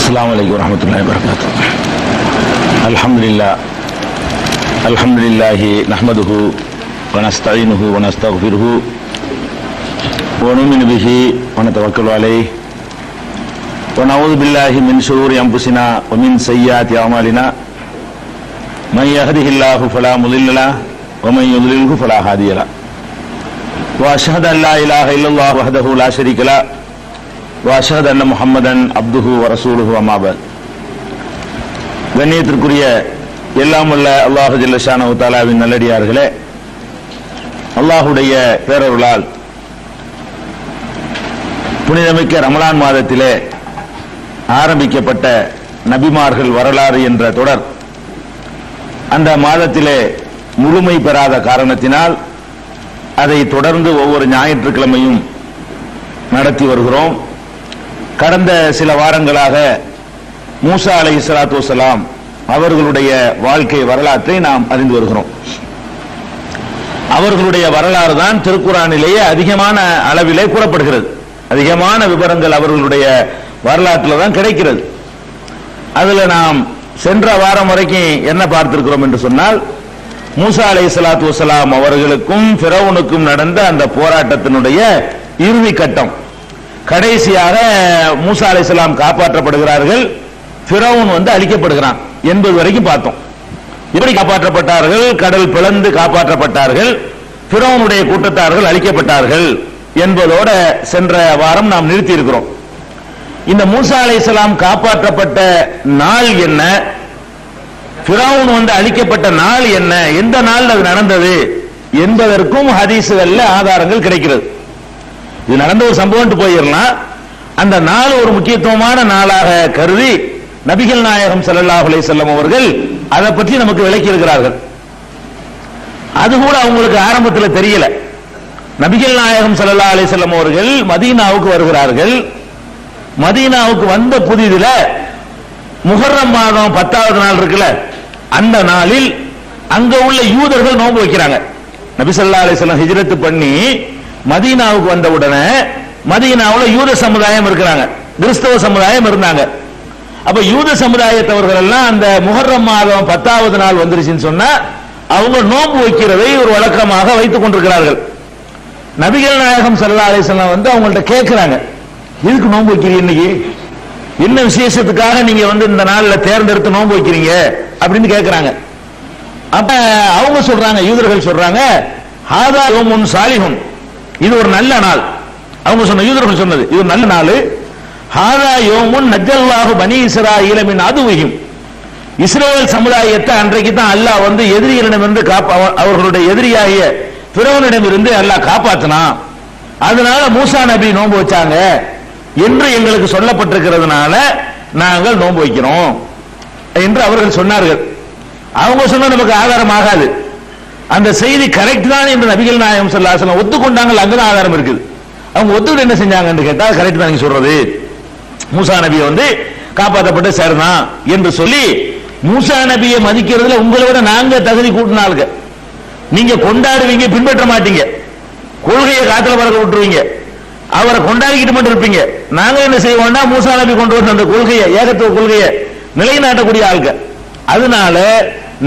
السلام عليكم ورحمة الله وبركاته. الحمد لله نحمده ونستعينه ونستغفره ونؤمن به ونتوكل عليه ونعوذ بالله من شرور أنفسنا ومن سيئات أعمالنا من يهده الله فلا مضل له ومن يضلله فلا هادي له وأشهد أن لا إله إلا الله وحده لا شريك له وأشهد أن محمدا عبده ورسوله أما بعد. கண்ணியத்திற்குரிய எல்லாம் வல்ல அல்லாஹ் ஜல்ல ஷானஹு தஆலாவின் நல்லடியார்களே, அல்லாஹ்வுடைய பேரருளால் புனிதமிக்க ரமலான் மாதத்திலே ஆரம்பிக்கப்பட்ட நபிமார்கள் வரலாறு என்ற தொடர் அந்த மாதத்திலே முழுமை பெறாத காரணத்தினால் அதை தொடர்ந்து ஒவ்வொரு ஞாயிற்றுக்கிழமையும் நடத்தி வருகிறோம். கடந்த சில வாரங்களாக மூசா அலைஹிஸ்ஸலாத்து வஸ்ஸலாம் அவர்களுடைய வாழ்க்கை வரலாற்றை நாம் அறிந்து வருகிறோம். அவர்களுடைய வரலாறு தான் திருக்குர்ஆனிலேயே அதிகமான அளவிலே கூறப்படுகிறது. அதிகமான விவரங்கள் அவர்களுடைய வரலாற்றில் தான் கிடைக்கிறது. அதுல நாம் சென்ற வாரம் வரைக்கும் என்ன பார்த்திருக்கிறோம் என்று சொன்னால், மூசா அலைஹிஸ்ஸலாத்து வஸ்ஸலாம் அவர்களுக்கும் ஃபிரௌனுக்கும் நடந்த அந்த போராட்டத்தினுடைய இறுதி கட்டம். கடைசியாக மூசா அலைஹிஸ்ஸலாம் காப்பாற்றப்படுகிறார்கள், ஃபிரௌன் அழிக்கப்படுகிறான் என்பது வரைக்கும் பார்த்தோம். எப்படி காப்பாற்றப்பட்டார்கள்? கடல் பிளந்து காப்பாற்றப்பட்டார்கள், ஃபிரௌனுடைய கூட்டத்தார்கள் அழிக்கப்பட்டார்கள் என்பதோட சென்ற வாரம் நாம் நிறுத்தி இருக்கிறோம். இந்த மூசா அலைஹிஸ்ஸலாம் காப்பாற்றப்பட்ட நாள் என்ன, ஃபிரௌன் அழிக்கப்பட்ட நாள் என்ன, எந்த நாள் அது நடந்தது என்பதற்கும் ஹதீஸ்கள்ல ஆதாரங்கள் கிடைக்கிறது. இது நடந்த ஒரு சம்பவம் போயிடலாம். அந்த நாள் ஒரு முக்கியத்துவமான நாளாக கருதி நபிகள் நாயகம் ஸல்லல்லாஹு அலைஹி வஸல்லம் அவர்கள் அதை பற்றி நமக்கு விளக்கி இருக்கிறார்கள். அது கூட அவங்களுக்கு ஆரம்பத்தில் தெரியல. நபிகள் நாயகம் ஸல்லல்லாஹு அலைஹி வஸல்லம் அவர்கள் மதீனாவுக்கு வருகிறார்கள். மதீனாவுக்கு வந்த புதிதில முஹர்ரம் மாதம் 10வது நாள் இருக்குல்ல, அந்த நாளில் அங்க உள்ள யூதர்கள் நோன்பு வைக்கிறாங்க. நபி ஸல்லல்லாஹு அலைஹி வஸல்லம் ஹிஜ்ரத் பண்ணி மதீனாவுக்கு வந்த உடனே மதீனாவில் யூத சமுதாயம் இருக்கிறாங்க, கிறிஸ்தவ சமுதாயம் இருந்தாங்க. அப்ப யூத சமுதாயத்தவர்கள் எல்லாம் அந்த முஹர்ரம் மாதம் 10வது நாள் வந்துருச்சுன்னு சொன்னா அவங்க நோன்பு வைக்கிறதை ஒரு வழக்கமாக வைத்துக் கொண்டிருக்கிறார்கள். நபிகள் நாயகம் ஸல்லல்லாஹு அலைஹி வஸல்லம் அவங்கள்ட்ட கேட்கிறாங்க, எதுக்கு நோன்பு வைக்கிறீங்க, இன்னைக்கு என்ன விசேஷத்துக்காக நீங்க இந்த நாள்ல தேர்ந்தெடுத்து நோன்பு வைக்கிறீங்க அப்படின்னு கேட்கிறாங்க. அப்ப அவங்க சொல்றாங்க, யூதர்கள் சொல்றாங்க, ஹாதா யௌமுன் சாலிஹுன், இது ஒரு நல்ல நாள். அவங்க சொன்ன யூதர்கள் சொன்னது இது ஒரு நல்ல நாள். ஹாதா யௌமுன் நஜ்ஜல்லாஹு பனி இஸ்ராயீல மின் அதுவிஹிம், இஸ்ரவேல் சமுதாயத்தை அன்றைக்கு தான் அல்லாஹ் எதிரிகளிடமிருந்து அவர்களுடைய எதிரியாகிய ஃபிரௌனிடமிருந்து அல்லாஹ் காப்பாற்றினான். அதனால மூசா நபி நோன்பு வச்சாங்க என்று எங்களுக்கு சொல்லப்பட்டிருக்கிறதுனால நாங்கள் நோன்பு வைக்கிறோம் என்று அவர்கள் சொன்னார்கள். அவங்க சொன்ன நமக்கு ஆதாரம் ஆகாது. அந்த செய்தி கரெக்ட் தான் என்று நபிகள் நாயகம் ஸல்லல்லாஹு அலைஹி வஸல்லம் ஒத்துக்கொண்டாங்க. அங்கதான் ஆதாரம் இருக்குது. அவங்க ஒத்துக்கிட்டு என்ன செஞ்சாங்க என்று கேட்டால், கரெக்ட் தான் நீங்க சொல்றது, மூசா நபியை காப்பாற்றப்பட்டு சேர்ந்தான் என்று சொல்லி மூசா நபியை மதிக்கிறதுல உங்களை விட நாங்க தகுதி கூட்டினாளுங்க. நீங்க கொண்டாடுவீங்க, பின்பற்ற மாட்டீங்க, கொள்கையை காத்துல பறக்க விட்டுருவீங்க, அவரை கொண்டாடிக்கிட்டு மட்டும் இருப்பீங்க. நாங்க என்ன செய்வோம்னா மூசா நபி கொண்டு வந்த அந்த கொள்கையை, ஏகத்துவ கொள்கையை நிலைநாட்டக்கூடிய ஆளுங்க. அதனால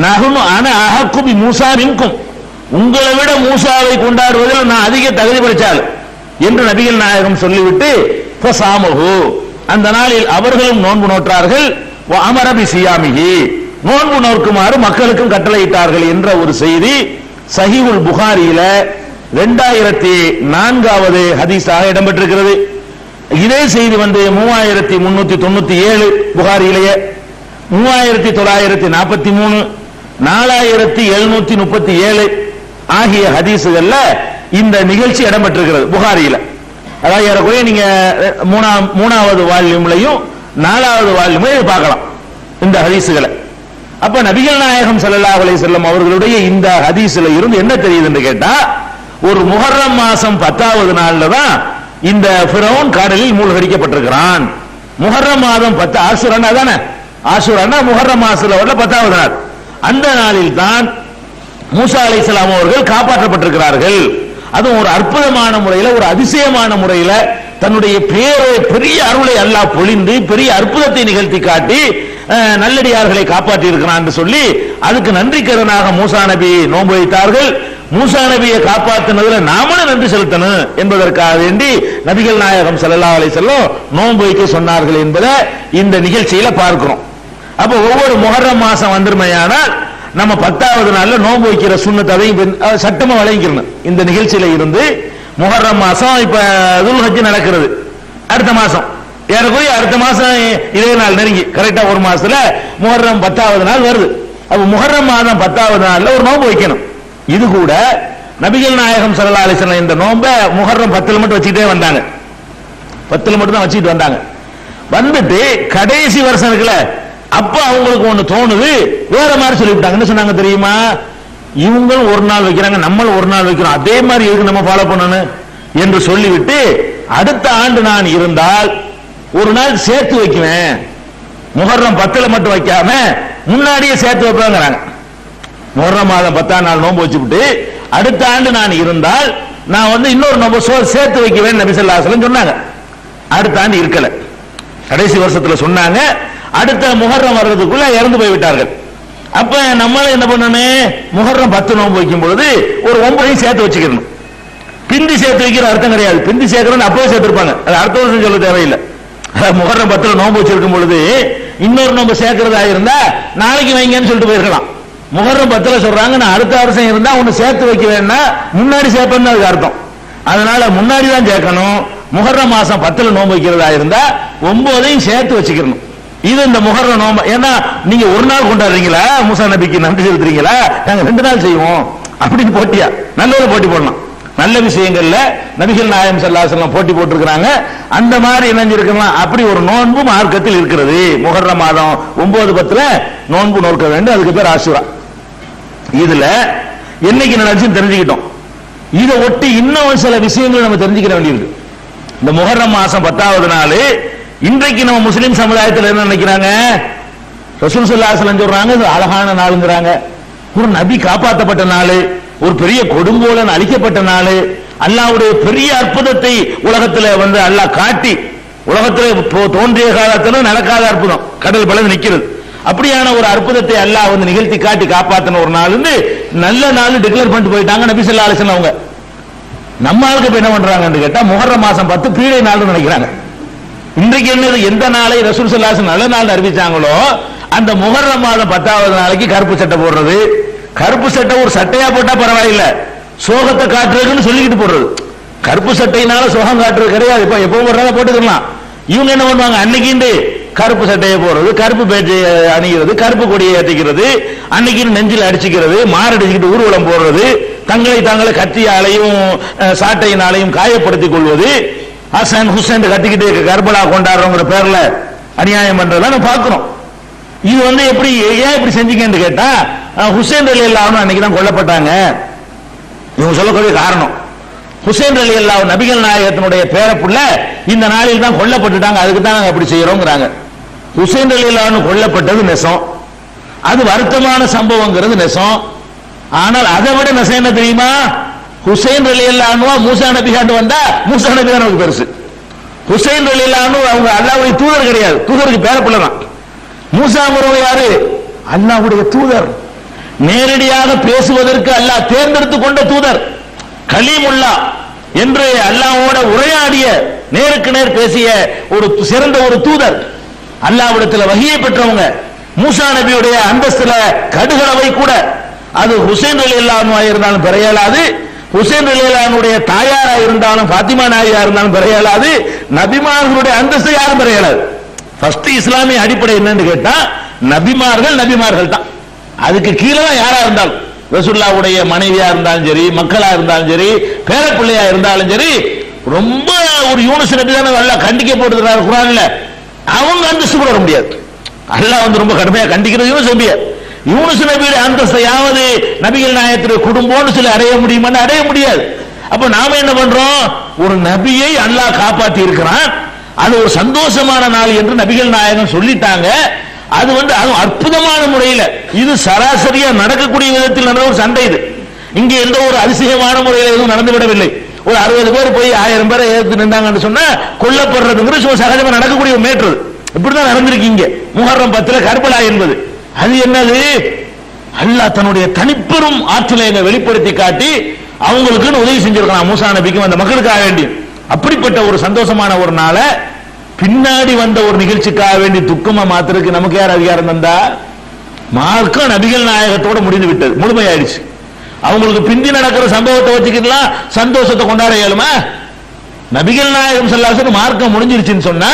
நஹ்னு அன அஹக்கு பி மூசா மின்கும், உங்களை விட மூசாவை கொண்டாடுவதில் நான் அதிக தகுதி படைச்சாள் என்று நபிகள் நாயகம் சொல்லிவிட்டு ஃபஸாமஹு, அந்த நாளில் அவர்களும் நோன்பு நோற்றார்கள். வ அமர பி சியாமிஹி, நோன்பு நோக்குமாறு மக்களுக்கும் கட்டளையிட்டார்கள் என்ற ஒரு செய்தி சஹீஹுல் புகாரியில 2004வது ஹதீஸாக இடம்பெற்றிருக்கிறது. இதே செய்தி 3397 புகாரியிலேயே, 3943, 4737 ஆகிய ஹதீஸுகள்ல இந்த நிகழ்ச்சி இடம்பெற்றிருக்கிறது புகாரியில. அதாவது ஏறக்குறைய நீங்க 3வது வால்யூம்லையும் 4வது வால்யூம்லையும் பார்க்கலாம் இந்த ஹதீஸுகளை. அப்ப நபிகள் நாயகம் ஸல்லல்லாஹு அலைஹி வஸல்லம் அவர்களுடைய இந்த ஹதீஸ்ல இருந்து என்ன தெரியுதுன்னு கேட்டா, ஒரு முஹர்ரம் மாசம் 10வது நாள்ல தான் இந்த ஃபிரௌன் கடலில் மூழ்கடிக்கப்பட்டிருக்கிறான். முஹர்ரம் மாதம் 10 ஆஷுரானா தானே, ஆஷுரானா முஹர்ரம் மாசத்துல உள்ள 10வது நாள். அந்த நாளில் தான் மூசா அலைஹிஸ்ஸலாம் அவர்கள் காப்பாற்றப்பட்டிருக்கிறார்கள். அதுவும் ஒரு அற்புதமான முறையில், ஒரு அதிசயமான முறையில் தன்னுடைய பெரிய அருளை அல்லாஹ் பொழிந்து பெரிய அற்புதத்தை நிகழ்த்தி காட்டி நல்லடியார்களை காப்பாற்றி இருக்கிறான் என்று சொல்லி அதுக்கு நன்றிக்கரனாக மூசா நபி நோன்பு வைத்தார்கள். மூசா நபியை காப்பாற்றினதுல நாமளும் நன்றி செலுத்தணும் என்பதற்காக வேண்டி நபிகள் நாயகம் ஸல்லல்லாஹு அலைஹி வஸல்லம் நோன்பு வைக்க சொன்னார்கள் என்பதை இந்த நிகழ்ச்சியில பார்க்கிறோம். அப்ப ஒவ்வொரு முஹர்ரம் மாசம் வந்துருமையானால் நம்ம 10வது நாள்ல நோன்பு வைக்கிற சுன்னத் அதையும் சட்டமா வழங்கிக்கணும். இந்த நிகழ்ச்சியில இருந்து முஹர்ரம் மாசம் இப்ப துல்ஹஜ் நடக்கிறது, அடுத்த மாசம் ஏறக்குறைய அடுத்த மாசம் இதே நாள் நெருங்கி கரெக்டா ஒரு மாசத்துல முஹர்ரம் 10வது நாள் வருது. அப்ப முஹர்ரம் மாதம் 10வது நாள்ல ஒரு நோன்பு வைக்கணும். இது கூட நபிகள் நாயகம் ஸல்லல்லாஹு அலைஹி வஸல்லம் இந்த நோன்பை முஹர்ரம் 10ல மட்டும் வச்சுக்கிட்டே வந்தாங்க. 10ல மட்டும் தான் வச்சுக்கிட்டு வந்தாங்க. வந்துட்டு கடைசி வருஷம் இருக்குல்ல, அப்ப அவங்களுக்கு ஒண்ணு தோணுது, வேற மாதிரி சொல்லிவிட்டாங்க. என்ன சொன்னாங்க தெரியுமா? இவங்களும் ஒரு நாள் வைக்கிறாங்க, நம்மளும் ஒரு நாள் வைக்கிறோம், அதே மாதிரி இருக்கு நம்ம ஃபாலோ பண்ணணும் என்று சொல்லிவிட்டு அடுத்த ஆண்டு நான் இருந்தால் ஒரு நாள் சேர்த்து வைக்குவேன், முஹர்ரம் 10ல மட்டும் வைக்காம முன்னாடியே சேர்த்து வைப்பாங்கிறாங்க. முஹர்ரம் மாதம் 10ஆம் நாள் நோன்பு வச்சுவிட்டு அடுத்த ஆண்டு நான் இருந்தால் நான் இன்னொரு நோன்பு சேர்த்து வைக்குவேன் நபி ஸல்லல்லாஹு அலைஹி வஸல்லம் சொன்னாங்க. அடுத்த ஆண்டு இருக்கல, கடைசி வருஷத்துல சொன்னாங்க. அடுத்த முஹர்ரம் வர்றதுக்குள்ள இறந்து போய்விட்டார்கள். அப்ப நம்மளும் என்ன பண்ணணும்? முஹர்ரம் 10 நோன்பு வைக்கும் பொழுது ஒரு 9ஐயும் சேர்த்து வச்சுக்கணும். பிந்தி சேர்த்து வைக்கிற அர்த்தம் கிடையாது. பிந்தி சேர்க்கணும் அப்பவே சேர்த்திருப்பாங்க, அது அடுத்த வருஷம் சொல்ல தேவையில்லை. முஹர்ரம் 10ல நோன்பு வச்சிருக்கும் பொழுது இன்னொரு நோன்பு சேர்க்கிறதா இருந்தா நாளைக்கு வைங்கன்னு சொல்லிட்டு போயிருக்கலாம். முஹர்ரம் 10ல சொல்றாங்க, நான் அடுத்த வருஷம் இருந்தா ஒன்னு சேர்த்து வைக்க வேணா முன்னாடி சேர்ப்பேன்னு அதுக்கு அர்த்தம். அதனால முன்னாடி தான் சேர்க்கணும். முஹர்ரம் மாசம் 10ல நோன்பு வைக்கிறதா இருந்தா 9ஐயும் சேர்த்து வச்சுக்கணும். இது இந்த முஹர்ரம் நோன்பு. ஏன்னா நீங்க ஒரு நாள் கொண்டாடுறீங்களா, மூசா நபிக்கு நன்றி செலுத்துறீங்களா, நாங்க 2 நாள் செய்வோம் அப்படின்னு போட்டியா? நல்ல ஒரு போட்டி போடலாம். நல்ல விஷயங்கள்ல நபிகள் நாயகம் ஸல்லல்லாஹு அலைஹி வஸல்லம் போட்டி போட்டிருக்கிறாங்க. அந்த மாதிரி இணைஞ்சிருக்கலாம். அப்படி ஒரு நோன்பு மார்க்கத்தில் இருக்கிறது. முஹர்ரம் மாதம் 9, 10ல நோன்பு நோக்க வேண்டும். அதுக்கு பேர் ஆஷுரா. இதுல என்னைக்கு நடந்துச்சுன்னு தெரிஞ்சுக்கிட்டோம். இதை ஒட்டி இன்னும் சில விஷயங்கள் நம்ம தெரிஞ்சுக்கிற வேண்டியிருக்கு. இந்த முஹர்ரம் மாசம் 10வது நாள் இன்றைக்கு நம்ம முஸ்லிம் சமுதாயத்தில் என்ன நினைக்கிறாங்க? ரசூல் ஸல்லல்லாஹு அலைஹி வஸல்லம் சொல்றாங்க இது அழகான நாளுங்கிறாங்க. ஒரு நபி காப்பாற்றப்பட்ட நாள், ஒரு பெரிய கொடுங்கோலன் அழிக்கப்பட்ட நாள், அல்லாஹ்வுடைய பெரிய அற்புதத்தை உலகத்தில் அல்லாஹ் காட்டி, உலகத்தில் தோன்றிய காலத்தில் நடக்காத அற்புதம், கடல் பலன் நிக்கிறது, அப்படியான ஒரு அற்புதத்தை அல்லாஹ் நிகழ்த்தி காட்டி காப்பாத்தின ஒரு நாள் நல்ல நாள் டிக்ளேர் பண்ணிட்டு போயிட்டாங்க நபி ஸல்லல்லாஹு அலைஹி வஸல்லம். அவங்க நம்ம ஆளுக்கு என்ன பண்றாங்கன்னு கேட்டா முஹர்ரம் மாசம் 10 பீடை நாள்னு நினைக்கிறாங்க. இன்றைக்கு என்னது? எந்த நாளை ரசூல் ஸல்லல்லாஹு அலைஹி வஸல்லம் நல்ல நாள் அறிவிச்சாங்களோ அந்த முஹர்ரம் மாதம் 10வது நாளைக்கு கருப்பு சட்டை போடுறது. கருப்பு சட்டை ஒரு சட்டையா போட்டா பரவாயில்ல, சோகத்தை காட்டுறதுன்னு சொல்லிக்கிட்டு போடுறது. கருப்பு சட்டையினால சோகம் காட்டுறது கிடையாது. இப்ப எப்பவும் போடுறதா போட்டுக்கலாம். இவங்க என்ன பண்ணுவாங்க? அன்னைக்கு கருப்பு சட்டையை போடுறது, கருப்பு பேட்டை அணிகிறது, கருப்பு கொடியை ஏற்றிக்கிறது, அன்னைக்கு நெஞ்சில் அடிச்சுக்கிறது, மாரடிச்சுக்கிட்டு ஊர்வலம் போடுறது, தாங்களை கத்தியாலையும் சாட்டையினாலையும் காயப்படுத்திக் கொள்வது, ஹசன் ஹுசைன் கத்திக்கிட்டு கர்பலா கொண்டாடுறோங்கிற பேர்ல அநியாயம் பண்றதெல்லாம் நம்ம பார்க்கிறோம். இது எப்படி ஏன் இப்படி செஞ்சீங்கன்னு கேட்டா ஹுசைன் ரலியல்லாஹு அன்ஹு அன்னைக்கு தான் கொல்லப்பட்டாங்க. இவங்க சொல்லக்கூடிய காரணம் ஹுசைன் ரலியல்லாஹு நபிகள் நாயகத்தினுடைய பேரப்புள்ள இந்த நாளில் தான் கொல்லப்பட்டுட்டாங்க, அதுக்கு தான் நாங்க அப்படி செய்யறோம்ங்கறாங்க. ஹுசைன் ரலியல்லாஹு கொல்லப்பட்டது நெசம், அது வருத்தமான சம்பவங்கிறது நெசம். ஆனால் அதை விட நெசம் என்ன தெரியுமா? ஹுசைன் ரலியல்லாஹு அன்ஹு மூசா நபி காண்டு வந்தா மூசா நபி தான் நமக்கு பெருசு. ஹுசைன் ரலியல்லாஹு அன்ஹு அவங்க அல்லாஹ்வுடைய தூதர் கிடையாது, தூதருக்கு பேரப்புள்ள தான். மூசா யாரு? அல்லாஹ்வுடைய தூதர், நேரடியாக பேசுவதற்கு அல்லாஹ் தேர்ந்தெடுத்து கொண்ட தூதர், கலீமுல்லா என்று அல்லாஹ்வோட உரையாடிய நேருக்கு நேர் பேசிய ஒரு சிறந்த ஒரு தூதர், அல்லாஹ்விடத்தில் வஹியை பெற்றவங்க. மூசா நபியுடைய அந்தஸ்துல கடுகளவை கூட அது ஹுசைன் ரலியல்லாஹு அன்ஹு இருந்தாலும் பெறையலாது, ஹுசைன் ரலியல்லாஹு அன்ஹுடைய தாயாரா இருந்தாலும் பாத்திமா நாயியா இருந்தாலும் பெறையலாது, நபிமார்களுடைய அந்தஸ்து யாரும் பெறையலாது. ஃபர்ஸ்ட் இஸ்லாமிய அடிப்படை என்னன்னு கேட்டா நபிமார்கள் தான். அதுக்கு கீழே தான் யாரா இருந்தாலும், ரசூலுல்லாஹ்வுடைய மனைவியா இருந்தாலும் சரி, மக்களா இருந்தாலும் சரி, பேரப்பிள்ளையா இருந்தாலும் சரி, ரொம்ப ஒரு யூனுஸ் நபி தானே அல்லாஹ் கண்டிக்க போட்டுறாரு குர்ஆன்ல, அவங்க அந்தஸ்து கூட வர முடியாது. அல்லாஹ் ரொம்ப கடுமையா கண்டிக்கிறது யூனுஸ் நபியை. யூனுஸ் நபியுடைய அந்தஸ்தையாவது நபிகள் நாயகத்துடைய குடும்பம்னு சொல்லி அடைய முடியுமான்னு அடைய முடியாது. அப்ப நாம என்ன பண்றோம்? ஒரு நபியை அல்லாஹ் காப்பாற்றி இருக்கிறான், அது ஒரு சந்தோஷமான நாள் என்று நபிகள் நாயகம் சொல்லிட்டாங்க. அது அற்புதமான முறையில், இது சராசரியா நடக்கக்கூடிய விதத்தில் நடந்த ஒரு சண்டை. இது இங்கே எந்த ஒரு அதிசயமான முறையில் எதுவும் நடந்துவிடவில்லை. ஒரு 60 பேர் போய் 1000 பேரை ஏற்று நின்றாங்கன்னு சொன்னா கொல்லப்படுறதுங்கிறது சகஜமா நடக்கக்கூடிய ஒரு மேற்று. இப்படிதான் நடந்திருக்கீங்க. முஹர்ரம் 10 கர்பலா என்பது அது என்னது? அல்லாஹ் தன்னுடைய தனிப்பெரும் ஆற்றலை வெளிப்படுத்தி காட்டி அவங்களுக்குன்னு உதவி செஞ்சிருக்கலாம் மூசா நபிக்கும் அந்த மக்களுக்காக வேண்டி. அப்படிப்பட்ட ஒரு சந்தோஷமான ஒரு நாளை பின்னாடி வந்த ஒரு நிகழ்ச்சிக்காக வேண்டி துக்கமா மாத்திருக்கு நமக்கு யார் அதிகாரம் தந்தா? மார்க்கம் நபிகள் நாயகத்தோட முடிந்து விட்டது, முழுமையாயிடுச்சு. அவங்களுக்கு பிந்தி நடக்கிற சம்பவத்தை வச்சுக்கலாம் சந்தோஷத்தை கொண்டாட இயலுமா? நபிகள் நாயகம் ஸல்லல்லாஹு அலைஹி வஸல்லம் மார்க்கம் முடிஞ்சிருச்சுன்னு சொன்னா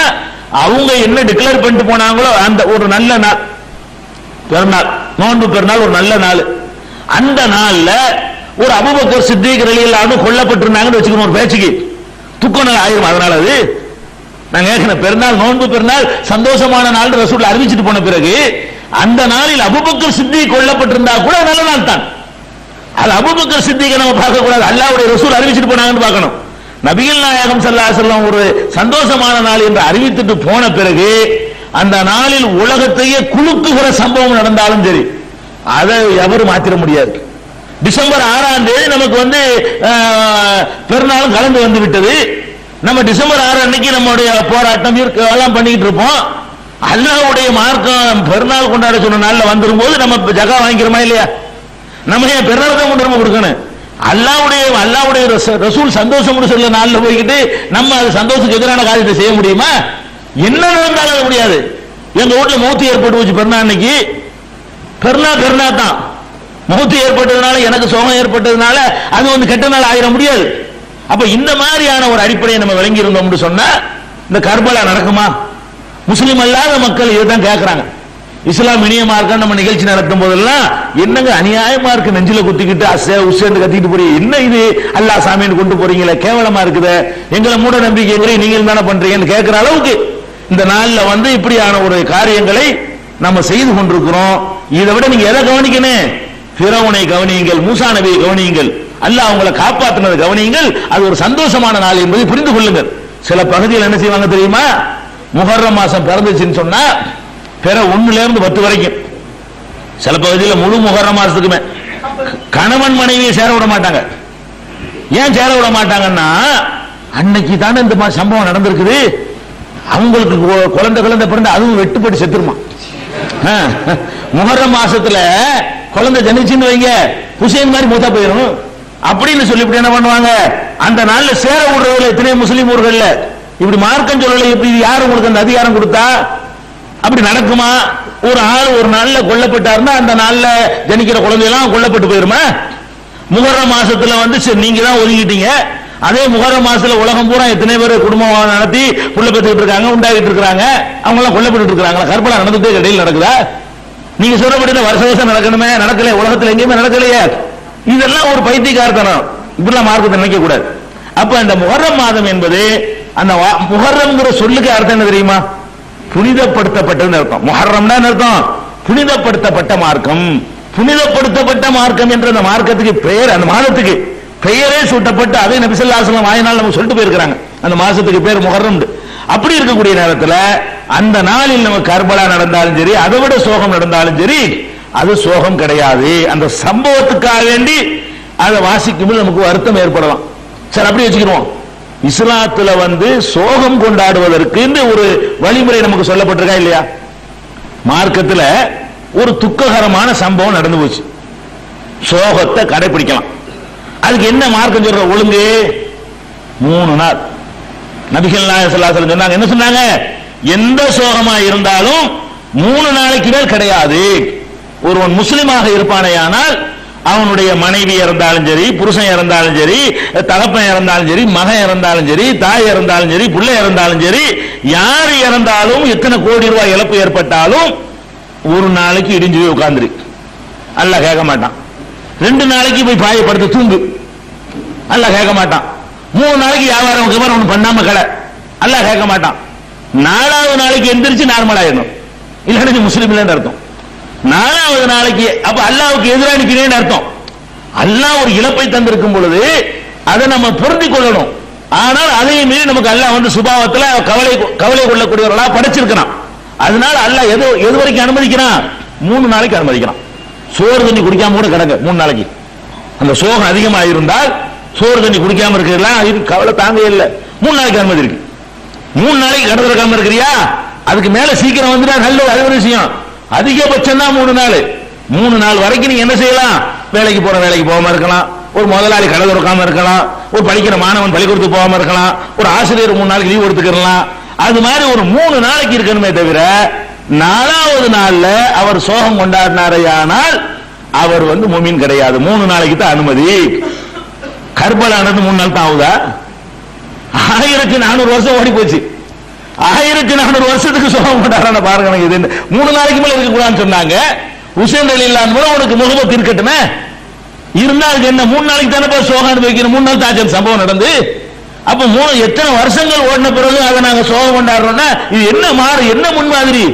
அவங்க என்ன டிக்ளேர் பண்ணிட்டு போனாங்களோ அந்த ஒரு நல்ல நாள் பெருநாள், நோன்பு பெருநாள் ஒரு நல்ல நாள். அந்த நாள்ல ஒரு அபூபக்கர் சித்திக் ரலியல்லாஹு அன்ஹு கொல்லப்பட்டிருந்தாங்கன்னு வச்சுக்கணும், ஒரு பேச்சுக்கு துக்கம் ஆயிரும். அதனால அது நாங்க ஏற்கனவே பெருநாள் நோன்பு பெருநாள் சந்தோஷமான நாள் ரசூல் அறிவிச்சிட்டு போன பிறகு அந்த நாளில் அபூபக்கர் சித்திக் கொல்லப்பட்டிருந்தா கூட நல்ல நாள் தான். அது அபூபக்கர் சித்திகை நம்ம பார்க்க கூடாது, அல்லாஹ்வுடைய ரசூல் அறிவிச்சிட்டு போனாங்கன்னு பார்க்கணும். நபிகள் நாயகம் ஸல்லல்லாஹு அலைஹி வஸல்லம் ஒரு சந்தோஷமான நாள் என்று அறிவித்துட்டு போன பிறகு அந்த நாளில் உலகத்தையே குலுக்குகிற சம்பவம் நடந்தாலும் சரி அதை எவரும் மாத்திர முடியாது. டிசம்பர் 6ஆம் தேதி நமக்கு பெருநாளும் கலந்து வந்து விட்டது. நம்ம டிசம்பர் 6 அன்னைக்கு நம்முடைய போராட்டம் எல்லாம் பண்ணிக்கிட்டு இருப்போம். அல்லாஹ்வுடைய மார்க்கம் பெருநாள் கொண்டாட சொன்ன நாள்ல வந்துரும் போது நம்ம ஜகா வாங்கிக்கிறோமா இல்லையா? நம்ம ஏன் பெருநாள் தான் கொண்டு கொடுக்கணும்? அல்லாஹ்வுடைய ரசூல் சந்தோஷம் சொல்ல நாள்ல போய்கிட்டு நம்ம அது சந்தோஷத்துக்கு எதிரான காரியத்தை செய்ய முடியுமா? என்ன நடந்தாலும் முடியாது. எங்க வீட்டுல மௌத்து ஏற்பட்டு போச்சு பெருநாள் அன்னைக்கு. பெருநாள் தான். மௌத்து ஏற்பட்டதுனால எனக்கு சோகம் ஏற்பட்டதுனால அது கெட்ட நாள் ஆயிட முடியாது. அப்ப இந்த மாதிரியான ஒரு அடிப்படையை நம்ம விளங்கி இருந்தோம்னு சொன்னா இந்த கர்பலா நடக்குமா? முஸ்லிம் அல்லாத மக்கள் இதுதான் கேட்கறாங்க. இஸ்லாம் இனியமா இருக்கா நம்ம நிகழ்ச்சி நடத்தும் போதெல்லாம் என்னங்க அநியாயமா இருக்கு, நெஞ்சில குத்திக்கிட்டு அசே உசேன்னு கத்திட்டு போறீங்க, என்ன இது அல்லாஹ் சாமின்னு கொண்டு போறீங்களே, கேவலமா இருக்குது, எங்களை மூட நம்பிக்கை நீங்க தானே பண்றீங்கன்னு கேட்கிற அளவுக்கு இந்த நாள்ல இப்படியான ஒரு காரியங்களை நம்ம செய்து கொண்டிருக்கிறோம். இதை விட நீங்க எதை கவனிக்கணும்? ஃபிரௌனை கவனியுங்கள், மூசா நபியை கவனியுங்கள், அல்லாஹ் அவங்களை காப்பாற்றினதை கவனியுங்கள். அது ஒரு சந்தோஷமான நாள் என்பதை புரிந்து கொள்ளுங்கள். சில பகுதியில் என்ன செய்வாங்க தெரியுமா? முஹர்ரம் மாசம் பிறந்துச்சுன்னு சொன்னா பிற 1ல இருந்து 10 வரைக்கும் சில பகுதியில் முழு முஹர்ரம் மாசத்துக்குமே கணவன் மனைவியை சேர விட மாட்டாங்க. ஏன் சேர விட மாட்டாங்கன்னா அன்னைக்கு தானே இந்த சம்பவம் நடந்திருக்குது, அவங்களுக்கு குழந்தை பிறந்து அதுவும் வெட்டுப்பட்டு செத்துருமா. முஹர்ரம் மாசத்துல குழந்தை ஜனிச்சுன்னு வைங்க ஹுசைன் மாதிரி மூத்தா போயிடும் அப்படின்னு சொல்லிவிட்டு என்ன பண்ணுவாங்க, அந்த நாள்ல சேர விடுறதுல எத்தனை முஸ்லீம் ஊர்கள்ல இப்படி மார்க்கம் சொல்லல. இப்படி யார் உங்களுக்கு அந்த அதிகாரம் கொடுத்தா? அப்படி நடக்குமா? ஒரு ஆள் ஒரு நாள்ல கொல்லப்பட்டாருன்னா அந்த நாள்ல ஜனிக்கிற குழந்தையெல்லாம் கொல்லப்பட்டு போயிருமா? முஹர்ரம் மாசத்துல நீங்க தான் ஒதுக்கிட்டீங்க. அதே முஹர்ரம் மாசத்துல உலகம் பூரா எத்தனை பேர் குடும்பம் நடத்தி புள்ள பெற்றுக்கிட்டு இருக்காங்க, உண்டாகிட்டு இருக்காங்க, அவங்க எல்லாம் கொல்லப்பட்டு இருக்காங்களா? கர்பலா நடந்துட்டே இடையில் நடக்குதா? நீங்க சொல்றபடி வருஷம் நடக்கணுமே, நடக்கல, உலகத்தில் எங்கேயுமே நடக்கலையே. இதெல்லாம் ஒரு பைத்தியக்காரத்தனம். இப்படிலாம் மார்க்கத்தை நினைக்க கூடாது. அப்ப இந்த முஹர்ரம் மாதம் என்பது அந்த முஹர்ரம்ங்கிற சொல்லுக்கு அர்த்தம் என்ன தெரியுமா? புனிதப்படுத்தப்பட்டதுன்னு அர்த்தம். முஹர்ரம்னா அர்த்தம் புனிதப்படுத்தப்பட்ட மார்க்கம். புனிதப்படுத்தப்பட்ட மார்க்கம் என்ற அந்த மார்க்கத்துக்கு பெயர், அந்த மாதத்துக்கு பெயரே சூட்டப்பட்டு அதே நபி ஸல்லல்லாஹு அலைஹி வஸல்லம் ஆயனால் நம்ம சொல்லிட்டு போயிருக்காங்க. அந்த மாசத்துக்கு பேர் முஹர்ரம். அப்படி இருக்கக்கூடிய நேரத்தில் அந்த நாளில் நம்ம கர்பலா நடந்தாலும் சரி, அதை விட சோகம் நடந்தாலும் சரி, அது சோகம் கிடையாது. அந்த சம்பவத்துக்காக வேண்டி அதை வாசிக்கும் நமக்கு வருத்தம் ஏற்படலாம். சரி, அப்படி வச்சுக்கிறோம். இஸ்லாத்துல சோகம் கொண்டாடுவதற்கு ஒரு வழிமுறை நமக்கு சொல்லப்பட்டிருக்கா இல்லையா? மார்க்கத்துல ஒரு துக்ககரமான சம்பவம் நடந்து போச்சு, சோகத்தை கடைபிடிக்கலாம். அதுக்கு என்ன மார்க்கம் சொல்ற ஒழுங்கு? 3 நாள். நபிகள் நாயகம் ஸல்லல்லாஹு அலைஹி வஸல்லம் சொன்னாங்க, என்ன சொன்னாங்க? எந்த சோகமா இருந்தாலும் 3 நாளைக்கு மேல் கிடையாது. ஒருவன் முஸ்லிமாக இருப்பானேயானால் அவனுடைய மனைவி இறந்தாலும் சரி, புருஷன் இறந்தாலும் சரி, தகப்பன் இறந்தாலும் சரி, மகன் இறந்தாலும் சரி, தாய் இறந்தாலும் சரி, பிள்ளை இறந்தாலும் சரி, யார் இறந்தாலும் எத்தனை கோடி ரூபாய் இழப்பு ஏற்பட்டாலும் 1 நாளைக்கு இடிஞ்சு போய் உட்கார்ந்துரு, அல்லாஹ் கேட்க மாட்டான். 2 நாளைக்கு போய் பாயப்படுத்த தூங்கு, அல்லாஹ் கேட்க மாட்டான். 3 நாளைக்கு வியாபாரம் ஒன்று பண்ணாம கடை, அல்லாஹ் கேட்க மாட்டான். 4வது நாளைக்கு எந்திரிச்சு நார்மல் ஆயிடணும், இல்லைன்னா முஸ்லீம் இல்லைன்னு அர்த்தம். 4வது நாளைக்கு அப்ப அல்லாஹ்வுக்கு எதிராக நிற்கிறேன்னு அர்த்தம். அல்லாஹ் ஒரு இழப்பை தந்திருக்கும் பொழுது அதை நம்ம பொருந்திக் கொள்ளணும். ஆனால் அதையே மீறி நமக்கு அல்லாஹ் சுபாவத்துல கவலை கொள்ளக்கூடியவர்களா படைச்சிருக்கிறான். அதனால அல்லாஹ் எது வரைக்கும் அனுமதிக்கிறான்? 3 நாளைக்கு அனுமதிக்கிறான். சோறு தண்ணி குடிக்காம கூட கிடங்க 3 நாளைக்கு. அந்த சோகம் அதிகமாக இருந்தால் சோறு தண்ணி குடிக்காம இருக்கலாம், கவலை தாங்க இல்லை. 3 நாளைக்கு அனுமதி இருக்கு. 3 நாளைக்கு கடை திறக்காம இருக்கிறியா, அதுக்கு மேல சீக்கிரம் வந்துட்டா நல்லது, அது ஒரு விஷயம். அதிகபட்சம் தான் 3 நாள். 3 நாள் வரைக்கும் நீங்க என்ன செய்யலாம்? வேலைக்கு போகாம இருக்கலாம், ஒரு முதலாளி கடை திறக்காம இருக்கலாம், ஒரு படிக்கிற மாணவன் பள்ளிக்கூடத்துக்கு போகாம இருக்கலாம், ஒரு ஆசிரியர் 3 நாளைக்கு லீவ் எடுத்துக்கலாம். அது மாதிரி ஒரு 3 நாளைக்கு இருக்கணுமே தவிர 4வது நாள்ல அவர் சோகம் கொண்டாடினாரையானால் அவர் முஃமின் கிடையாது. 3 நாளைக்கு தான் அனுமதி. கர்பலா நடந்து 3 நாள் தான் ஆகுதா? 1400 வருஷம் ஓடி போச்சு. 1400 வருஷத்துக்கு சோகம் கொண்டாடுறான பாருங்க. இது 3 நாளைக்கு மேல இருக்க கூடாதுன்னு சொன்னாங்க. ஹுசைன் ரலியல்லாஹு அன்ஹு உனக்கு முகமத் இருக்கட்டுமே, இருந்தாலும் என்ன 3 நாளைக்கு தானே சோகம் அனுபவிக்கணும். 3 நாள் தாச்சன் சம்பவம் நடந்து. அப்ப எத்தனை வருஷங்கள் ஓடின பிறகு அதை நாங்க சோகம் கொண்டாடுறோம்னா இது என்ன முன்மாதிரி?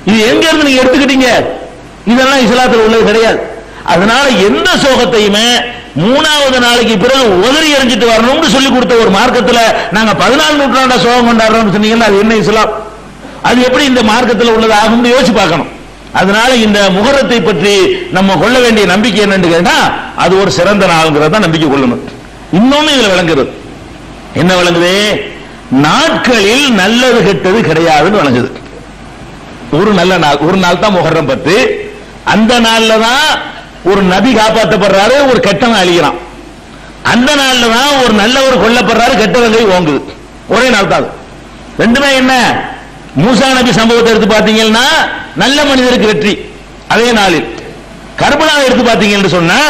இது எங்க இருந்து நீங்க எடுத்துக்கிட்டீங்க? இதெல்லாம் இஸ்லாத்தில் உள்ளது கிடையாது. அதனால எந்த சோகத்தையுமே 3வது நாளைக்கு பிறகு உதறி எறிஞ்சிட்டு வரணும்னு சொல்லி கொடுத்த ஒரு மார்க்கத்தில் நாங்க 14 நூற்றாண்டா சோகம் கொண்டாடுறோம்னு சொன்னீங்கன்னா அது என்ன இஸ்லாம்? அது எப்படி இந்த மார்க்கத்தில் உள்ளது ஆகும்னு யோசிச்சு பார்க்கணும். அதனால இந்த முஹர்ரத்தை பற்றி நம்ம கொள்ள வேண்டிய நம்பிக்கை என்னன்னு கேட்டா அது ஒரு சிறந்த நாள்ங்கிறத நம்பிக்கை கொள்ளணும். இன்னொன்னு இதுல விளங்குறது என்ன விளங்குது? நாட்களில் நல்லது கெட்டது கிடையாதுன்னு விளங்குது. ஒரு நல்ல நாள், ஒரு நாள் தான் முஹர்ரம் 10. அந்த நாள்ல தான் ஒரு நபி காப்பாற்றப்படுறாரு, ஒரு கெட்டவன் அழிகிறான். அந்த நாள்ல தான் ஒரு நல்லவர் கொல்லப்படுறாரு, கெட்டவங்கை ஓங்குது. ஒரே நாள் தான். ரெண்டுமே என்ன? மூசா நபி சம்பவத்தை எடுத்து பார்த்தீங்கன்னா நல்ல மனிதருக்கு வெற்றி அதே நாளில். கர்பலாவை எடுத்து பார்த்தீங்கன்னு சொன்னா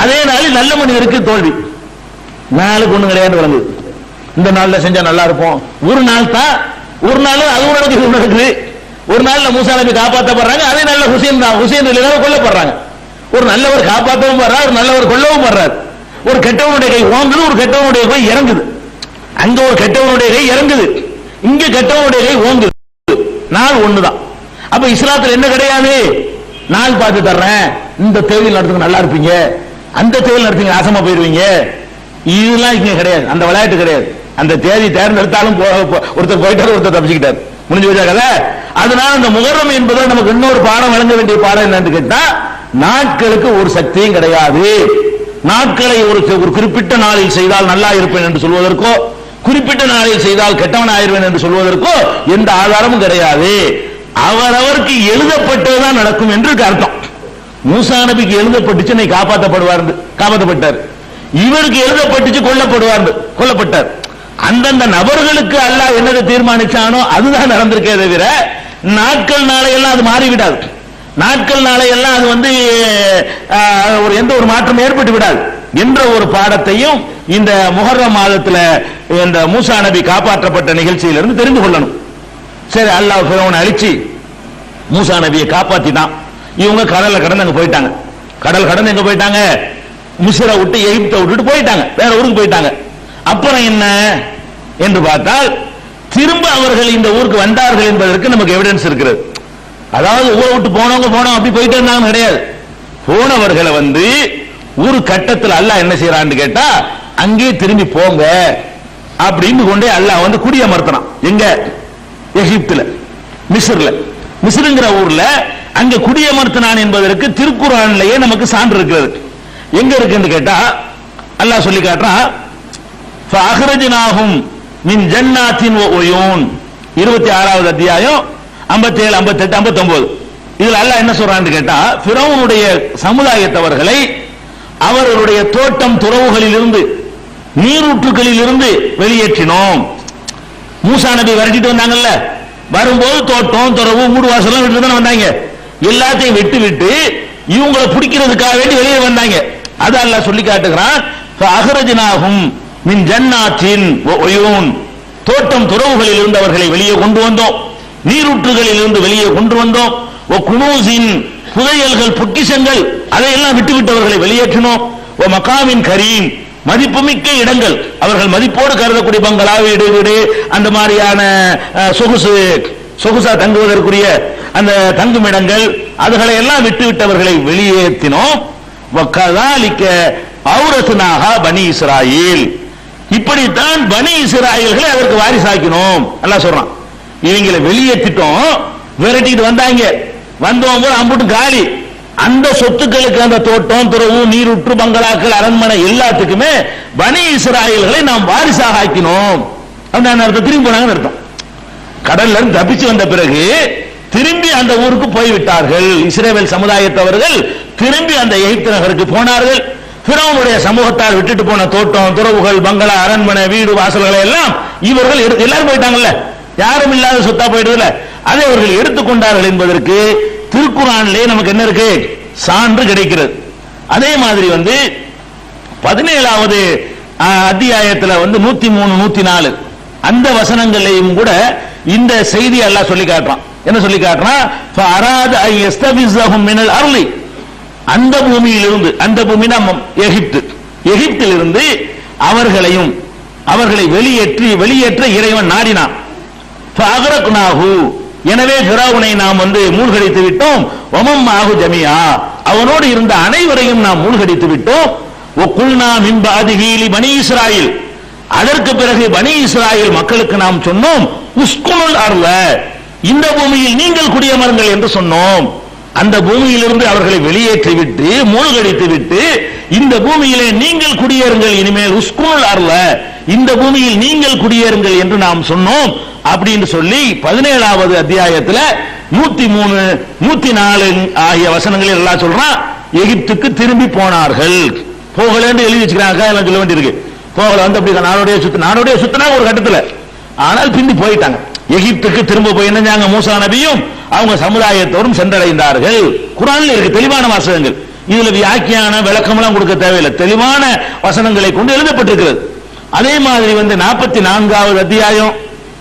அதே நாளில் நல்ல மனிதருக்கு தோல்வி. நாளுக்கு ஒண்ணு கிடையாது விளங்குது. இந்த நாள்ல செஞ்சா நல்லா இருப்போம். ஒரு நாள் தான், ஒரு நாள் அது நடக்குது. ஒரு நாள்ல மூசா நபி காப்பாற்றப்படுறாங்க, அதே நாள்ல ஹுசைன் கொல்லப்படுறாங்க. ஒரு நல்லவர் காப்பாற்றவும் வர்றார், ஒரு நல்லவர் கொல்லவும் வர்றார். ஒரு கெட்டவனுடைய கை ஓங்குது, ஒரு கெட்டவனுடைய கை இறங்குது. அங்க ஒரு கெட்டவனுடைய கை இறங்குது, இங்க கெட்டவனுடைய கை ஓங்குது. நாள் ஒண்ணுதான். அப்ப இஸ்லாத்துல என்ன கிடையாது? நாள் பார்த்து தர்றேன், இந்த தேவையில் நடத்துக்கு நல்லா இருப்பீங்க, அந்த தேவையில் நடத்துங்க நாசமா போயிருவீங்க, இதெல்லாம் இங்க கிடையாது. அந்த விளையாட்டு கிடையாது. அந்த தேதி தேர்ந்தெடுத்தாலும் ஒருத்தர் போயிட்டாரு, ஒருத்தர் தப்பிச்சுக்கிட்டாரு, முடிஞ்சு வச்சா கதை. அதனால இந்த முஹர்ரம் என்பது நமக்கு இன்னொரு பாடம் வழங்க வேண்டிய பாடம் என்னன்னு கேட்டா நாட்களுக்கு ஒரு சக்தியும் கிடையாது. நாட்களை ஒரு குறிப்பிட்ட நாளில் செய்தால் நல்லா இருப்பேன் என்று சொல்வதற்கோ, குறிப்பிட்ட நாளில் செய்தால் கெட்டவன் ஆயிருவேன் என்று சொல்வதற்கோ எந்த ஆதாரமும் கிடையாது. அவரவருக்கு எழுதப்பட்டதுதான் நடக்கும் என்று அர்த்தம். மூசா நபிக்கு எழுதப்பட்டுச்சு காப்பாற்றப்பட்டார், இவருக்கு எழுதப்பட்டுச்சு கொல்லப்பட்டார். அந்தந்த நபர்களுக்கு அல்லாஹ் என்னதை தீர்மானிச்சானோ அதுதான் நடந்திருக்கே தவிர நாட்கள் நாளையெல்லாம் அது மாறிவிடாது. நாட்கள் நாளையெல்லாம் அது எந்த ஒரு மாற்றம் ஏற்பட்டு விடாது என்ற ஒரு பாடத்தையும் இந்த முஹர்ரம் மாதத்தில் இந்த மூசா நபி காப்பாற்றப்பட்ட நிகழ்ச்சியிலிருந்து தெரிந்து கொள்ளணும். சரி, அல்லாஹ் ஃபிரௌனை அழிச்சு மூசா நபியை காப்பாத்திட்டான். இவங்க கடலை கடந்து அங்க போயிட்டாங்க. கடல் கடந்து எங்க போயிட்டாங்க? மிஸ்ரை விட்டு எகிப்தை விட்டுட்டு போயிட்டாங்க, வேற ஊருக்கு போயிட்டாங்க. அப்புறம் என்ன என்று பார்த்தால் திரும்ப அவர்கள் இந்த ஊருக்கு வந்தார்கள் என்பதற்கு நமக்கு எவிடன்ஸ் இருக்கிறது. அதாவது ஊரை விட்டு போனவங்க அப்படி போயிட்டு இருந்தாங்க கிடையாது. போனவர்களை ஒரு கட்டத்தில் அல்லாஹ் என்ன செய்யறான்னு கேட்டா அங்கே திரும்பி போங்க அப்படின்னு கொண்டே அல்லாஹ் குடியமர்த்தனான். எங்க? எகிப்துல, மிஸ்ருங்கிற ஊர்ல அங்க குடியமர்த்தினான் என்பதற்கு திருக்குர்ஆனிலேயே நமக்கு சான்று இருக்கிறது. எங்க இருக்குன்னு கேட்டா அல்லாஹ் சொல்லி காட்டுறான், ஃபஅக்ரஜ்னாஹும் மின் ஜன்னாத்தின் வ உயூன் 26வது அத்தியாயம் 57, 58, 59. இதுல அல்லாஹ் என்ன சொல்றான்னு கேட்டா ஃபிரௌனுடைய சமுதாயத்தவர்களை அவர்களுடைய தோட்டம் துறவுகளில் இருந்து நீரூற்றுகளில் இருந்து வெளியேற்றினோம். மூசா நபி விரட்டிட்டு வந்தாங்கல்ல, வரும்போது தோட்டம் துறவு வீடு வாசல்லாம் விட்டு தானே வந்தாங்க. எல்லாத்தையும் விட்டு இவங்களை பிடிக்கிறதுக்காக வேண்டி வெளியே வந்தாங்க. அது அல்லாஹ் சொல்லி காட்டுகிறான், ஃபஅக்ரஜ்னாஹும் மின் ஜன்னாத்தின் வ உயூன், தோட்டம் துறவுகளில் இருந்து அவர்களை வெளியே கொண்டு வந்தோம், நீரூற்றுகளில் இருந்து வெளியே கொண்டு வந்தோம், வ குனூஸின், புதையல்கள் பொக்கிஷங்கள் அதையெல்லாம் விட்டுவிட்டவர்களை வெளியேற்றினோம், வ மகாமின் கரீம், மதிப்புமிக்க இடங்கள், அவர்கள் மதிப்போடு கருதக்கூடிய பங்களா, வீடு அந்த மாதிரியான சொகுசா தங்குவதற்குரிய அந்த தங்குமிடங்கள் அதுகளை எல்லாம் விட்டுவிட்டவர்களை வெளியேற்றினோம். வகதாலிக அவுரத்னாஹ பனி இஸ்ராயீல், இப்படித்தான் பனி இஸ்ராயீல்களை அதற்கு வாரிசாக்கினோம். அல்லாஹ் சொல்றான், இவங்களை வெளியேற்றிட்டோம், விரட்டிட்டு வந்தாங்க, வந்தவங்க அம்புட்டு காலி, அந்த சொத்துக்களுக்கு, அந்த தோட்டம், துறவு, நீருற்று, பங்களாக்கள், அரண்மனை எல்லாத்துக்குமே பனி இஸ்ராயல்களை நாம் வாரிசாக ஆக்கினோம். அர்த்தம் திரும்பி போனாங்கன்னு அர்த்தம். கடல்ல இருந்து தப்பிச்சு வந்த பிறகு திரும்பி அந்த ஊருக்கு போய்விட்டார்கள். இஸ்ரவேல் சமுதாயத்தவர்கள் திரும்பி அந்த எகிப்து நகருக்கு போனார்கள். ஃபிரௌனுடைய சமூகத்தார் விட்டுட்டு போன தோட்டம், துறவுகள், பங்களா, அரண்மனை, வீடு, வாசல்களை எல்லாம் இவர்கள் எல்லாரும் போயிட்டாங்கல்ல, யாரும் இல்லாத சொத்தா போயிடுதுல, அதை அவர்கள் எடுத்துக்கொண்டார்கள் என்பதற்கு திருக்குர்ஆனிலே நமக்கு என்ன இருக்கு? சான்று கிடைக்கிறது. அதே மாதிரி 17வது அத்தியாயத்துல 103, 104 அந்த வசனங்களையும் கூட இந்த செய்தி அல்லாஹ் சொல்லி காட்டுறான். என்ன சொல்லி காட்டுறான்? ஃபஅராத ஐ யஸ்தபிஸஹும் மினல் அர்லி, அந்த பூமியிலிருந்து, அந்த பூமினா எகிப்திலிருந்து அவர்களை வெளியேற்ற இறைவன் நாடினான். ஃபஅக்ரக்னாஹு, எனவே ஃபிரௌனை நாம் மூழ்கடித்து விட்டோம். வமம்மாஹு ஜமீஆ, அவனோடு இருந்த அனைவரையும் நாம் மூழ்கடித்து விட்டோம். வகுல்னா மின் பாதிஹி லி பனி இஸ்ராயில், அதற்கு பிறகு பனி இஸ்ராயில் மக்களுக்கு நாம் சொன்னோம், உஸ்குனுல் அர்ல, இந்த பூமியில் நீங்கள் குடியமருங்கள் என்று சொன்னோம். அந்த பூமியிலிருந்து அவர்களை வெளியேற்றி விட்டு மூழ்கடித்து விட்டு இந்த பூமியிலே நீங்கள் குடியேறுங்கள், இனிமேல் உஸ்குனுல் அர்ல, இந்த பூமியில் நீங்கள் குடியேறுங்கள் என்று நாம் சொன்னோம் அப்படின்னு சொல்லி 17வது அத்தியாயத்தில் 103, 104 ஆகிய வசனங்களில் எல்லாம் சொல்றான். எகிப்துக்கு திரும்பி போனார்கள். போகலன்னு எழுதி வச்சுக்கிறாங்க, எல்லாம் சொல்ல வேண்டியிருக்கு. போகல அப்படி நாடோடைய சுத்தினா ஒரு கட்டத்தில், ஆனால் பிந்தி போயிட்டாங்க. எகிப்துக்கு திரும்ப போய் என்ன மூசா நபியும் அவங்க சமுதாயத்தோடும் சென்றடைந்தார்கள். குர்ஆனில் இருக்கு தெளிவான வாசகங்கள். இதுல வியாக்கியான விளக்கம் எல்லாம் கொடுக்க தேவையில்லை, தெளிவான வசனங்களை கொண்டு எழுதப்பட்டிருக்கிறது. அதே மாதிரி 44வது அத்தியாயம்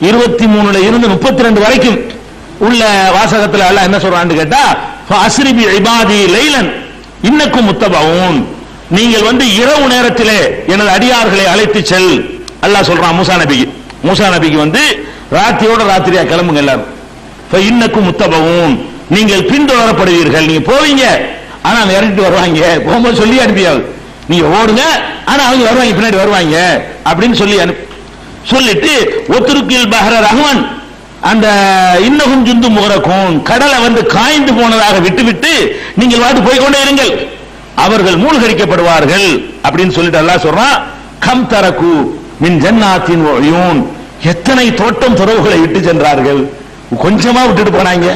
23 இருந்து 32 வரைக்கும் உள்ள வாசகத்தில் அல்லாஹ் என்ன சொல்றான்னு கேட்டா, ஃபஅஸ்ரி பி இபாதி லைலன் இன்னக்கும் முத்தபஊன், நீங்கள் இரவு நேரத்திலே எனது அடியார்களை அழைத்து செல். அல்லாஹ் சொல்றான் மூசா நபிக்கு ராத்திரியோட ராத்திரியா கிளம்புங்க எல்லாரும். இன்னக்கும் முத்தபஊன், நீங்கள் பின்தொடரப்படுவீர்கள். நீங்க போவீங்க, ஆனா விரட்டி வருவாங்க. போகும்போது சொல்லி அனுப்பியாவது, நீங்க ஓடுங்க, ஆனா அவங்க வருவாங்க, பின்னாடி வருவாங்க அப்படின்னு சொல்லிட்டு ஒத்துருக்கில் பஹர ரஹ்மன், அந்த இன்னகும் ஜுந்து முகரக்கும், கடலை காய்ந்து போனதாக விட்டுவிட்டு நீங்கள் வாட்டு போய்கொண்டே இருங்கள், அவர்கள் மூழ்கடிக்கப்படுவார்கள் அப்படின்னு சொல்லிட்டு அல்லாஹ் சொல்றான். கம் தரகு மின் ஜன்னாத்தின் உயூன், எத்தனை தோட்டம் துறவுகளை விட்டு சென்றார்கள். கொஞ்சமா விட்டுட்டு போனாங்க,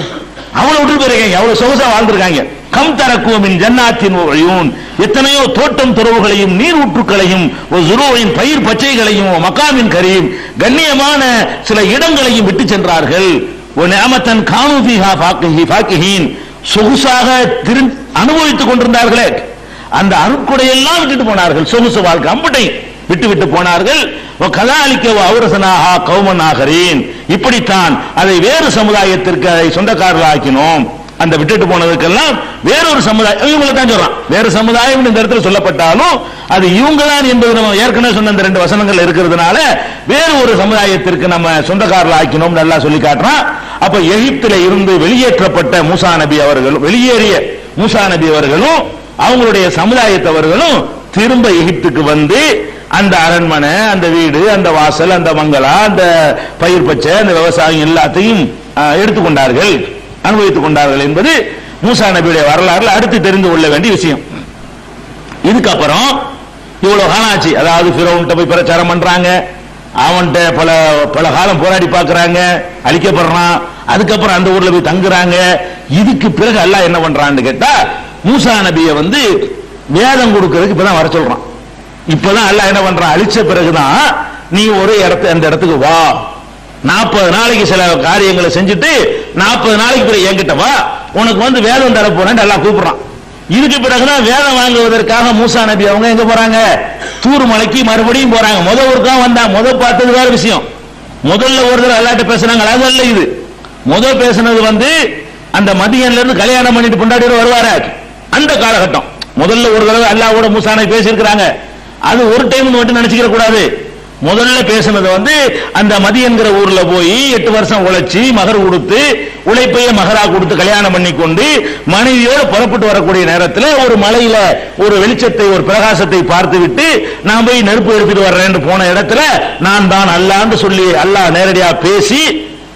அவ்வளவு விட்டு போயிருக்காங்க, அவ்வளவு சொகுசா வாழ்ந்திருக்காங்க. கம் தரகு மின் ஜன்னாத்தின் உயூன், எத்தனையோ தோட்டம் துறவுகளையும் நீரூற்றுக்களையும் ஜுரூஇன் பயிர் பச்சைகளையும் மகாமின் கரீம் கண்ணியமான சில இடங்களையும் விட்டு சென்றார்கள். நிஅமத்தன் கானூ ஃபீஹா ஃபாகிஹீன், சொகுசாக அனுபவித்துக் கொண்டிருந்தார்களே அந்த அருட்கொடையெல்லாம் விட்டுட்டு போனார்கள். சொகுசு வாழ்க்கை அம்பட்டை விட்டு போனார்கள். கதாலிக்க அவுரசனாஹா கௌமன் ஆகரீன், இப்படித்தான் அதை வேறு சமுதாயத்திற்கு அதை சொந்தக்காரர்களாக்கினோம். அந்த விட்டுட்டு போனதுக்கெல்லாம் வேறொரு சமுதாயம், இவங்களை தான் சொல்றான். வேறு சமுதாயம் இந்த இடத்துல சொல்லப்பட்டாலும் அது இவங்க தான் என்பது நம்ம ஏற்கனவே சொன்ன இந்த 2 வசனங்கள் இருக்கிறதுனால வேறு ஒரு சமுதாயத்திற்கு நம்ம சொந்தக்காரர்கள் ஆக்கினோம் நல்லா சொல்லி காட்டுறான். அப்ப எகிப்தில இருந்து வெளியேற்றப்பட்ட மூசா நபி அவர்களும், வெளியேறிய மூசா நபி அவர்களும் அவங்களுடைய சமுதாயத்தவர்களும் திரும்ப எகிப்துக்கு அந்த அரண்மனை, அந்த வீடு, அந்த வாசல், அந்த மங்களா, அந்த பயிர் பச்சை, அந்த விவசாயம் எல்லாத்தையும் எடுத்துக்கொண்டார்கள், அனுபவித்துக் கொண்டார்கள் என்பது மூசா நபியுடைய வரலாறுல அடுத்து தெரிந்து கொள்ள வேண்டிய விஷயம். இதுக்கப்புறம் இவ்வளவு காலாச்சு, அதாவது ஃபிரௌன்ட்ட போய் பிரச்சாரம் பண்றாங்க, அவன்கிட்ட பல காலம் போராடி பார்க்கறாங்க, அழிக்கப்படுறான். அதுக்கப்புறம் அந்த ஊர்ல போய் தங்குறாங்க. இதுக்கு பிறகு அல்லாஹ் என்ன பண்றான்னு கேட்டா, மூசா நபியை வேதம் கொடுக்கிறதுக்கு இப்பதான் வர சொல்றான். இப்பதான் அல்லாஹ் என்ன பண்றான், அழிச்ச பிறகுதான் நீ ஒரு அந்த இடத்துக்கு வா, 40 நாளைக்கு சில காரியங்களை செஞ்சுட்டு 40 நாளைக்கு பிறகு என்கிட்ட வா, உனக்கு வேதம் தர போறேன் எல்லாம் கூப்பிடுறான். இதுக்கு பிறகுதான் வேதம் வாங்குவதற்காக மூசா நபி அவங்க எங்க போறாங்க, தூர் மலைக்கு மறுபடியும் போறாங்க. ஒருக்கா வந்தா பார்த்தது வேற விஷயம். முதல்ல ஒரு தடவை அல்லாஹ்ட்ட பேசுறாங்க, அதல்ல இது. பேசுனது அந்த மதியன்ல இருந்து கல்யாணம் பண்ணிட்டு கொண்டாடி வருவாரு அந்த காலகட்டம். முதல்ல ஒரு தடவை அல்லாஹ்வோட மூசா நபி பேசியிருக்கிறாங்க. அது ஒரு டைம் மட்டும் நினைச்சுக்கிற கூடாது. முதல்ல பேசுனது அந்த மதியன்கிற ஊர்ல போய் 8 வருஷம் உழைச்சி மகர் கொடுத்து, உழைப்பையே மகரா கொடுத்து கல்யாணம் பண்ணி கொண்டு மனைவியோடு புறப்பட்டு வரக்கூடிய நேரத்தில் ஒரு மலையில ஒரு வெளிச்சத்தை, ஒரு பிரகாசத்தை பார்த்து விட்டு நான் போய் நெருப்பு எடுத்துட்டு வர்றேன் போன இடத்துல நான் தான் அல்லாஹ்னு சொல்லி அல்லாஹ் நேரடியா பேசி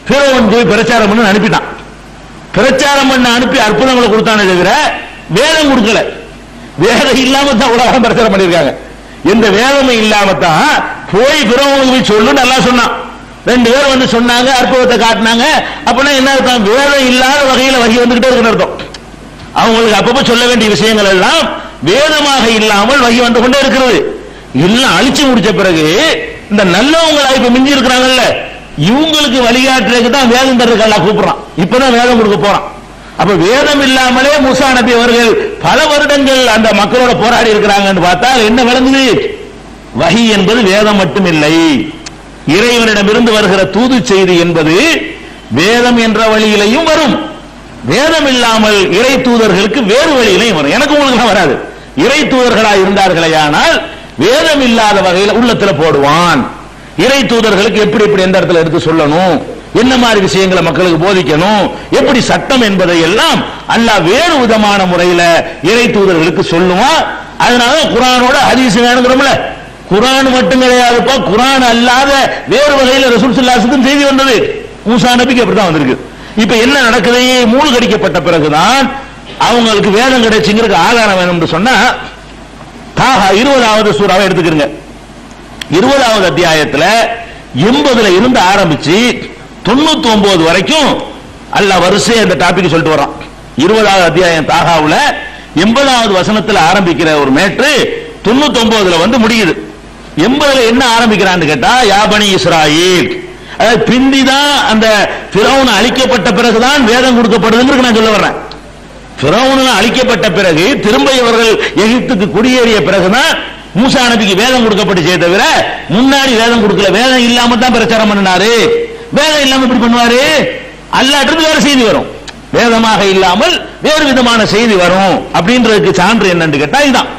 ஃபிரௌன் போய் பிரச்சாரம் பண்ணி அனுப்பிட்டான். பிரச்சாரம் பண்ண அனுப்பி அற்புதங்களை கொடுத்தானே தவிர வேதம் கொடுக்கல. வேதம் இல்லாம தான் உலகம் பிரச்சாரம் பண்ணிருக்காங்க. எந்த வேதமும் இல்லாம தான் போய் பிறவங்களுக்கு போய் சொல்லு நல்லா சொன்னான். 2 பேர் வந்து சொன்னாங்க, அற்புதத்தை காட்டினாங்க. அப்படின்னா என்ன அர்த்தம்? வேதம் இல்லாத வகையில வகி வந்துகிட்டே இருக்குன்னு அர்த்தம். அவங்களுக்கு அப்பப்ப சொல்ல வேண்டிய விஷயங்கள் எல்லாம் வேதமாக இல்லாமல் வகி வந்து கொண்டே இருக்கிறது. எல்லாம் அழிச்சு முடிச்ச பிறகு இந்த நல்லவங்களா இப்ப மிஞ்சி இருக்கிறாங்கல்ல, இவங்களுக்கு வழிகாட்டுறதுக்கு தான் வேதம் தர்றதுக்கு கூப்பிடுறான். இப்பதான் வேதம் கொடுக்க போறான். அப்ப வேதம் இல்லாமலே மூசா நபி அவர்கள் பல வருடங்கள் அந்த மக்களோட போராடி இருக்கிறாங்கன்னு பார்த்தா என்ன விளங்குது? வஹி என்பது வேதம் மட்டுமில்லை, இறைவனிடமிருந்து வருகிற தூது செய்தி என்பது வேதம் என்ற வழியிலையும் வரும். வேதம் இல்லாமல் இறை தூதர்களுக்கு வேறு வழியிலையும் வரும். எனக்கு உங்களுக்கு வராது. இறை தூதர்களாக இருந்தார்களே ஆனால் வேதம் இல்லாத வகையில் உள்ளத்துல போடுவான். இறை தூதர்களுக்கு எப்படி எப்படி எந்த இடத்துல எடுத்து சொல்லணும், என்ன மாதிரி விஷயங்களை மக்களுக்கு போதிக்கணும், எப்படி சட்டம் என்பதை எல்லாம் அல்லாஹ் வேறு விதமான முறையில இறை தூதர்களுக்கு சொல்லுவான். அதனால குர்ஆனோட ஹதீஸ் வேணுங்கிறோம்ல. குர்ஆன் மட்டும் கிடையாதுப்பா, குர்ஆன் அல்லாத வேறு வகையில ரசூல் ஸல்லல்லாஹு அலைஹி வஸல்லம் செய்தி வந்தது. மூசா நபிக்கு அப்படிதான் வந்திருக்கு. இப்ப என்ன நடக்குது? மூழ்கடிக்கப்பட்ட பிறகுதான் அவங்களுக்கு வேதம் கிடைச்சுங்கிறதுக்கு ஆதாரம் வேணும்னு சொன்னா தாஹா 20வது சூறாவை எடுத்துக்கிறங்க. 20வது அத்தியாயத்துல 80ல இருந்து ஆரம்பிச்சு 99 வரைக்கும் அல்லாஹ் வரிசையா இந்த டாபிக் சொல்லிட்டு வரான். 20வது அத்தியாயம் தாகாவுல 80வது வசனத்துல ஆரம்பிக்கிற ஒரு மேட்ரு 99ல வந்து முடியுது. 80ல என்ன ஆரம்பிக்கிறான்னு கேட்டா, யா பனி இஸ்ராயீல், அதாவது பிந்திதான் அந்த ஃபிரௌன் அழிக்கப்பட்ட பிறகுதான் வேதம் கொடுக்கப்படுதுன்னு நான் சொல்ல வர்றேன். ஃபிரௌன் அழிக்கப்பட்ட பிறகு திரும்ப இவர்கள் எகிப்துக்கு குடியேறிய பிறகுதான் மூசா நபிக்கு வேதம் கொடுக்கப்பட்டுச்சே தவிர முன்னாடி வேதம் கொடுக்கல. வேதம் இல்லாம தான் பிரச்சாரம் பண்ணினாரு. வேதம் இல்லாம இப்படி பண்ணுவாரு, அல்லாஹ்விலிருந்து வேற செய்தி வரும். வேதமாக இல்லாமல் வேறு விதமான செய்தி வரும் அப்படின்றதுக்கு சான்று என்னன்னு கேட்டா இதுதான்.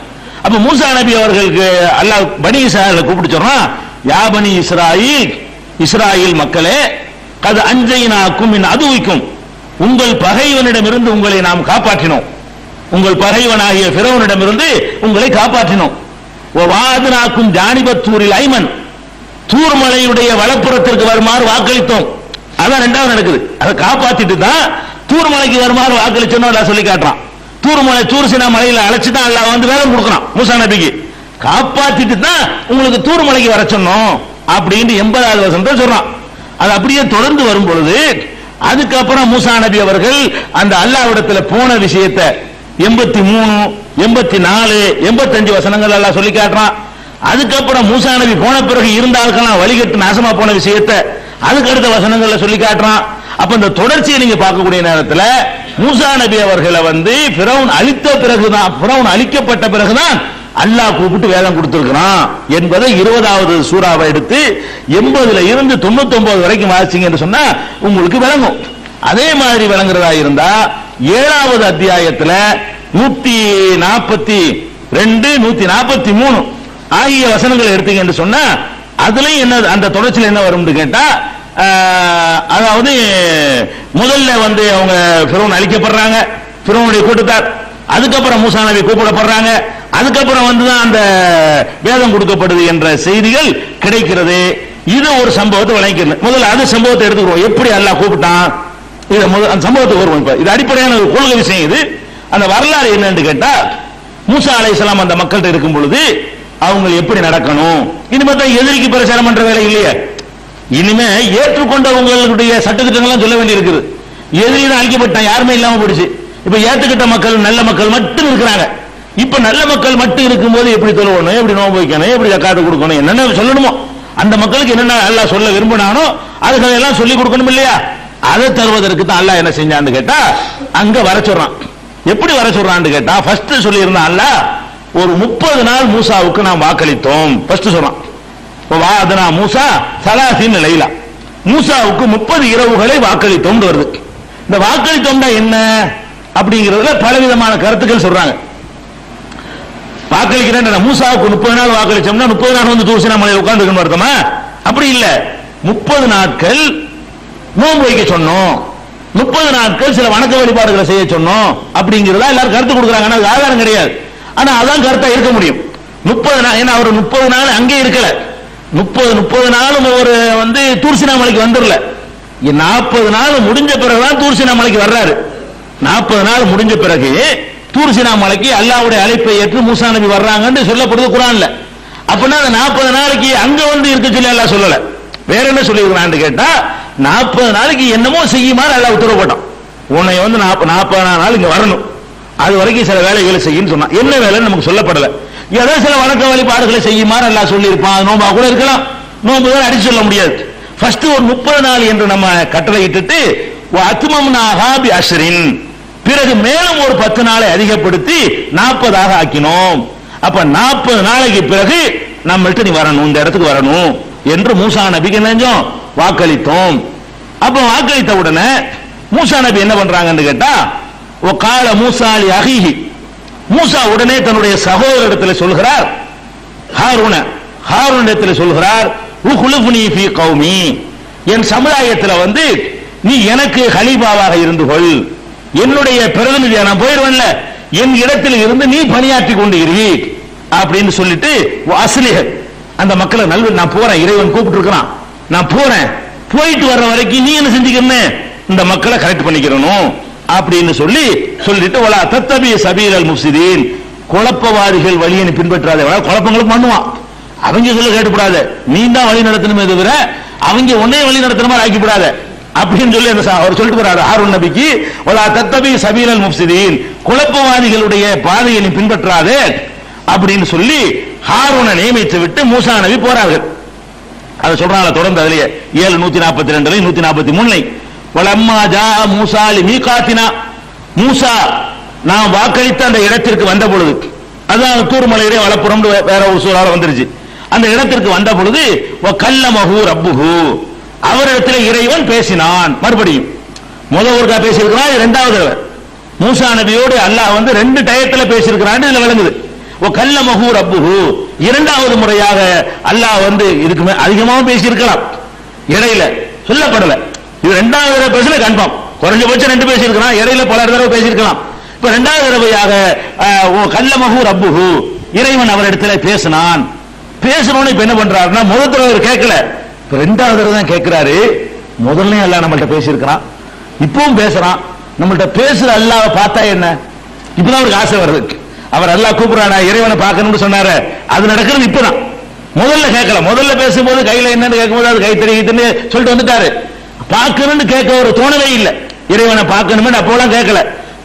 அப்ப மூசா நபி அவர்களுக்கு அல்லாஹ் பனி இஸ்ராயீலை கூப்பிட்டு சொல்றான், யா பனி இஸ்ராயீல், இஸ்ராயீல் மக்களே, கது அஞ்சைனாக்கும் மின் அதுவிக்கும், உங்கள் பகைவனிடமிருந்து உங்களை நாம் காப்பாற்றினோம். உங்கள் பகைவனாகிய ஃபிரௌனிடமிருந்து உங்களை காப்பாற்றினோம். வாதுனாக்கும் ஜானிபத்தூரில் ஐமன், தூர்மலையுடைய வலப்புறத்திற்கு வருமாறு வாக்களித்தோம். அதான் 2வது நடக்குது. அதை காப்பாத்திட்டு தான் தூர்மலைக்கு வருமாறு வாக்களிச்சோன்னு அல்லாஹ் சொல்லி காட்டுறான். தூர்மலை தூர்சினா மலையில அழைச்சு தான் அல்லாஹ் வந்து வேதம் கொடுக்கறான் மூசா நபிக்கு. காப்பாத்திட்டு தான் உங்களுக்கு தூர்மலைக்கு வர சொன்னோம் அப்படின்னு 80வது வசனத்தை சொல்றான். அது அப்படியே தொடர்ந்து வரும் பொழுது அதுக்கப்புறம் மூசா நபி அவர்கள் அந்த அல்லாஹ்விடத்துல போன விஷயத்தை 83, 84, 85 வசனங்கள் எல்லாம் சொல்லி காட்டுறான். அதுக்கப்புறம் மூசா நபி போன பிறகு இருந்தால்கெல்லாம் வழிகட்டு நாசமா போன விஷயத்தை அதுக்கு அடுத்த வசனங்கள்ல சொல்லி காட்டுறான். அப்ப இந்த தொடர்ச்சியை நீங்க பார்க்கக்கூடிய நேரத்தில் மூசா நபி அவர்களை வந்து ஃபிரௌன் அழித்த பிறகுதான், ஃபிரௌன் அழிக்கப்பட்ட பிறகுதான் அல்லாஹ் கூப்பிட்டு வேதம் கொடுத்திருக்கிறான் என்பதை 20வது சூறாவை எடுத்து 80ல இருந்து 99 வரைக்கும் வாசிச்சீங்கன்னு சொன்னா உங்களுக்கு விளங்கும். அதே மாதிரி விளங்குறதா இருந்தா 7வது அத்தியாயத்துல 142, 143 ஆகிய வசனங்களை எடுத்தீங்கன்னு சொன்னா அதுலயும் என்ன அந்த தொடர்ச்சியில் என்ன வரும் கேட்டா, அதாவது முதல்ல வந்து அவங்க ஃபிரௌன் அழிக்கப்படுறாங்க, ஃபிரௌனுடைய கூட்டத்தார். அதுக்கப்புறம் மூசா நபி கூப்பிடப்படுறாங்க. அதுக்கப்புறம் வந்துதான் அந்த வேதம் கொடுக்கப்படுது என்ற செய்திகள் கிடைக்கிறது. இது ஒரு சம்பவத்தை வழங்கிக்கிறது. முதல்ல அது சம்பவத்தை எடுத்துக்கிறோம். எப்படி அல்லாஹ் கூப்பிட்டான் இது அந்த சம்பவத்துக்கு வருவோம். இப்ப இது அடிப்படையான ஒரு கொள்கை விஷயம். இது அந்த வரலாறு என்னன்னு கேட்டா, மூசா அலைஹிஸ்ஸலாம் அந்த மக்கள்கிட்ட இருக்கும் பொழுது அவங்க எப்படி நடக்கணும், இனிமேல் தான் எதிரிக்கு பிரச்சாரம் பண்ற வேலை இல்லையே, இனிமே ஏற்றுக்கொண்டவங்களுடைய சட்டத்திட்டங்கள்லாம் சொல்ல வேண்டி இருக்குது. எதிரி தான் அழிக்கப்பட்டான், யாருமே இல்லாம போயிடுச்சு. இப்ப ஏத்துக்கிட்ட மக்கள் நல்ல மக்கள் மட்டும் இருக்கிறாங்க. இப்ப நல்ல மக்கள் மட்டும் இருக்கும்போது எப்படி தொழுவணும், எப்படி நோன்பு வைக்கணும், எப்படி ஜக்காத்து கொடுக்கணும், என்னென்ன சொல்லணுமோ அந்த மக்களுக்கு என்னென்ன அல்லாஹ் சொல்ல விரும்பினானோ அதுகளை எல்லாம் சொல்லி கொடுக்கணும் இல்லையா? அதை தருவதற்கு தான் அல்லாஹ் என்ன செஞ்சான்னு கேட்டா அங்க வர சொல்றான். எப்படி வர சொல்றான்னு கேட்டா, ஃபர்ஸ்ட் சொல்லி இருந்தான் அல்லாஹ் ஒரு 30 நாள் மூசாவுக்கு நாம் வாக்களித்தோம். ஃபர்ஸ்ட் சொல்றான், வாதனா மூசா சலாசின் லைலா, மூசாவுக்கு 30 இரவுகளை வாக்களித்தோம் வருது. இந்த வாக்களித்தோம்னா என்ன அப்படிங்கிறதுல பலவிதமான கருத்துக்கள் சொல்றாங்க. வாக்களிக்கிறேன் மூசாவுக்கு 30 நாள் வாக்களிச்சோம்னா 30 நாள் வந்து தூசினா மலையில் உட்கார்ந்து வருத்தமா? அப்படி இல்ல, 30 நாட்கள் நோன்பு வைக்க சொன்னோம், 30 நாட்கள் சில வணக்க வழிபாடுகளை செய்ய சொன்னோம் அப்படிங்கிறதா எல்லாரும் கருத்து கொடுக்குறாங்க. அது ஆதாரம் கிடையாது. ஆனா அதான் கருத்தா இருக்க முடியும். 30 நாள், ஏன்னா அவர் 30 நாள் அங்கே இருக்கல, 30 நாளும் ஒரு வந்து தூர்சினா மலைக்கு வந்துடல. 40 நாள் முடிஞ்ச பிறகுதான் தூர்சினா மலைக்கு வர்றாரு. 40 நாள் முடிஞ்ச பிறகு தூர்சினா மலைக்கு அல்லாஹ்வுடைய அழைப்பை ஏற்று மூசா நபி வர்றாங்கன்னு சொல்லப்படுது குர்ஆன்ல. அப்படின்னா அந்த 40 நாளைக்கு அங்க வந்து இருக்க சொல்லி அல்லாஹ் சொல்லல, வேற என்ன சொல்லியிருக்கிறான்னு கேட்டா 40 நாளைக்கு என்னமோ செய்யுமாறு அல்லாஹ் உத்தரவு போட்டான். உன்னை வந்து 40 நாள் இங்க வரணும், அது வரைக்கும் சில வேலைகளை செய்யுன்னு சொன்னான். என்ன வேலைன்னு நமக்கு சொல்லப்படல. ஏதோ சில வணக்க வழிபாடுகளை செய்யுமாறு அல்லாஹ் சொல்லியிருப்பான். நோம்பா கூட இருக்கலாம், நோம்பு தான் அடிச்சு சொல்ல முடியாது. ஃபர்ஸ்ட் ஒரு 30 நாள் என்று நம்ம கட்டளை இட்டுட்டு அத்மம்னாஹா பி அஷ்ரின், பிறகு மேலும் ஒரு 10 நாளை அதிகப்படுத்தி 40 ஆக்கினோம். அப்ப 40 நாளைக்கு பிறகு நம்மள்ட்ட நீ வரணும், இந்த இடத்துக்கு வரணும் என்று மூசா நபிக்கு நெஞ்சோம் வாக்களித்தோம். அப்ப வாக்களித்த உடனே மூசா நபி என்ன பண்றாங்கன்னு கேட்டா, ஓ கால மூசா அலி அஹிஹி, மூசா உடனே தன்னுடைய சகோதரரிடத்தில் சொல்கிறார், ஹாரூனிடத்தில் சொல்கிறார், உஹ்லுஃப்னி ஃபீ கௌமி, என் சமுதாயத்தில் வந்து நீ எனக்கு கலீஃபாவாக இருந்து கொள், என்னுடைய பிரதிநிதியா நான் போயிடுவேன்ல, என் இடத்தில் இருந்து நீ பணியாற்றி கொண்டு இரு அப்படின்னு சொல்லிட்டு அஸ்லிஹ, அந்த மக்களை நான் போறேன், இறைவன் கூப்பிட்டு இருக்கிறான், நான் போறேன், போயிட்டு வர்ற வரைக்கும் நீ என்ன செஞ்சுக்கணும், இந்த மக்களை கரெக்ட் பண்ணிக்கிறணும் அப்படின்னு சொல்லிட்டு வலா தத்தபி சபீலல் முஃப்ஸிதீன், குழப்பவாதிகள் வழியை பின்பற்றாத, குழப்பங்களும் பண்ணுவான், அவங்க சொல்ல கேட்டுப்படாத, நீ தான் வழி நடத்தணுமே தவிர அவங்க உன்னைய வழி நடத்துற மாதிரி ஆக்கிவிடாத அப்படின்னு சொல்லி அவர் சொல்லிட்டு வர்றாரு ஹாரூன் நபிக்கு, வலா தத்தபி சபீலல் முஃப்ஸிதீன், குழப்பவாதிகளுடைய பாதையை நீ பின்பற்றாதே அப்படின்னு சொல்லி ஹாரூனை நியமித்து விட்டு மூசா நபி போறார்கள். அதை சொல்றாங்க தொடர்ந்து அதுலயே 7:142 143 வலம்மா ஜா மூசா லிமீகாத்தினா, மூசா நான் வாக்களித்த அந்த இடத்திற்கு வந்த பொழுது, அதான் தூர்மலையிலே வலப்புறம் வேற ஒரு சூழலால வந்துருச்சு, அந்த இடத்திற்கு வந்த பொழுது கல்லமஹு ரப்புஹு, அவரிடத்தில் இறைவன் பேசினான். மறுபடியும் முதல் ஒருக்கா பேசியிருக்கிறான், இரண்டாவது தடவை மூசா நபியோடு அல்லாஹ் வந்து 2 டயத்துல பேசியிருக்கிறான், இதுல விளங்குது. கல்லமஹு ரப்புஹு, இரண்டாவது முறையாக அல்லாஹ் வந்து இதுக்கு அதிகமாக பேசியிருக்கலாம், இடையில சொல்லப்படல. இது 2வது தடவை பேசல கன்ஃபார்ம், குறைஞ்சபட்சம் 2 பேசியிருக்கிறான், இடையில பல தடவை பேசியிருக்கலாம். இப்ப 2வது தடவையாக கல்லமஹு ரப்புஹு, இறைவன் அவரிடத்தில் பேசினான். பேசணும்னு இப்ப என்ன பண்றாருன்னா, முதல் தடவை கேட்கல, இப்ப 2வது தடவை தான் கேட்கிறாரு. முதல்ல அல்லாஹ் நம்மள்ட்ட பேசியிருக்கிறான், இப்பவும் பேசுறான், நம்மள்ட்ட பேசுற அல்லாஹ்வை பார்த்தா என்ன, இப்பதான் அவருக்கு ஆசை வருது. அவர் அல்லாஹ் கூப்பிடுறானா இறைவனை பார்க்கணும்னு சொன்னாரு, அது நடக்கிறது இப்பதான். முதல்ல கேட்கல, முதல்ல பேசும்போது கையில என்னன்னு கேட்கும்போது அது கை தெரியுதுன்னு சொல்லிட்டு வந்துட்டாரு. பார்க்கணும்னு கேட்க ஒரு தோணவே இல்லை, இறைவனை பார்க்கணும்னு அப்போலாம் கேட்கல.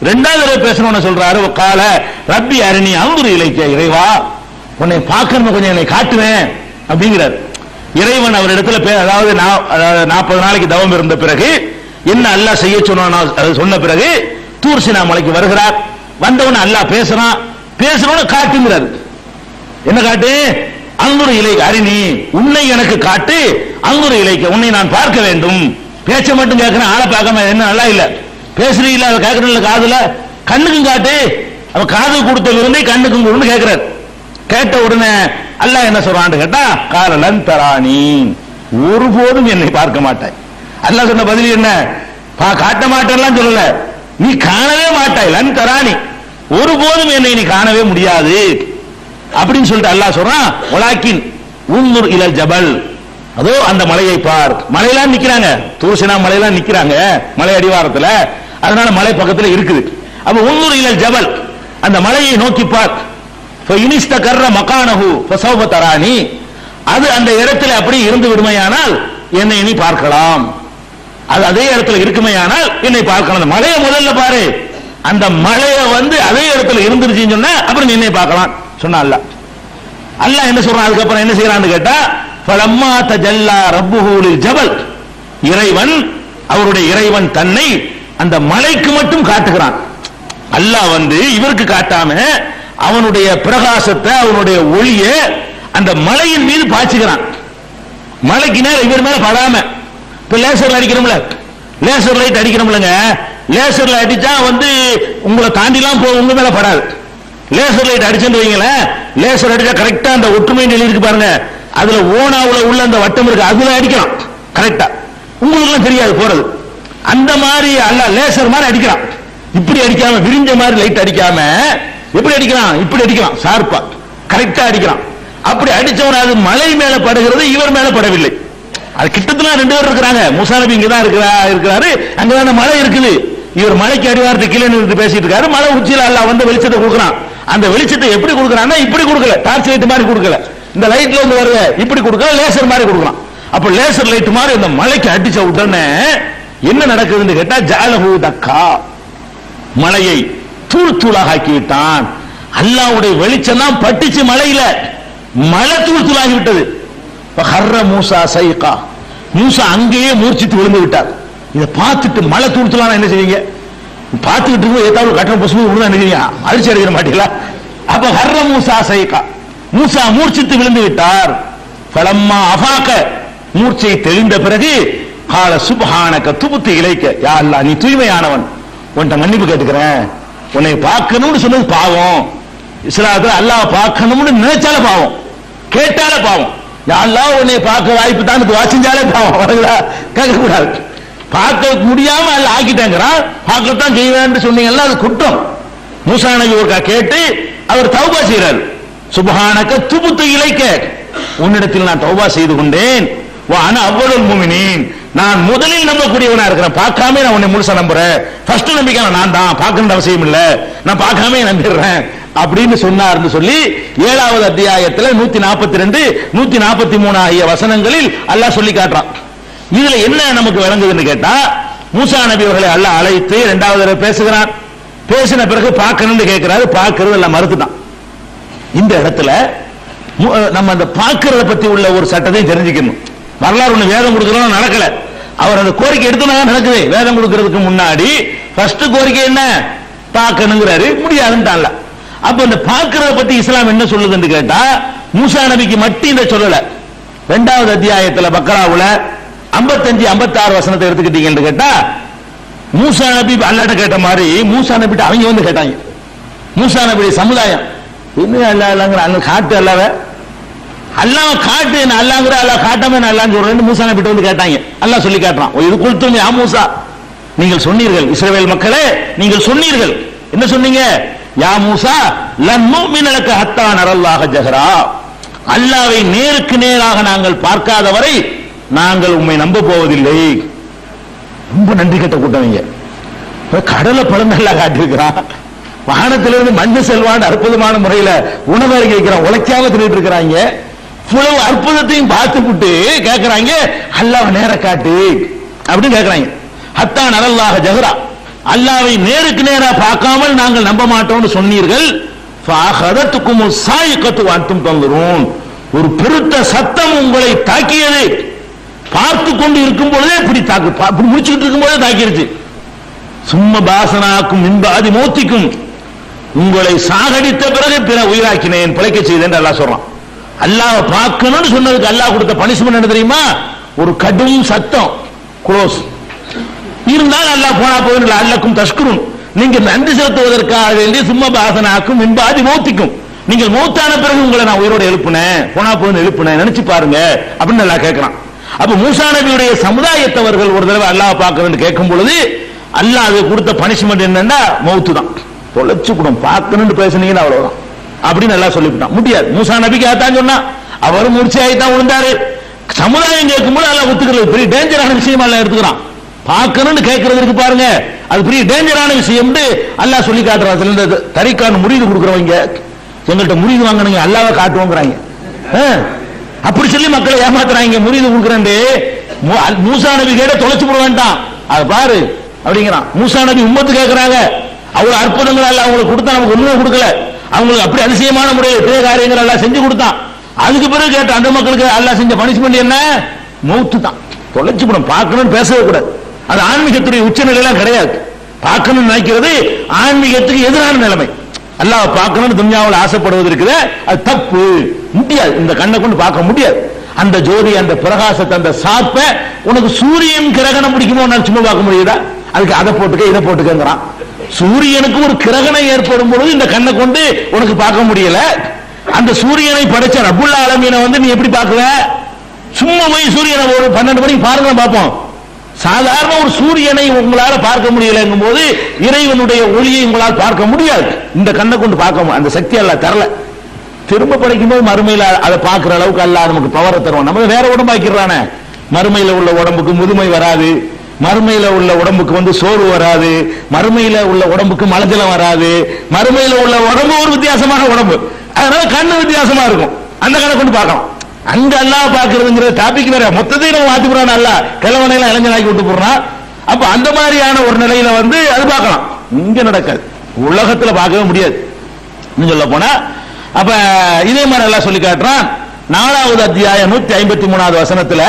2வது தடவை பேசணும்னு சொல்றாரு, கால ரப்பி அரிணி அங்குரு இலைக்க, இறைவா உன்னை பார்க்கணும், கொஞ்சம் என்னை காட்டுவேன் அப்படிங்கிறார். இறைவன் அவர் இடத்துல அதாவது 40 நாளைக்கு தவம் இருந்த பிறகு என்ன அல்லாஹ் செய்ய சொன்ன பிறகு தூர்சினா மலைக்கு வருகிறார். வந்தவன அல்லாஹ் பேசுறான், பேசுறவன காட்டுங்கிறார். என்ன காட்டு, அங்குரு இலைக்க அரிணி, உன்னை எனக்கு காட்டு, அங்குரு இலைக்க, உன்னை நான் பார்க்க வேண்டும். பேச்ச மட்டும் கேட்கிறேன், ஆளை பார்க்காம என்ன நல்லா இல்ல, பேசுறீங்களா அவ கேட்கறல, காதுல கண்ணுக்கும் காட்டு, அவ காது கொடுத்த விருந்தை கண்ணுக்கும் கொடுன்னு கேட்கிறார். கேட்ட உடனே அல்லாஹ் என்ன சொல்றான்னு கேட்டா, காலலன் தரானி, ஒருபோதும் என்னை பார்க்க மாட்டாய். அல்லாஹ் சொன்ன பதில் என்ன, காட்ட மாட்டேன்லாம் சொல்லல, நீ காணவே மாட்டாய், லன் தரானி, ஒருபோதும் என்னை நீ காணவே முடியாது அப்படின்னு சொல்லிட்டு அல்லாஹ் சொல்றான். வலாக்கின் உன்னுர் இலல் ஜபல், அதோ அந்த மலையை பார். மலையெல்லாம் நிக்கிறாங்க, தூர்சினா மலையெல்லாம் நிக்கிறாங்க மலை அடிவாரத்துல, அதனால மலை பக்கத்துல இருக்குது. அப்ப உன்னுர் இலல் ஜபல், அந்த மலையை நோக்கி பார். இனிஸ்தகர்ர மகானஹு ஃபஸௌப தரானி, அது அந்த இடத்துல அப்படி இருந்து விடுமையானால் என்னை நீ பார்க்கலாம், அது அதே இடத்துல இருக்குமையானால் என்னை பார்க்கலாம். மலையை முதல்ல பாரு, அந்த மலையை வந்து அதே இடத்துல இருந்துருச்சுன்னு சொன்னா அப்புறம் நீ என்னை பார்க்கலாம் சொன்னா அல்லாஹ். அல்லாஹ் என்ன சொல்றான் அதுக்கப்புறம் என்ன செய்யறான்னு கேட்டா, ஃபலம்மா தஜல்லா ரப்புஹு லில் ஜபல், இறைவன் அவருடைய இறைவன் தன்னை அந்த மலைக்கு மட்டும் காட்டுகிறான். அல்லாஹ் வந்து இவருக்கு காட்டாம அவனுடைய பிரகாசத்தை, அவனுடைய ஒளியை அந்த மலையின் மீது பாய்ச்சுகிறான். மலைக்கு நேரம் இவர் மேல படாம, இப்ப லேசர்ல அடிக்கிறோம்ல, லேசர் லைட் அடிக்கிறோம்லங்க, லேசர்ல அடிச்சா வந்து உங்களை தாண்டிலாம் போய் உங்க மேல படாது. லேசர் லைட் அடிச்சுன்னு வைங்களேன், லேசர் அடிச்சா கரெக்டா அந்த ஒற்றுமை நிலை இருக்கு பாருங்க, அதுல ஓனாவுல உள்ள அந்த வட்டம் இருக்கு, அதுல அடிக்கலாம் கரெக்டா, உங்களுக்கு எல்லாம் தெரியாது போறது. அந்த மாதிரி அல்ல லேசர் மாதிரி அடிக்கிறான். இப்படி அடிக்காம விரிஞ்ச மாதிரி லைட் அடிக்காம எப்படி அடிக்கிறான், இப்படி அடிக்கிறான், ஷார்ப்பா கரெக்டா அடிக்கிறான். அப்படி அடிச்சவன் அது மலை மேல படுகிறது, இவர் மேல படவில்லை. அது கிட்டத்தட்ட 2 பேர் இருக்கிறாங்க. மூசா நபி இங்கதான் இருக்கிறாரு, அங்கதான் மலை இருக்குது. இவர் மலைக்கு அடிவாரத்து கீழே நின்று பேசிட்டு இருக்காரு. மலை உச்சியில அல்லாஹ் வந்து வெளிச்சத்தை கொடுக்குறான். அந்த வெளிச்சத்தை எப்படி கொடுக்குறான்னா இப்படி கொடுக்கல, டார்ச் லைட் மாதிரி கொடுக்கல, இந்த லைட்ல வந்து வருது இப்படி கொடுக்கல, லேசர் மாதிரி கொடுக்கலாம். அப்ப லேசர் லைட் மாதிரி இந்த மலைக்கு அடிச்ச உடனே என்ன நடக்குதுன்னு கேட்டா ஜஅலஹு தக்கா, மலையை தூள் தூளாக ஆக்கி விட்டான். அல்லாஹ்வுடைய வெளிச்சம் தான் பட்டுச்சு மலையில, மலை தூள் தூளாகி விட்டது. ஹர்ர மூசா சைகா, மூசா அங்கேயே மூர்ச்சித்து விழுந்து விட்டார். இதை பார்த்துட்டு மலை தூள் தூளான என்ன செய்வீங்க? பார்த்துக்கிட்டு இருக்கும் ஏதாவது கட்டண பசுமை விழுந்தா என்ன செய்வீங்க? அதிர்ச்சி அடைகிற மாட்டீங்களா? அப்ப ஹர்ர மூசா சைகா, மூசா மூர்ச்சித்து விழுந்து விட்டார். ஃபலம்மா அஃபாக, மூர்ச்சை தெளிந்த பிறகு கால சுப்ஹானக துப்து இலைக்க, யா அல்லாஹ் நீ தூய்மையானவன், உன்கிட்ட மன்னிப்பு கேட்டுக்கிறேன். உன்னை பார்க்கணும்னு சொன்னது பாவம். இஸ்லாத்துல அல்லாஹ் பார்க்கணும்னு நினைச்சால பாவம், கேட்டால பாவம். யா அல்லாஹ் உன்னை பார்க்க வாய்ப்பு தான் துஆ செஞ்சாலே பாவம். கேட்க கூடாது. பார்க்க முடியாம அல்ல ஆக்கிட்டாங்கிறான், பார்க்கத்தான் செய்வேன்னு சொன்னீங்கல்ல, அது குற்றம். மூசா நபி ஒருக்கா கேட்டு அவர் தௌபா செய்கிறார். சுப்ஹானக துப்து இலைக்க, உன்னிடத்தில் நான் தௌபா செய்து கொண்டேன். ஆனா அவ்வளவு முஃமினீன், நான் முதலில் நம்பக்கூடியவனா இருக்கிறேன். பார்க்காம நான் உன்னை முழுசா நம்புறேன். ஃபர்ஸ்ட் நம்பிக்கை நான் தான், பார்க்கணும்னு அவசியம் இல்ல, நான் பார்க்காம நம்பிடுறேன் அப்படின்னு சொன்னார்னு சொல்லி 7வது அத்தியாயத்தில் 142 143 ஆகிய வசனங்களில் அல்லாஹ் சொல்லி காட்டுறான். இதுல என்ன நமக்கு விளங்குதுன்னு கேட்டா, மூசா நபி அவர்களை அல்லாஹ் அழைத்து 2வது தடவை பேசுகிறான். பேசின பிறகு பார்க்கணும்னு கேட்கிறாரு, பார்க்கிறது எல்லாம் மறுத்துட்டான். இந்த இடத்துல நம்ம அந்த பார்க்கிறத பத்தி உள்ள ஒரு சட்டத்தையும் தெரிஞ்சுக்கணும். வரலாறு ஒண்ணு வேதம் கொடுக்கறோம் நடக்கல, அவர் அந்த கோரிக்கை எடுத்துனாங்க நடக்குது. வேதம் கொடுக்கறதுக்கு முன்னாடி ஃபர்ஸ்ட் கோரிக்கை என்ன? பார்க்கணுங்கிறாரு, முடியாதுன்னு. அப்ப இந்த பார்க்கிறத பத்தி இஸ்லாம் என்ன சொல்லுதுன்னு கேட்டா, மூசா நபிக்கு மட்டும் இதை சொல்லல. 2வது அத்தியாயத்துல பக்ராவுல 55 56 வசனத்தை எடுத்துக்கிட்டீங்கன்னு கேட்டா, மூசா நபி அல்லாஹ்ட்ட கேட்ட மாதிரி மூசா நபிட்ட அவங்க வந்து கேட்டாங்க. மூசா நபியுடைய சமுதாயம் இன்னும் அல்லாஹ்ங்கற அங்க காட்டு அல்லாஹ்வை, அல்லாஹ் காட்டு என்ன அல்லாஹ்ங்கற அல்லாஹ் காட்டாம அல்லாஹ்னு சொல்றேன்னு மூசா நபிட்ட வந்து கேட்டாங்க. அல்லாஹ் சொல்லி காட்டுறான், இது குல்தும் யா மூசா, நீங்கள் சொன்னீர்கள் இஸ்ரவேல் மக்களே, நீங்கள் சொன்னீர்கள். என்ன சொன்னீங்க? யா மூசா லன் நுமின லக ஹத்தா நரல்லாஹ ஜஹரா, அல்லாஹ்வை நேருக்கு நேராக நாங்கள் பார்க்காத வரை நாங்கள் உம்மை நம்ப போவதில்லை. ரொம்ப நன்றி கெட்ட கூட்டவங்க. கடலை பழங்கள்லாம் காட்டியிருக்கிறான், வானத்திலிருந்து மஞ்சள் செல்வான் அற்புதமான முறையில உணவு அறிவிக்கிறான், உழைக்காம தின்னுட்டு இருக்கிறாங்க. இவ்வளவு அற்புதத்தையும் பார்த்துவிட்டு கேட்கிறாங்க, அல்லாஹ் நேர காட்டு அப்படின்னு கேட்கிறாங்க. ஹத்தா நரல்லாஹ ஜஹரா, அல்லாஹ்வை நேருக்கு நேரா பார்க்காமல் நாங்கள் நம்ப மாட்டோம்னு சொன்னீர்கள். ஃபஅஹதத்துக்கும் ஸாயிகத்து வஅன்தும் தன்துரூன், ஒரு பெருத்த சத்தம் உங்களை தாக்கியது. பார்த்து கொண்டு இருக்கும் பொழுதே இப்படி முடிச்சுக்கிட்டு இருக்கும் போதே தாக்கிருச்சு. சும்ம பாசனாக்கும் இன்பாதி மௌத்திக்கும், உங்களை சாகடித்த பிறகு பிற உயிராக்கினேன், பிழைக்க செய்தேன் அல்லாஹ் சொல்றான். அல்லாஹ் பார்க்கணும்னு சொன்னதுக்கு அல்லாஹ் கொடுத்த பனிஷ்மென்ட் என்ன தெரியுமா? ஒரு கடும் சத்தம், க்ளோஸ். இருந்தாலும் அல்லாஹ் போனா போதும் அல்லக்கும் தஷ்குரும், நீங்க நன்றி செலுத்துவதற்காக வேண்டி சும்ம பாசனாக்கும் இன்பாதி மௌத்திக்கும், நீங்கள் மௌத்தான பிறகு உங்களை நான் உயிரோடு எழுப்புனேன், போனா போதும் எழுப்புனேன், நினைச்சு பாருங்க அப்படின்னு அல்லாஹ் கேட்கிறான். அப்ப மூசா நபியுடைய சமுதாயத்தவர்கள் ஒரு தடவை அல்லாஹ் பார்க்கணும்னு கேட்கும் பொழுது அல்லாஹ் அது கொடுத்த பனிஷ்மென்ட் என்னன்னா மௌத்து தான். தொலைச்சு கூட பார்க்கணும்னு பேசுனீங்கன்னா அவ்வளவுதான் அப்படின்னு எல்லாம் சொல்லிவிட்டான். முடியாது. மூசா நபிக்கு அதான் சொன்னா, அவரும் மூர்ச்சையாகி தான் விழுந்தாரு. சமுதாயம் கேட்கும்போது அல்லாஹ் ஒத்துக்கிறது பெரிய டேஞ்சரான விஷயமா எல்லாம் எடுத்துக்கிறான். பார்க்கணும்னு கேட்கறதுக்கு பாருங்க, அது பெரிய டேஞ்சரான விஷயம் அல்லாஹ் சொல்லி காட்டுறான். இந்த தரிக்கான முறிது கொடுக்குறவங்க எங்கள்கிட்ட முறிது வாங்கினீங்க அல்லாஹ்வை காட்டுவோங்கிறாங்க. அப்படி சொல்லி மக்களை ஏமாத்துறாங்க. முறிது கொடுக்குறேன் மூசா நபி கேட்ட தொலைச்சு போட வேண்டாம், அதை பாரு அப்படிங்கிறான். மூசா நபி உம்மத்து கேட்கிறாங்க, அவ்வளவு அற்புதங்கள் எல்லாம் அவங்களுக்கு கொடுத்தா, நமக்கு ஒண்ணுமே கொடுக்கல. அவங்களுக்கு அப்படி அதிசயமான முறையில் பெரிய காரியங்கள் எல்லாம் செஞ்சு கொடுத்தான். அதுக்கு பிறகு கேட்ட அந்த மக்களுக்கு அல்லாஹ் செஞ்ச பனிஷ்மென்ட் என்ன? மௌத்து தான். தொலைச்சு போடும். பார்க்கணும்னு பேசவே கூடாது. அது ஆன்மீகத்துடைய உச்ச நிலையெல்லாம் கிடையாது. பார்க்கணும்னு நினைக்கிறது ஆன்மீகத்துக்கு எதிரான நிலைமை. அல்லாஹ் பார்க்கணும்னு துன்யாவில் ஆசைப்படுவது இருக்குது, அது தப்பு. முடியாது, இந்த கண்ணை கொண்டு பார்க்க முடியாது. அந்த ஜோதி, அந்த பிரகாசத்தை, அந்த சாப்ப உனக்கு சூரியன் கிரகணம் பிடிக்குமோ சும்மா பார்க்க முடியுதா? அதுக்கு அதை போட்டுக்க இதை போட்டுக்கங்கிறான். சூரியனுக்கு ஒரு கிரகணம் ஏற்படும் பொழுது இந்த கண்ணை கொண்டு உனக்கு பார்க்க முடியல. அந்த சூரியனை படைச்ச ரப்புல் ஆலமீனை வந்து நீ எப்படி பார்க்குற? சும்மா போய் சூரியனை ஒரு 12 மணிக்கு பாருங்க பார்ப்போம். சாதாரண ஒரு சூரியனை உங்களால பார்க்க முடியலங்கும் போது இறைவனுடைய ஒளியை உங்களால் பார்க்க முடியாது. இந்த கண்ணை கொண்டு பார்க்க அந்த சக்தி எல்லாம் தரல. திரும்ப படைக்கும் போது மறுமையில அதை பார்க்கிற அளவுக்கு அல்லாஹ் நமக்கு பவரை தருவான். நம்ம வேற உடம்பாக்கிறானே, மறுமையில உள்ள உடம்புக்கு முதுமை வராது, மறுமையில உள்ள உடம்புக்கு வந்து சோறு வராது, மறுமையில உள்ள உடம்புக்கு மலஜலம் வராது, மறுமையில உள்ள உடம்பு ஒரு வித்தியாசமான உடம்பு, அதனால கண்ணு வித்தியாசமா இருக்கும். அந்த கணக்கு கொண்டு பார்க்கலாம். அங்க அல்லாஹ் பாக்குறதுங்கிற டாபிக் வேற, மொத்தத்தையும் நம்ம மாத்தி போறான், அல்ல கிழவனையெல்லாம் இளைஞனாக்கி விட்டு போறான். அப்ப அந்த மாதிரியான ஒரு நிலையில வந்து அது பார்க்கலாம். இங்க நடக்காது, உலகத்துல பார்க்கவே முடியாது சொல்ல போனா. அப்ப இதே மாதிரி எல்லாம் சொல்லி காட்டுறான். 4வது அத்தியாயம் 153வது வசனத்துல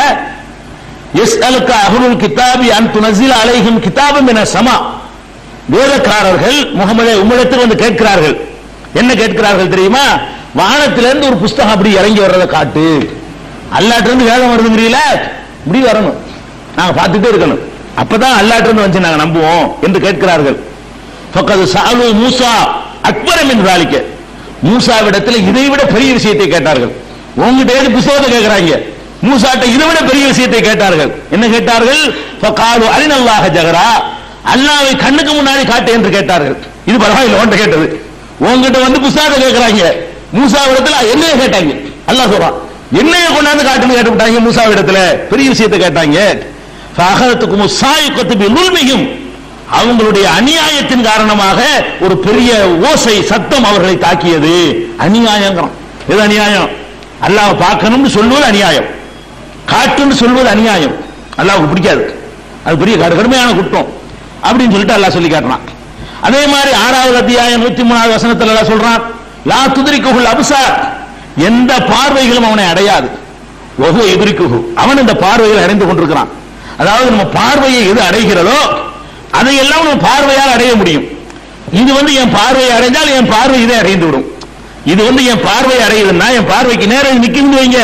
யஸ்அலுக அஹ்லுல் கிதாபி அன் துனஸில அலைஹிம் கிதாபம் மினஸ் ஸமா, வேதக்காரர்கள் முகமதே உம்மிடத்தில் வந்து கேட்கிறார்கள். என்ன கேட்கிறார்கள் தெரியுமா? வானத்திலிருந்து ஒரு புஸ்தகம் அப்படி இறங்கி வர்றதை காட்டு. அல்லாஹ்ட்ட இருந்து வேதம் வருதுங்கிறீல, இப்படி வரணும், நாங்க பார்த்துட்டே இருக்கணும், அப்பதான் அல்லாஹ்ட்ட இருந்து வந்து நாங்க நம்புவோம் என்று கேட்கிறார்கள். ஃபக்கத் ஸஅலு மூஸா அக்பர மின் ஸாலிக, மூசாவிடத்தில் இதை விட பெரிய விஷயத்தை கேட்டார்கள். உங்ககிட்ட ஏது புத்தகத்தை கேட்கிறாங்க, மூசாட்ட இதை விட பெரிய விஷயத்தை கேட்டார்கள். என்ன கேட்டார்கள்? ஃபகாலு அரினல்லாஹ ஜஹரா, அல்லாஹ்வை கண்ணுக்கு முன்னாடி காட்டு என்று கேட்டார்கள். இது பரவாயில்லை, உன்கிட்ட கேட்டது. உங்ககிட்ட வந்து புத்தகத்தை கேட்கிறாங்க, மூசாவிடத்தில் என்னைய கேட்டாங்க. அல்லாஹ் சொல்றான், என்னைய கொண்டாந்து காட்டுன்னு கேட்டுவிட்டாங்க. மூசாவிடத்துல பெரிய விஷயத்தை கேட்டாங்க. ஃபஅஹரத்துக்கும் ஸாயிகத்து பிலுல்மிஹிம், அவங்களுடைய அநியாயத்தின் காரணமாக ஒரு பெரிய ஓசை சத்தம் அவர்களை தாக்கியது. அநியாயங்கிறான். எது அநியாயம்? அல்லாஹ் பார்க்கணும்னு சொல்வது அநியாயம், காட்டுன்னு சொல்வது அநியாயம். அல்லாஹ்வுக்கு பிடிக்காது, அது பெரிய கடுமையான குற்றம் அப்படின்னு சொல்லிட்டு அல்லாஹ் சொல்லி காட்டுறான். அதே மாதிரி 6வது அத்தியாயம் 103வது வசனத்துல அல்லாஹ் சொல்றான், லா துத்ரிகுல் அப்சார், எந்த பார்வைகளும் அவனை அடையாது. வஹு யுத்ரிகுஹு, அவன் இந்த பார்வைகளை அடைந்து கொண்டிருக்கிறான். அதாவது நம்ம பார்வையை எது அடைகிறதோ அதையெல்லாம் நம்ம பார்வையால் அடைய முடியும். இது வந்து என் பார்வையை அடைஞ்சால் என் பார்வை இதை அடைந்து விடும். இது வந்து என் பார்வை அடையுதுன்னா, என் பார்வைக்கு நேரம் நிற்கும் வைங்க,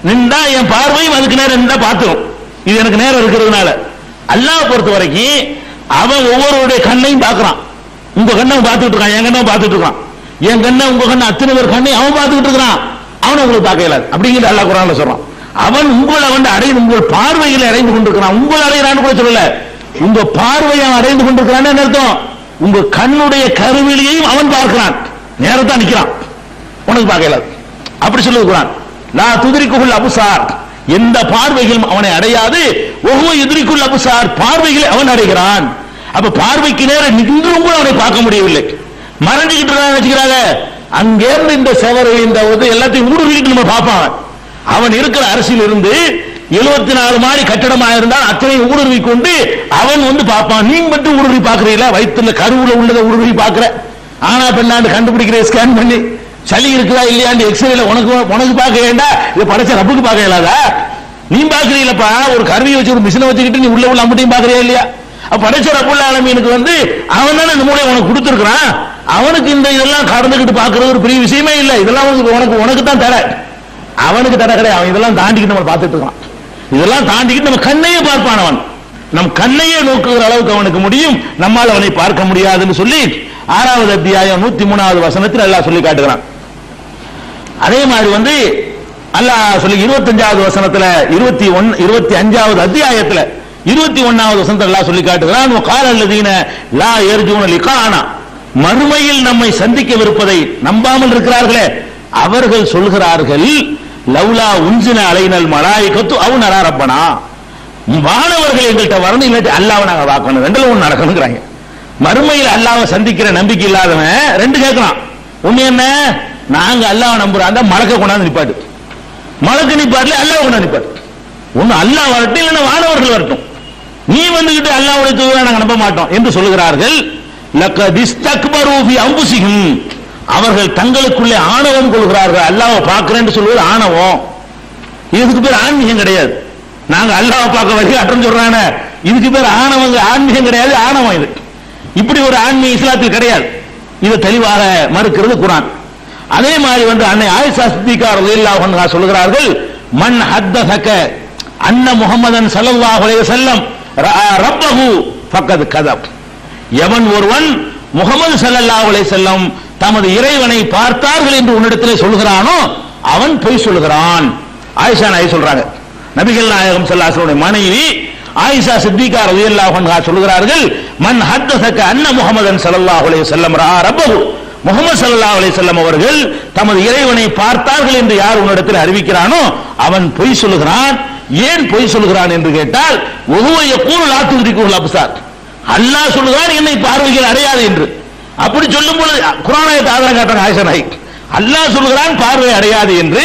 நின்றா என் பார்வையும் அதுக்கு நேரம் நின்றா பார்த்துரும். இது எனக்கு நேரம் இருக்கிறதுனால. அல்லாஹ் பொறுத்த வரைக்கும் அவன் ஒவ்வொருடைய கண்ணையும் பார்க்கிறான். உங்க கண்ணை பார்த்துட்டு இருக்கான், என் கண்ணை பார்த்துட்டு இருக்கான், என் கண்ணை உங்க கண்ணை அத்தனை பேர் கண்ணை அவன் பார்த்துக்கிட்டு இருக்கிறான். அவனை உங்களுக்கு பார்க்க இயலாது அப்படிங்கிறது அல்லாஹ் குர்ஆன்ல சொல்றான். அவன் உங்களை வந்து அடைந்து உங்கள் பார்வைகளை அடைந்து கொண்டிருக்கிறான். உங்களை அடைகிறான்னு கூட சொல்லல, உங்க பார்வையை அடைந்து கொண்டிருக்கிறான்னு அர்த்தம். உங்க கண்ணுடைய கருவிலையையும் அவன் பார்க்கிறான், நேரத்தான் நிக்கிறான், உனக்கு பார்க்க இயலாது அப்படி சொல்லுகிறான். லா துத்ரிகுல் அப்சார், எந்த பார்வைகளும் அவனை அடையாது. வஹுவ யுத்ரிகுல் அப்சார், பார்வைகளை அவன் அடைகிறான். அப்ப பார்வைக்கு நேரம் நின்றும் கூட அவனை பார்க்க முடியவில்லை, மறைஞ்சுக்கிட்டு வச்சுக்கிறாங்க. அங்கேருந்து இந்த செவரை இந்த எல்லாத்தையும் ஊடுருவிட்டு நம்ம பார்ப்பான். அவன் இருக்கிற அரசியல் இருந்து 74 மாடி கட்டடமா இருந்தால் அத்தனை ஊடுருவி கொண்டு அவன் வந்து பார்ப்பான். நீ மட்டும் ஊடுருவி பார்க்கிறீங்களா? வயிற்றுல கருவுல உள்ளதை ஊடுருவி பார்க்கிற, ஆனா பெண்ணாண்டு கண்டுபிடிக்கிற, ஸ்கேன் பண்ணி சளி இருக்குதா இல்லையாண்டு எக்ஸ்ரேல உனக்கு பார்க்க வேண்டா, இதை படைச்ச ரப்புக்கு பார்க்க இயலாதா? நீ பார்க்கிறீங்களப்பா, ஒரு கருவியை வச்சு ஒரு மிஷினை வச்சுக்கிட்டு நீ உள்ள அம்பட்டையும் பார்க்கறியா இல்லையா? படைச்ச ரப்புல் ஆலமீனுக்கு வந்து அவன் தானே இந்த மூளையை உனக்கு கொடுத்துருக்கிறான். அவனுக்கு இந்த இதெல்லாம் கடந்துகிட்டு பார்க்கறது ஒரு பெரிய விஷயமே இல்லை. இதெல்லாம் உனக்கு தான் தடை, அவனுக்கு தடை கிடையாது. அவன் இதெல்லாம் தாண்டிக்கிட்டு நம்ம பார்த்துட்டு இருக்கான். இதெல்லாம் தாண்டிக்கிட்டு நம்ம கண்ணையே பார்ப்பான். அவன் நம் கண்ணையே நோக்குகிற அளவுக்கு அவனுக்கு முடியும், நம்மால் அவனை பார்க்க முடியாதுன்னு சொல்லி 6வது அத்தியாயம் 103வது வசனத்தில் அல்லாஹ் சொல்லி காட்டுகிறான். அதே மாதிரி வந்து அல்லாஹ் சொல்லி 25வது வசனத்துல 25வது அத்தியாயத்துல 21வது வசனத்தில் அல்லாஹ் சொல்லி காட்டுகிறான். வகால அல்லதீன லா யர்ஜூன லிகானா, மறுமையில் நம்மை சந்திக்கவிருப்பதை நம்பாமல் இருக்கிறார்களே அவர்கள் சொல்கிறார்கள், லவ்லா உன்சில அலைனல் மலாயிகத்து அவ் நரா ரப்பனா, மாணவர்கள் எங்கள்கிட்ட வரணும், இல்லாட்டி அல்லாஹ்வை நாங்க பார்க்கணும், ரெண்டுல ஒன்று நடக்கணுங்கிறாங்க. மறுமையில் அல்லாஹ்வை சந்திக்கிற நம்பிக்கை இல்லாதவன் ரெண்டு கேட்கலாம். ஒண்ணு என்ன, நாங்க அல்லாஹ்வை நம்புறோம், அந்த மலக்க கொண்டாந்து நிப்பாட்டு, மலக்கு நிப்பாட்டுல அல்லாஹ் கொண்டாந்து நிப்பாட்டு. ஒண்ணு அல்லாஹ் வரட்டும், இல்லைன்னா வானவர்கள் வரட்டும், நீ வந்துகிட்டு அல்லாஹ்வுடைய தூதரை நாங்க நம்ப மாட்டோம் என்று சொல்லுகிறார்கள். லக்கத் இஸ்தக்பரு ஃபி அன்ஃபுஸிஹிம், அவர்கள் தங்களுக்குள்ளே ஆணவம் கொள்கிறார்கள். அல்லாஹ்வை பார்க்கிறேன்னு சொல்வது ஆணவம். இதுக்கு பேர் ஆன்மீகம் கிடையாது. நாங்க அல்லாஹ்வை பார்க்க வரைக்கும் அட்டம் சொல்றானே, இதுக்கு பேர் ஆணவங்க, ஆன்மீகம் கிடையாது, ஆணவம். இது இப்படி ஒரு ஆன்மீக இஸ்லாத்தில் கிடையாது. இதை தெளிவாக மறுக்கிறது குர்ஆன். அதே மாதிரி வந்து அன்னை ஆயிஷா சித்திகா ரலியல்லாஹு அன்ஹா சொல்கிறார்கள், மன் ஹத்தஸக அன்ன முஹம்மதன் ஸல்லல்லாஹு அலைஹி வஸல்லம் ரஆ ரப்பஹு ஃபக்கத் கதப், எவன் ஒருவன் முஹம்மது ஸல்லல்லாஹு அலைஹி வஸல்லம் தமது இறைவனை பார்த்தார்கள் என்று உன்னிடத்திலே சொல்கிறானோ அவன் பொய் சொல்கிறான். ஆயிஷா நாயகி சொல்றாங்க, நபிகள் நாயகம் ஸல்லல்லாஹு அலைஹி வஸல்லம் மனைவி ஆயிஷா சித்திகா ரலியல்லாஹு அன்ஹா சொல்கிறார்கள், மன் ஹத்தஸக அன்ன முஹம்மதன் ஸல்லல்லாஹு அலைஹி வஸல்லம் ரஆ ரப்பஹு, முஹம்மது ஸல்லல்லாஹு அலைஹி வஸல்லம் அவர்கள் தமது இறைவனை பார்த்தார்கள் என்று யார் உன்னிடத்தில் அறிவிக்கிறானோ அவன் பொய் சொல்லுகிறான். ஏன் பொய் சொல்கிறான் என்று கேட்டால் ஒவ்வொரு கூறு லாத்துதிரிக்குள் அப்சார், அல்லாஹ் சொல்லுகிறான் என்னை பார்வைகள் அடையாது என்று. அப்படி சொல்லும் போது குர்ஆனை ஆதாரம் காட்டுறாங்க ஆயிஷா நாயகி, அல்லாஹ் சொல்லுகிறான் பார்வை அடையாது என்று.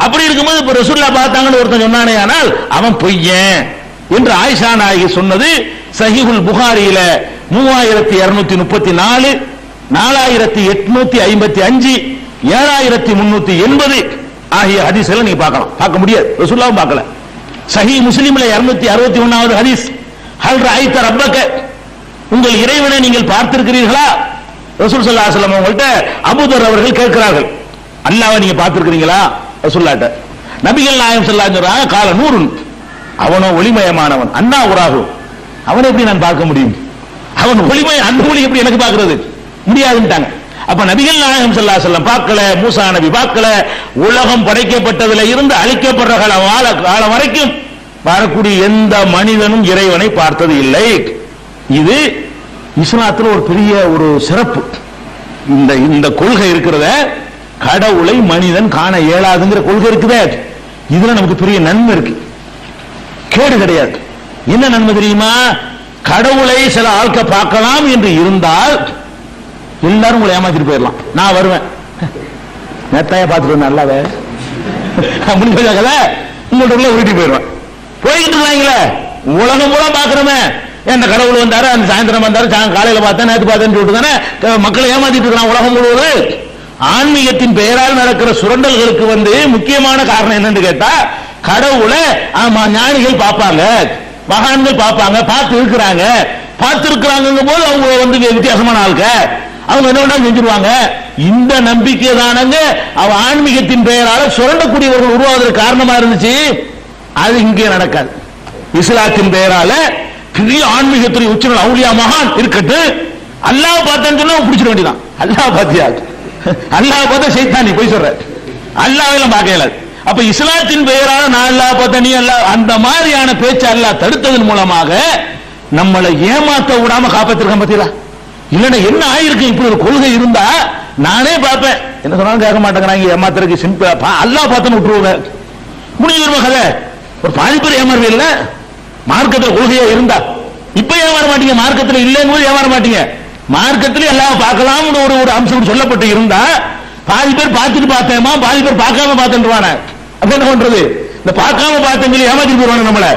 அப்படி இருக்கும்போது இப்ப ரசூலுல்லாஹ் பார்த்தாங்கன்னு ஒருத்தன் சொன்னானே, ஆனால் அவன் பொய்யன் என்று ஆயிஷா நாயகி சொன்னது சஹீஹுல் புகாரியில 3234, 4855, 7380 ஆகிய ஹதீஸ்களை நீங்க பார்க்கலாம். பார்க்க முடியாது, ரசூலுல்லாஹ் பார்க்கல. சஹீஹ் முஸ்லிம்ல 261வது ஹதீஸ், ஹல் ரஅய்த ரப்பக, உங்கள் இறைவனை நீங்கள் பார்த்திருக்கிறீர்களா? ரசூல் ஸல்லல்லாஹு அலைஹி வஸல்லம் அவங்கள்ட்ட அபூதர் அவர்கள் கேட்கிறார்கள், அல்லாஹ்வை நீங்க பார்த்திருக்கிறீங்களா ரசூலுல்லாஹ்ட்ட? நபிகள் நாயகம் ஸல்லல்லாஹு அலைஹி வஸல்லம் சொல்றாங்க, கால நூறுன், அவனோ ஒளிமயமானவன், அண்ணா உராகு, அவனை எப்படி நான் பார்க்க முடியும்? அவன் ஒளிமய, அந்த ஒளி எப்படி எனக்கு பார்க்கிறது? முடியாதுன்ட்டாங்க. அப்ப நபிகள் நாயகம் ஸல்லல்லாஹு அலைஹி வஸல்லம் பார்க்கல, மூசா நபி பார்க்கல, உலகம் படைக்கப்பட்டதுல இருந்து அழிக்கப்படுற காலம் வரைக்கும் வரக்கூடிய எந்த மனிதனும் இறைவனை பார்த்தது இல்லை. இது இஸ்லாத்தில் ஒரு பெரிய ஒரு சிறப்பு. இந்த கொள்கை இருக்கிறத, கடவுளை மனிதன் காண இயலாதுங்கிற கொள்கை இருக்குதே, இதுல நமக்கு பெரிய நன்மை இருக்கு, கேடு கிடையாது. என்ன நன்மை தெரியுமா? கடவுளை சில ஆட்க பார்க்கலாம் என்று இருந்தால் எல்லாரும் உங்களை ஏமாத்திட்டு போயிடலாம். நான் வருவேன், நேத்தாய பார்த்துட்டு நல்லாவே உங்கள்கிட்ட உருட்டி போயிடுவேன். போய்கிட்டு இருக்காங்களே, உலகம் பூரா பாக்குறோமே, என்ன கடவுள் வந்தாரு, அந்த சாயந்தரம் வந்தாரு, காலையில பார்த்தேன், நேற்று பார்த்தேன்னு சொல்லிட்டு தானே மக்களை ஏமாத்திட்டு இருக்கான் உலகம் முழுவதும். ஆன்மீகத்தின் பெயரால் நடக்கிற சுரண்டல்களுக்கு முக்கியமான காரணம் என்னன்னு கேட்டா, கடவுளை ஆமா ஞானிகள் பார்ப்பாங்க, மகான்கள் பார்ப்பாங்க, பார்த்து இருக்கிறாங்க, போது அவங்க வித்தியாசமான ஆளுக்க, அவங்க என்ன வேணா செஞ்சிருவாங்க. இந்த நம்பிக்கை தானங்க அவ ஆன்மீகத்தின் பெயரால சுரண்டக்கூடியவர்கள் உருவாவதற்கு காரணமா இருந்துச்சு. அது இங்கே நடக்காது. இஸ்லாத்தின் பெயரால பெரிய ஆன்மீகத்துறை உச்சங்கள் அவுலியா மகான் இருக்கட்டு, அல்லாஹ் பார்த்தேன்னு சொன்னா பிடிச்சிட வேண்டியதான். அல்லாஹ் பாத்தியா, அல்லாஹ் பார்த்தா சைத்தானி போய் சொல்ற, அல்லாஹ் எல்லாம் பார்க்க இயலாது. அப்ப இஸ்லாத்தின் பெயரால நான் அல்லாஹ் பார்த்தா நீ அல்லாஹ், அந்த மாதிரியான பேச்சு அல்லாஹ் தடுத்ததன் மூலமாக நம்மளை ஏமாத்த விடாம காப்பாத்திருக்கான். பாத்தீங்களா? இல்லன்னா என்ன ஆயிருக்கு? இப்படி ஒரு கொள்கை இருந்தா நானே பார்ப்பேன், என்ன சொன்னாலும் கேட்க மாட்டேங்கிறாங்க, ஏமாத்துறதுக்கு சிம்பிளா அல்லாஹ் பார்த்தேன்னு விட்டுருவாங்க, முடிஞ்சிருமா கதை. ஒரு பாதி பேர் ஏமாறுவே இல்ல மார்க்கத்தில் கொள்கையா இருந்தா. இப்ப ஏமாற மாட்டீங்க, மார்க்கத்தில் இல்லைன்னு ஏமாற மாட்டீங்க. மார்க்கத்திலே எல்லாம் பார்க்கலாம் ஒரு அம்சம் சொல்லப்பட்டு இருந்தா பாதி பேர் பார்த்துட்டு பார்த்தேமா, பாதி பேர் பார்க்காம பார்த்துருவான. அப்ப என்ன பண்றது? இந்த பார்க்காம பார்த்தேன் ஏமாத்திட்டு போயிருவாங்க நம்மள.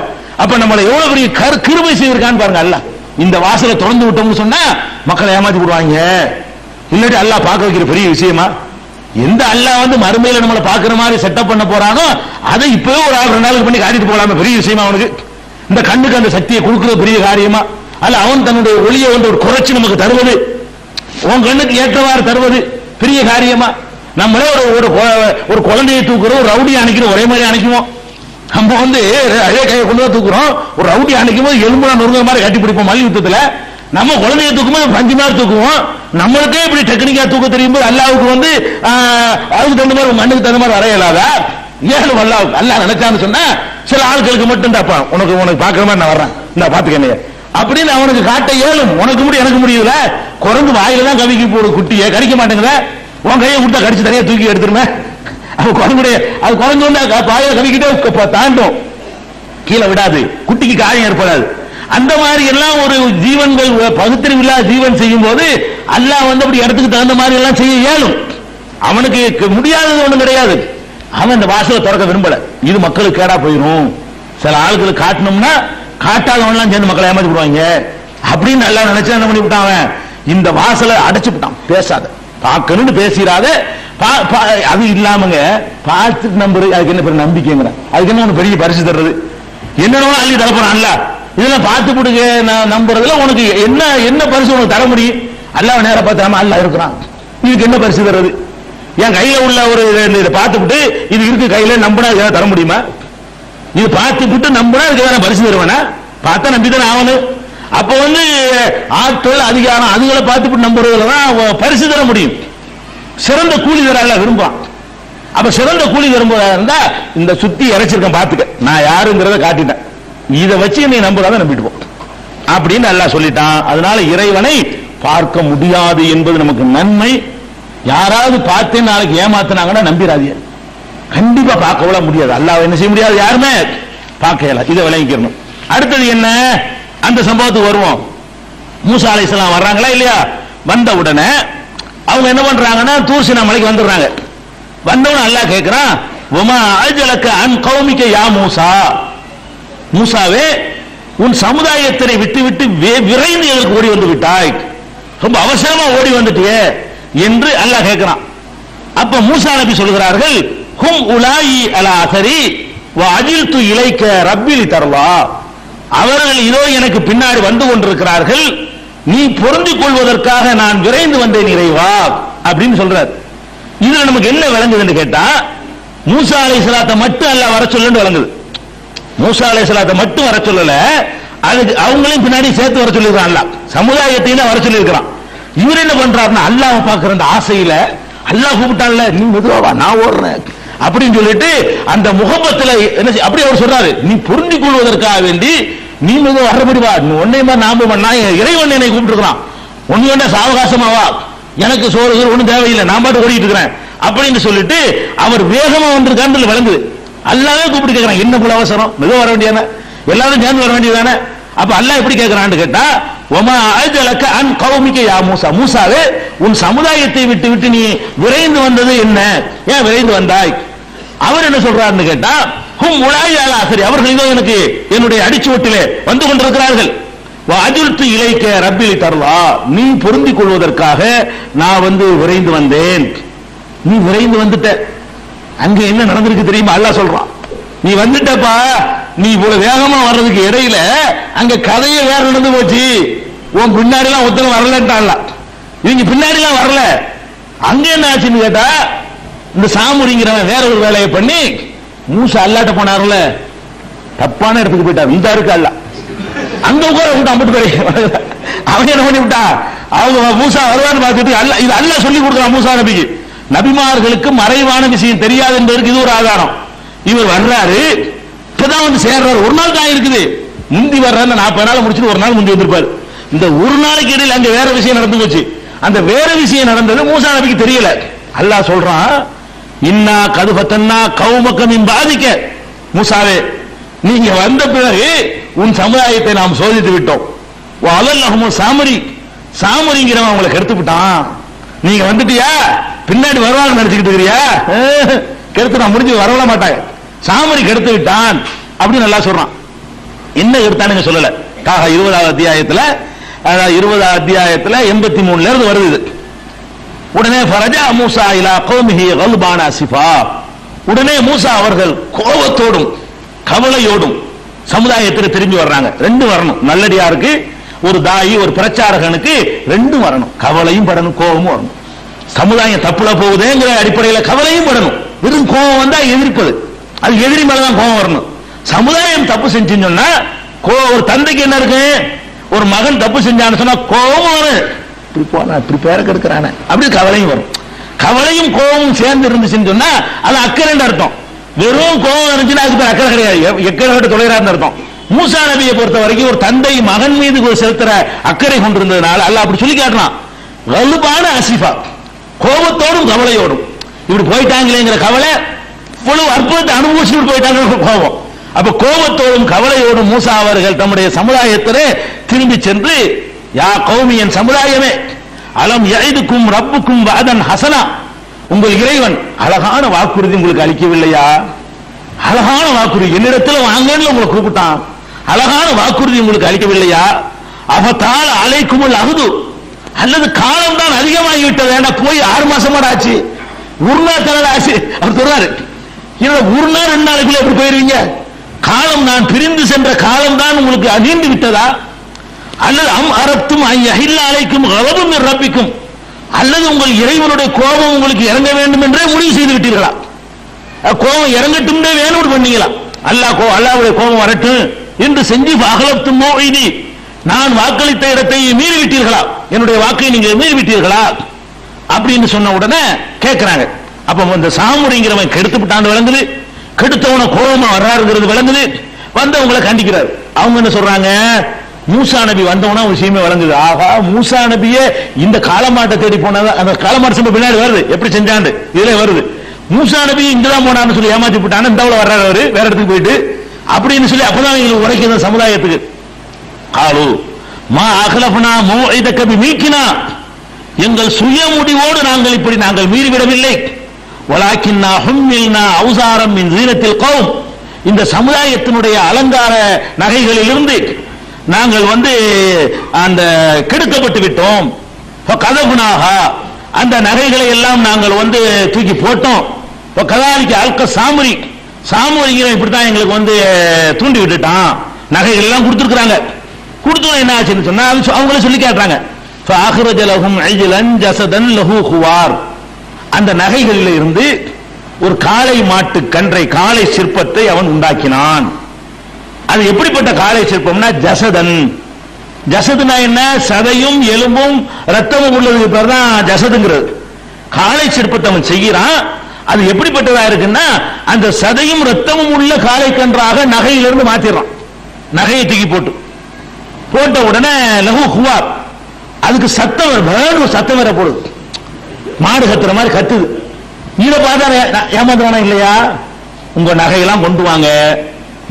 அப்ப நம்மளை எவ்வளவு பெரிய கிருபை செய்திருக்கான்னு பாருங்க. அல்லாஹ் இந்த வாசலை திறந்து விட்டோம்னு சொன்னா மக்களை ஏமாத்தி விடுவாங்க. இல்லாட்டி அல்லாஹ் பார்க்க வைக்கிற பெரிய விஷயமா? எந்த அல்லாஹ் மறுமையில நம்மளை பார்க்கிற மாதிரி செட்டப் பண்ண போறானோ அதை இப்பவே ஒரு 2 நாளுக்கு பண்ணி காட்டிட்டு போலாம, பெரிய விஷயமா அவனுக்கு? இந்த கண்ணுக்கு அந்த சக்தியை கொடுக்கிறது பெரிய காரியமா? அல்ல அவன் தன்னுடைய ஒளியை ஒரு குறைச்சி நமக்கு தருவது, உன் கண்ணுக்கு ஏற்றவாறு தருவது பெரிய காரியமா? நம்மளே ஒரு குழந்தையை தூக்குறோம், ஒரு ரவுடி அணைக்கிறோம், ஒரே மாதிரி அணைக்குவோம். நம்ம அதே கையை கொண்டு தான் தூக்குறோம். ஒரு ரவுடி அணைக்கும் போது எலும்புனா நொறுங்க மாதிரி கட்டி பிடிப்போம். மல்யுத்தத்துல நம்ம குழந்தையை தூக்கும் போது 5 மாதிரி தூக்குவோம். நம்மளுக்கே இப்படி டெக்னிக்கா தூக்க தெரியும் போது அல்லாவுக்கு அதுக்கு தகுந்த மாதிரி மண்ணுக்கு தகுந்த மாதிரி வர இயலாதா? ஏன் அல்லாவுக்கு அல்லாஹ் நினைச்சான்னு சொன்னா சில ஆட்களுக்கு மட்டும் தப்பான், உனக்கு பாக்குற மாதிரி நான் வர்றேன், இந்த பாத்துக்க அப்படின்னு அவனுக்கு காட்ட இயலும். உனக்கு முடியும், எனக்கு முடியல. குரங்கு வாயில தான் கவிக்கு போடு, குட்டியை கடிக்க மாட்டேங்குத. உன் கையை கொடுத்தா கடிச்சு தனியா தூக்கி எடுத்துருமே. குரங்குடைய அது குரங்கு வாயில கவிக்கிட்டே தாண்டும், கீழே விடாது, குட்டிக்கு காயம் ஏற்படாது. அந்த மாதிரி எல்லாம் ஒரு ஜீவன்கள் பகுத்தறிவில்லா ஜீவன் செய்யும் போது அல்லாஹ் அப்படி இடத்துக்கு தகுந்த மாதிரி எல்லாம் செய்ய இயலும். அவனுக்கு முடியாதது ஒண்ணும் கிடையாது. அவன் இந்த வாசலை திறக்க விரும்பல. இது மக்களுக்கு கேடா போயிடும். சில ஆளுகளுக்கு காட்டணும்னா காட்டாதவன்லாம் சேர்ந்து மக்களை ஏமாத்தி விடுவாங்க அப்படின்னு எல்லாம் நினைச்சா என்ன பண்ணி விட்டான்? இந்த வாசலை அடைச்சு விட்டான். பேசாத, பார்க்கணும்னு பேசிடாத. அது இல்லாமங்க பார்த்துட்டு நம்புறது, அதுக்கு என்ன பெரிய நம்பிக்கைங்கிற, அதுக்கு என்ன பெரிய பரிசு தர்றது, என்னென்ன அள்ளி தரப்போறான்ல, இதெல்லாம் பார்த்து விடுங்க நம்புறதுல உனக்கு என்ன பரிசு உனக்கு தர முடியும்? அல்லாஹ் நேர பார்த்தாம அல்லாஹ் இருக்கிறான், இதுக்கு என்ன பரிசு தர்றது? என் கையில உள்ள ஒரு இதை பார்த்துவிட்டு இது இருக்கு கையில நம்பினா இதெல்லாம் தர முடியுமா? இது பார்த்துவிட்டு நம்பினா இதுக்கு பரிசு தருவானா? பார்த்தா நம்பிதானே ஆகணும். அப்ப ஆட்கள் அதிகாரம் அதுகளை பார்த்துவிட்டு நம்புறதுலதான் பரிசு தர முடியும். சிறந்த கூலி தர அல்ல விரும்புவான். அப்ப சிறந்த கூலி விரும்புவதா இருந்தா இந்த சுத்தி இறைச்சிருக்கேன் பார்த்துக்க, நான் யாருங்கிறத காட்டிட்டேன், இதை வச்சு நீ நம்புறத நம்பிட்டு போ அப்படின்னு அல்லாஹ் சொல்லிட்டான். அதனால இறைவனை பார்க்க முடியாது என்பது நமக்கு நன்மை. யாராவது பார்த்து நாளைக்கு ஏமாத்தினாங்கன்னா நம்பிராதீங்க, கண்டிப்பா பார்க்க முடியாது. அல்லாஹ் என்ன செய்ய முடியாது, யாருமே பார்க்கல. இதை விளங்கிக்கணும். அடுத்தது என்ன, அந்த சம்பவத்துக்கு வருவோம். மூசா அலைஹிஸ்ஸலாம் வர்றாங்களா இல்லையா? வந்த உடனே அவங்க என்ன பண்றாங்கன்னா தூர் சீனா மலைக்கு வந்துடுறாங்க. வந்தவன அல்லாஹ் கேட்கிறான், வமா அஜலக அன் கௌமிக யா மூசா, மூசாவே உன் சமுதாயத்தை விட்டு விட்டு விரைந்து எதற்கு ஓடி வந்து விட்டாய், ரொம்ப அவசரமா ஓடி வந்துட்டியே என்று அல்லாஹ் கேட்கிறான். அப்ப மூசா நபி சொல்கிறார்கள், ஹும் உலாயி அலா அஸரி வ அஜில்து இலைக்க ரப்பி லிதர்லா, அவர்கள் இதோ எனக்கு பின்னாடி வந்து கொண்டிருக்கிறார்கள், நீ பொருந்திக் கொள்வதற்காக நான் விரைந்து வந்தேன் இறைவா அப்படின்னு சொல்றார். இதுல நமக்கு என்ன விளங்குதுன்னு கேட்டா, மூசா அலைஹிஸ்ஸலாத்தை மட்டும் அல்லாஹ் வர சொல்லுன்னு விளங்குது. மூசா அலைஹிஸ்ஸலாத்தை மட்டும் வர சொல்லல, அதுக்கு அவங்களையும் பின்னாடி சேர்த்து வர சொல்லிருக்கான் அல்லாஹ், சமுதாயத்தையும் வர சொல்லியிருக்கிறான். இவர் என்ன பண்றாருன்னா அல்லாஹ்வை பார்க்கிற அந்த ஆசையில அல்லாஹ் கூப்பிட்டான்ல, நீ மெதுவா நான் ஓடுறேன் அப்படின்னு சொல்லிட்டு அந்த முகப்பத்துல என்ன அப்படி அவர் சொல்றாரு, நீ பொருந்திக் கொள்வதற்காக வேண்டி நீ மெதுவா வர்றபடி வா, ஒன்னே நாம நான் இறைவன் என்னை கூப்பிட்டு இருக்கிறான், ஒன்னு வேண்டா சாவகாசமாவா, எனக்கு சோறு ஒன்னும் தேவையில்லை, நான் பாட்டு ஓடிட்டு இருக்கிறேன் அப்படின்னு சொல்லிட்டு அவர் வேகமா வந்திருக்கான்னு விளங்குது. அல்லாஹ்வே கூப்பிட்டு கேட்கிறான், என்ன போல அவசரம், மெதுவா வர வேண்டியதானே, எல்லாரும் சேர்ந்து வர வேண்டியதானே. அப்ப அல்லாஹ் எப்படி கேட்கிறான்னு கேட்டா, வமா அஜலக அன் கௌமிக யா மூசா, மூசாவே உன் சமுதாயத்தை விட்டு விட்டு நீ விரைந்து வந்தது என்ன, ஏன் விரைந்து வந்தாய்? அவர் என்ன சொல்றாருன்னு கேட்டா, ஹும் உலாயி அலா அஸரி, அவர்கள் இதோ எனக்கு என்னுடைய அடிச்சுவட்டிலே வந்து கொண்டிருக்கிறார்கள், வ அஜில்து இலைக்க ரப்பி லிதர்லா, நீ பொருந்திக் கொள்வதற்காக நான் வந்து விரைந்து வந்தேன். நீ விரைந்து வந்துட்ட, அங்க என்ன நடந்திருக்கு தெரியுமா? அல்லாஹ் சொல்றான், நீ வந்துட்டப்பா, நீ இவ்வளவு வேகமா வர்றதுக்கு இடையில அங்க கதையே வேற நடந்து போச்சு, உன் பின்னாடி எல்லாம் ஒருத்தரும் வரலன்ட்டான்ல, இவங்க பின்னாடி எல்லாம் வரல. அங்க என்ன ஆச்சுன்னு கேட்டா, இந்த சாமுரிங்கிறவன் வேற ஒரு வேலையை பண்ணி மூசா அல்லாட்ட போனார்ல, தப்பான இடத்துக்கு போயிட்டார். இந்த இருக்கு அல்ல அங்க உட்கார விட்டான், அம்பிட்டு போய் அவன் என்ன பண்ணி விட்டா, அவங்க மூசா வருவான்னு பார்த்துட்டு அல்ல, இது அல்ல சொல்லி கொடுக்குறான் மூசா நபிக்கு. நபிமார்களுக்கு மறைவான விஷயம் தெரியாது என்பதற்கு இது ஒரு ஆதாரம். இவர் வர்றாரு, இப்பதான் வந்து சேர்றாரு, ஒரு நாள் தான் இருக்குது, முந்தி வர்றாரு 40 நாள் முடிச்சுட்டு ஒரு நாள் முந்தி வந்திருப்பாரு. இந்த ஒரு நாளைக்கு இடையில் அங்க வேற விஷயம் நடந்து போச்சு. அந்த வேற விஷயம் நடந்தது மூசா நபிக்கு தெரியல. அல்லாஹ் சொல்றான், இன்னா கதுபத்தன்னா கௌமக மின் பாதிக்க, மூசாவே நீங்க வந்த பிறகு உன் சமுதாயத்தை நாம் சோதித்து விட்டோம். வஅலல்லஹும் சாமரி, சாமரிங்கிறவன் அவங்களை கெடுத்து விட்டான். நீங்க வந்துட்டியா, பின்னாடி வருவாங்க நினைச்சுக்கிட்டு இருக்கிறியா, கெடுத்து நான் முடிஞ்சு வரவிட மாட்டாங்க, சாமரி கெடுத்து விட்டான் அப்படின்னு நல்லா சொல்றான். என்ன கெடுத்தானுங்க சொல்லல. 20வது அத்தியாயத்துல 83ல இருந்து வருது. உடனே ஃபரஜா மூசா இலா கௌமிஹி கல்பான அஸிஃபா, உடனே மூசா அவர்கள் கோபத்தோடும் கவலையோடும் சமுதாயத்தில் திரும்பி வர்றாங்க. ரெண்டு வரணும், நல்லடியாருக்கு ஒரு தாயி ஒரு பிரச்சாரகனுக்கு ரெண்டும் வரணும், கவலையும் படணும் கோபமும் வரணும். சமுதாயம் தப்புல போகுதுங்கிற அடிப்படையில் கவலையும் படணும். வெறும் கோபம் வந்தா எதிர்ப்பது, அது எதிரி மேலதான் கோபம் வரணும். சமுதாயம் தப்பு செஞ்சுன்னு சொன்னா ஒரு தந்தைக்கு என்ன இருக்கு, ஒரு மகன் தப்பு செஞ்சான்னு சொன்னா கோபம் வரும், இப்படி போனா இப்படி பேர கெடுக்கிறானே அப்படி கவலையும் வரும். கவலையும் கோபமும் சேர்ந்து இருந்துச்சுன்னு சொன்னா அது அக்கறைன்னு அர்த்தம். வெறும் கோபம் இருந்துச்சுன்னா அதுக்கு அக்கறை கிடையாது, எக்கறை தொலைறான்னு அர்த்தம். மூசா நபியை பொறுத்த வரைக்கும் ஒரு தந்தை மகன் மீது செலுத்துற அக்கறை கொண்டிருந்ததுனால அல்லாஹ் அப்படி சொல்லி காட்டலாம். கல்பான அஸிஃபா, கோபத்தோடும் கவலையோடும் இப்படி போயிட்டாங்களேங்கிற கவலை, இவ்வளவு அற்புதத்தை அனுபவிச்சுட்டு போயிட்டாங்க கோபம். அப்ப கோபத்தோடும் கவலையோடும் மூசா அவர்கள் தம்முடைய சமுதாயத்திலே திரும்பி சென்று, யா கௌமி என் சமுதாயமே, அலம் யஇதுக்கும் ரப்புக்கும் வஅதன் ஹஸனா, உங்கள் இறைவன் அழகான வாக்குறுதி உங்களுக்கு அளிக்கவில்லையா? அழகான வாக்குறுதி என்னிடத்தில் வாங்கன்னு உங்களை கூப்பிட்டான், அழகான வாக்குறுதி உங்களுக்கு அளிக்கவில்லையா? அவதால அலைக்குமுல் அஹ்து, அல்லது காலம் தான் அதிகமாகி விட்டது, ஏன்னா போய் 6 மாசமா ஆச்சு, ஒரு நாள் தர ஆச்சு. அவர் சொல்றாரு, ஒரு நாள் 2 நாளைக்குள்ள எப்படி போயிருவீங்க? காலம் நான் பிரிந்து சென்ற காலம் தான் உங்களுக்கு நீண்டு விட்டதா? அல்லது அம் அரத்தும் அஹில்ல அலைக்கும் கலபும் ரப்பிக்கும், அல்லது உங்கள் இறைவனுடைய கோபம் உங்களுக்கு இறங்க வேண்டும் என்றே முடிவு செய்து விட்டீர்களா? கோபம் இறங்கட்டும் வேணும் பண்ணீங்களா? அல்லாஹ்வுடைய கோபம் வரட்டும் என்று செஞ்சு அகலத்தும் மோஇதி, நான் வாக்களித்த இடத்தை மீறி விட்டீர்களா? என்னுடைய வாக்கை நீங்க மீறி விட்டீர்களா அப்படின்னு சொன்ன உடனே கேட்கிறாங்க. அப்ப இந்த சாமுரிங்கிறவன் கெடுத்து விட்டான்னு விளங்குது, கெடுத்தவன கோபமா வர்றாருங்கிறது விளங்குது. வந்தவங்களை கண்டிக்கிறார். அவங்க என்ன சொல்றாங்க, மூசா நபி வந்தவனா ஒரு விஷயமே விளங்குது, ஆகா மூசா நபியே இந்த காலமாட்டை தேடி போனதா, அந்த காலமாட்டு சம்பவம் பின்னாடி வருது, எப்படி செஞ்சாண்டு இதுல வருது. மூசா நபி இங்கதான் போனான்னு சொல்லி ஏமாத்தி போட்டான்னு இந்த வர்றாரு அவரு, வேற இடத்துக்கு போயிட்டு அப்படின்னு சொல்லி அப்பதான் எங்களுக்கு உரைக்கிற சமுதாயத்துக்கு ஆளு மா அகலபனா மௌஇதக பிமீக்கினா, எங்கள் சுய முடிவோடு நாங்கள் மீறிவிடவில்லை. வலாக்கின்னா ஹும்மில்னா அவுசாரம் மின் ஸீனத்தில் கௌம், இந்த சமுதாயத்தினுடைய அலங்கார நகைகளிலிருந்து நாங்கள் அந்த கெடுக்கப்பட்டு விட்டோம். கதபுனாக, அந்த நகைகளை எல்லாம் நாங்கள் தூக்கி போட்டோம். கதாலிக்கு அல்க சாமுரி, சாமுரிகளை இப்படித்தான் எங்களுக்கு தூண்டி விட்டுட்டான். நகைகள் எல்லாம் கொடுத்துருக்காங்க. கொடுத்தோம் என்ன ஆச்சுன்னு சொன்னா அவங்களே சொல்லி கேட்டாங்க. அந்த நகைகளில் இருந்து ஒரு காளை மாட்டு கன்றை, காளை சிற்பத்தை அவன் உண்டாக்கினான். அது எப்படிப்பட்ட காளை சிற்பம்னா ஜசதன். ஜசதுனா என்ன? சதையும் எலும்பும் ரத்தமும் உள்ளதுக்கு பேர் தான் ஜசதுங்கிறது. காளை சிற்பத்தை அவன் செய்கிறான். அது எப்படிப்பட்டதா இருக்குன்னா, அந்த சதையும் ரத்தமும் உள்ள காளை கன்றாக நகையிலிருந்து மாத்திடுறான். நகையை தூக்கி போட்ட உடனே லஹு ஹுவார், அதுக்கு சத்தம் வேற போடுது. மாடு கத்துற மாதிரி கத்துது. இதை பார்த்தா ஏமாத்துறானா இல்லையா? உங்க நகையெல்லாம் கொண்டு வாங்க,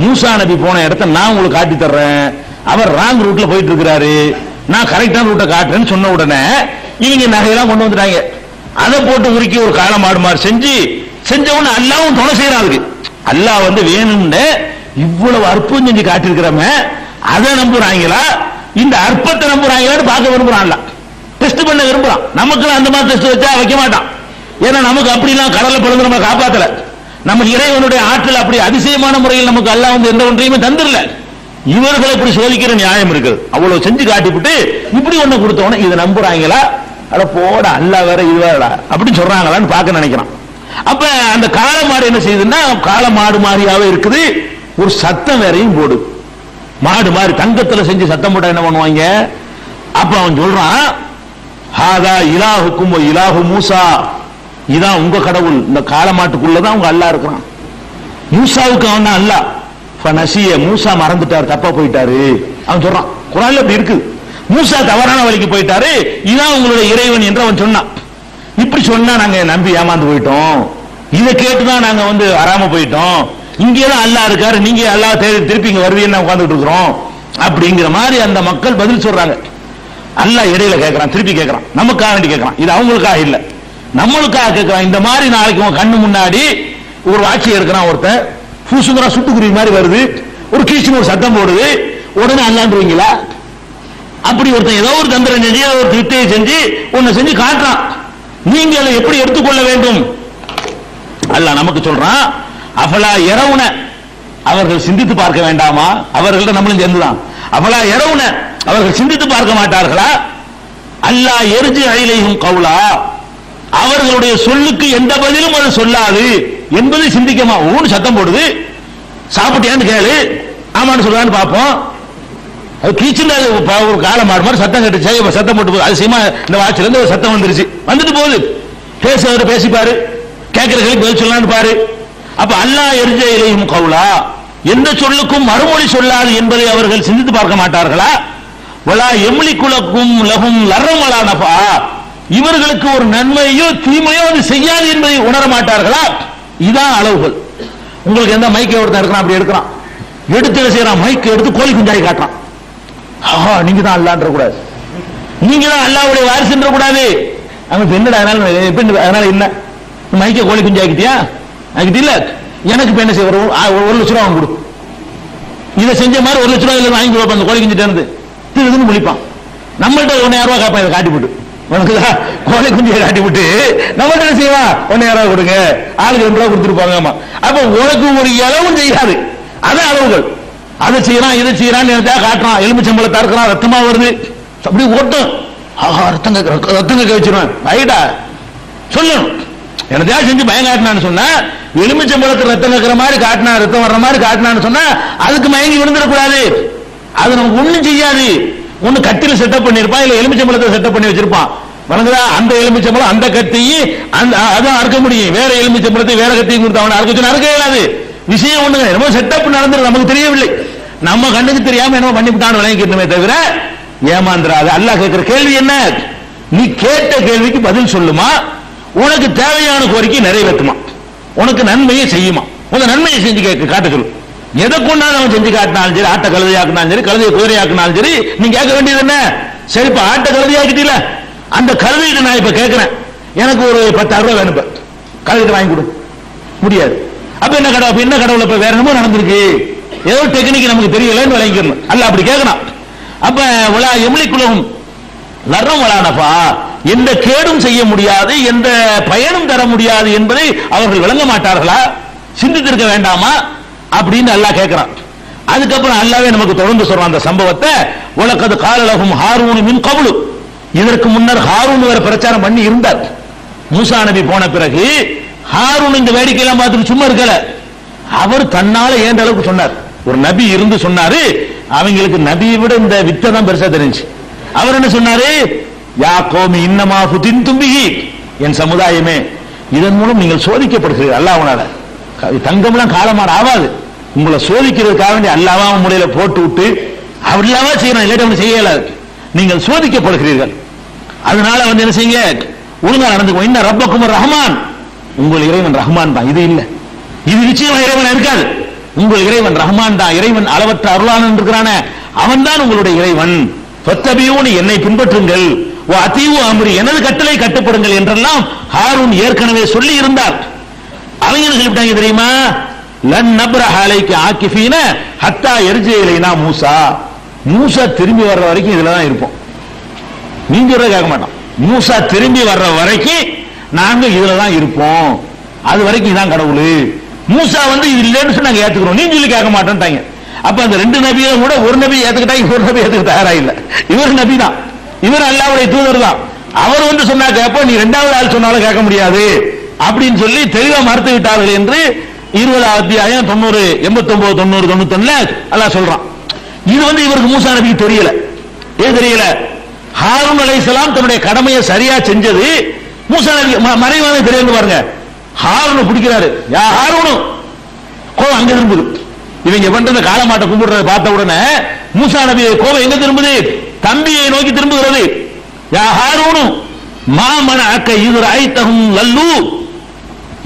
மூசா நபி போன இடத்த நான் உங்களுக்கு காட்டி தர்றேன். அவர் ராங் ரூட்ல போயிட்டு இருக்கிறாரு, நான் கரெக்டான ரூட்டை காட்டுறேன்னு சொன்ன உடனே இவங்க நகையெல்லாம் கொண்டு வந்துட்டாங்க. அதை போட்டு உருக்கி ஒரு காளை மாடு மாதிரி செஞ்ச உடனே அல்லாவும் துணை செய்யறான். அதுக்கு அல்லாஹ் வேணும்னு இவ்வளவு அற்புதம் செஞ்சு காட்டிருக்கிறோமே, அதை நம்புறாங்களா இந்த அற்பத்தை நம்புறாங்களான்னு பார்க்க விரும்புறான்ல, டெஸ்ட் பண்ண விரும்புறான். நமக்கு அந்த மாதிரி டெஸ்ட் வச்சா வைக்க மாட்டான். ஏன்னா நமக்கு அப்படிலாம் கடலை பிறந்து நம்ம காப்பாத்தல. நம்ம இறைவனுடைய ஆற்றல் அப்படி அதிசயமான முறையில் நமக்கு அல்லாஹ் எந்த ஒன்றையுமே தந்துடல. இவர்களை இப்படி சோதிக்கிற நியாயம் இருக்குது. அவ்வளவு செஞ்சு காட்டிவிட்டு இப்படி ஒண்ணு கொடுத்தவன இதை நம்புறாங்களா? அட போட, அல்லாஹ் வேற இது வேறடா அப்படின்னு சொல்றாங்களான்னு பார்க்க நினைக்கிறான். அப்ப அந்த காளை மாடு என்ன செய்யுதுன்னா, காளை மாடு மாதிரியாவே இருக்குது, ஒரு சத்தம் வேறையும் போடு. மாடு மாதிரி தங்கத்துல செஞ்சு சத்தம் போட்டா என்ன பண்ணுவாங்க? அப்ப அவன் சொல்றான், ஹாதா இலாஹுக்கும் இலாஹு மூசா, இதான் உங்க கடவுள். இந்த காளை மாட்டுக்குள்ளதான் உங்க அல்லாஹ் இருக்கிறான். மூசாவுக்கு அவன் தான் அல்லாஹ். ஃபனசிய, மூசா மறந்துட்டார், தப்பா போயிட்டாரு. அவன் சொல்றான், குர்ஆன்ல அப்படி இருக்கு, மூசா தவறான வழிக்கு போயிட்டாரு, இதான் உங்களுடைய இறைவன் என்று அவன் சொன்னான். இப்படி சொன்னா நாங்க நம்பி ஏமாந்து போயிட்டோம். இதை கேட்டுதான் நாங்க வராம போயிட்டோம். இங்கேதான் அல்லாஹ் இருக்காரு, நீங்க அல்லாஹ் திருப்பி இங்க வருவீன்னு உட்கார்ந்துட்டு இருக்கிறோம் அப்படிங்கிற மாதிரி அந்த மக்கள் பதில் சொல்றாங்க. அல்லாஹ் இடையில கேட்கறான், திருப்பி கேட்கறான், நமக்காக வேண்டி கேட்கறான். இது அவங்களுக்காக இல்ல, நம்மளுக்காக கேட்கறான். இந்த மாதிரி நாளைக்கு உங்க கண்ணு முன்னாடி ஒரு ஆட்சி எடுக்கிறான் ஒருத்தன், பூசுங்கரா சுட்டுக்குருவி மாதிரி வருது, ஒரு கீச்சுன்னு ஒரு சத்தம் போடுது, உடனே அல்லாண்டுவீங்களா? அப்படி ஒருத்தன் ஏதோ ஒரு தந்திரம் செஞ்சு ஒரு திட்டையை செஞ்சு ஒன்னு செஞ்சு காட்டுறான். நீங்க அதை எப்படி எடுத்துக்கொள்ள வேண்டும்? அல்லாஹ் நமக்கு சொல்றான், அஃபலா யரவுன, அவர்கள் சிந்தித்து பார்க்க வேண்டாமா? அவர்கள்ட்ட நம்மளும் சேர்ந்துதான். அஃபலா யரவுன, அவர்கள் சிந்தித்து பார்க்க மாட்டார்களா? அல்லாஹ் எர்ஜி இலைஹிம் கௌலா, அவர்களுடைய சொல்லுக்கு எந்த பதிலும் அது சொல்லாது என்பதை சிந்திக்கமா? ஊன்னு சத்தம் போடுது, சாப்பிட்டியான்னு கேளு, ஆமான்னு சொல்றான்னு பார்ப்போம். அது கீச்சுல ஒரு காலம் மாடு மாதிரி சத்தம் கேட்டு சத்தம் போட்டு போகுது. அது சீமா இந்த வாட்சில இருந்து ஒரு சத்தம் வந்துட்டு போகுது. பேசுறவர் பேசிப்பாரு, கேட்கிறவர்களுக்கு பதில் சொல்லலான்னு பாரு. அப்ப அல்லாஹ் எர்ஜி இலைஹிம் கௌலா, எந்த சொல்லுக்கும் மறுமொழி சொல்லாது என்பதை அவர்கள் சிந்தித்து பார்க்க மாட்டார்களா? வலா எம்லிகுலக்கும் லஹும் லர்ரமலா நஃபா, இவர்களுக்கு ஒரு நன்மையோ தீமையோ அது செய்யாது என்பதை உணர மாட்டார்களா? இதான் அளவுகள். உங்களுக்கு எந்த மைக்கை ஒருத்தன் எடுக்கிறான், அப்படி எடுக்கிறான், எடுத்து செய்யறான், மைக்கை எடுத்து கோழி குஞ்சாய் காட்டுறான். நீங்க தான் அல்லான்ற கூடாது, நீங்க தான் அல்லாஹ்வுடைய வாரிசுன்ற கூடாது. அவங்க என்னடா அதனால என்ன மைக்கை கோழி குஞ்சாக்கிட்டியா? இல்ல, எனக்கு என்ன செய்ய 1 லட்ச ரூபா வாங்க கொடு, இதை செஞ்ச மாதிரி 1 லட்ச ரூபாய் வாங்கி கொடுப்பா. அந்த கோழி குஞ்சிட்டு திருதுன்னு முழிப்பான். நம்மள்ட்ட 1000 ரூபாய் காப்பா, இதை காட்டி போட்டு கோழி குஞ்சியை காட்டி விட்டு நம்மள்ட்ட என்ன செய்வா? 1000 ரூபாய் கொடுங்க, ஆளுக்கு 2 ரூபாய் கொடுத்துருப்பாங்க. ஆமா, அப்ப உனக்கு ஒரு இளவும் செய்யாது. அதான் அளவுகள். அதை செய்யறான், இதை செய்யறான்னு காட்டுறான், எலுமிச்சம்பழத்தை இருக்கிறான், ரத்தமா வருது, அப்படி ஓட்டும். ரத்தம் கேட்க வச்சிருவேன், ரைட்டா சொல்லணும். எனதா செஞ்சு பயம் காட்டினான்னு சொன்னா, எலுமிச்சம்பழத்துக்கு ரத்தம் கேட்கிற மாதிரி காட்டினா, ரத்தம் வர்ற மாதிரி காட்டினான்னு சொன்னா அதுக்கு மயங்கி விழுந்துடக்கூடாது. அது நமக்கு ஒண்ணும் செய்யாது. ஒண்ணு கட்டில செட்டப் பண்ணிருப்பான், இல்ல எலுமிச்சம்பழத்தை செட்டப் பண்ணி வச்சிருப்பான். வணங்குதா? அந்த எலுமிச்சம்பழம் அந்த கத்தியும் அதான் அறுக்க முடியும். வேற எலுமிச்சம்பழத்தை வேற கத்தியும் கொடுத்து அவனை அறுக்க சொன்னா அறுக்க இயலாது. விஷயம் ஒண்ணுங்க, ரொம்ப செட்டப் நடந்துரு, நமக்கு தெரியவில்லை, நம்ம கண்ணுக்கு தெரியாம என்ன பண்ணிவிட்டான்னு விளங்கிக்கணுமே தவிர ஏமாந்துராது. அல்லாஹ் கேட்கிற கேள்வி என்ன? நீ கேட்ட கேள்விக்கு பதில் சொல்லுமா, உனக்கு தேவையான கோரிக்கை நிறைவேற்றுமா, உனக்கு நன்மையை செய்யுமா, உங்க நன்மையை செஞ்சு காட்ட சொல்லு. எதை கொண்டாந்து அவன் செஞ்சு காட்டினாலும் சரி, ஆட்ட கழுதையாக்குனாலும் சரி, கழுதையை குதிரையாக்குனாலும் சரி, நீங்க கேட்க வேண்டியது என்ன? சரி, இப்ப ஆட்ட கழுதையாக்கிட்டீல, அந்த கழுதைகிட்ட நான் இப்ப கேட்கிறேன், எனக்கு ஒரு 10,000 ரூபாய் வேணும், கழுதைகிட்ட வாங்கி கொடு. முடியாது. அப்ப என்ன கடவுள், என்ன கடவுள், இப்ப வேற என்னமோ நடந்திருக்கு, ஏதோ டெக்னிக் நமக்கு தெரியலன்னு விளங்கிக்கணும். அல்ல அப்படி கேட்கணும். அப்ப உலா எம்லிக்குலகும் லர்ரம் வலானபா, எந்த கேடும் செய்ய முடியாது, எந்த பயனும் தர முடியாது என்பதை அவர்கள் விளங்க மாட்டார்களா? சிந்தித்திருக்க வேண்டாமா அப்படின்னு அல்லாஹ் கேட்கிறான். அதுக்கப்புறம் அல்லாஹ்வே நமக்கு தொடர்ந்து சொல்றான் அந்த சம்பவத்தை. உலகது காலலகும் ஹாரூன் மின் கபுலு, இதற்கு முன்னர் ஹாரூன் வேற பிரச்சாரம் பண்ணி இருந்தார். மூசா நபி போன பிறகு ஹாரூன் இந்த வேடிக்கையெல்லாம் பார்த்துட்டு சும்மா இருக்கல, அவர் தன்னால ஏந்த அளவுக்கு சொன்னார். ஒரு நபி இருந்து சொன்னாரு, அவங்களுக்கு நபியை விட இந்த வித்தை தான் பெருசா தெரிஞ்சு. அவர் என்ன சொன்னாரு? யா கோமி இன்னமா புதின்தும் பிஹி, என் சமுதாயமே, இதன் மூலம் நீங்கள் சோதிக்கப்படுகிறீர்கள் அல்லாஹ்வால. தங்கம்லாம் காலமாடு ஆகாது, உங்களை சோதிக்கிறதுக்காக வேண்டிய அல்லாஹ்வா முறையில போட்டு விட்டு அல்லாஹ்வா செய்யணும், இல்லாட்டி ஒன்று செய்ய இயலாது. நீங்கள் சோதிக்கப்படுகிறீர்கள், அதனால வந்து என்ன செய்யுங்க, ஒழுங்கா நடந்துக்கோ. இன்ன ரப்பக்கும் ரஹ்மான், உங்கள் இறைவன் ரஹ்மான் தான். இது இல்ல, இது நிச்சயமா இறைவன் இருக்காது. உங்கள் இறைவன் ரஹ்மான் தான், இறைவன் அளவற்ற அருளாளன் இருக்கிறான, அவன் தான் உங்களுடைய இறைவன். ஃபத்தபியூனி, என்னை பின்பற்றுங்கள், வ அதீஉ அம்ரி, எனது கட்டளை கட்டுப்படுங்கள் என்றெல்லாம் ஹாரூன் ஏற்கனவே சொல்லி இருந்தார். அவங்க என்ன சொல்லிட்டாங்க தெரியுமா? லன் நப்ரஹ அலைக ஆகிஃபீன ஹத்தா யர்ஜி இலைனா மூசா, மூசா திரும்பி வர்ற வரைக்கும் இதுல தான் இருப்போம். நீங்க கேட்க மாட்டோம், மூசா திரும்பி வர்ற வரைக்கும் நாங்க இதுல தான் இருப்போம், அது வரைக்கும் இதான் கடவுள். மூசா வந்து இது இல்லைன்னு சொல்லி நாங்க ஏத்துக்கிறோம், நீங்க சொல்லி கேட்க மாட்டோம்ட்டாங்க. அப்ப அந்த ரெண்டு நபியும் கூட ஒரு நபி ஏத்துக்கிட்டாங்க, ஒரு நபி ஏத்துக்க தயாரா இல்ல. இவர் நபி தான், இவர் அல்லாஹ்வுடைய தூதர் தான். அவர் வந்து சொன்னா கேட்போம், நீ ரெண்டாவது ஆள் சொன்னாலும் கேட்க முடியாது அப்படின்னு சொல்லி தெளிவா மறுத்து விட்டார்கள் என்று 20 அத்தியாயம் 90, 89, 90, 91 அல்லாஹ் சொல்றான். இது வந்து இவருக்கு மூசா நபிக்கு தெரியல. ஏன் தெரியல? ஹாரூன் அலைஹிஸ்ஸலாம் தன்னுடைய கடமையை சரியா செஞ்சது மூசா நபி மறைவான தெரியாது. பாருங்க, ஹாரூனை பிடிக்கிறாரு, யா ஹாரூன், கோவம் அங்க திரும்புது. இவங்க பண்றத காலமாட்ட கும்பிடுறத பார்த்த உடனே மூசா நபி கோவம் எங்க திரும்புது? தம்பியை நோக்கி திரும்புகிறது. யா ஹாரூன் மா மனஅக இத் ரஅய்தஹும் லல்லு,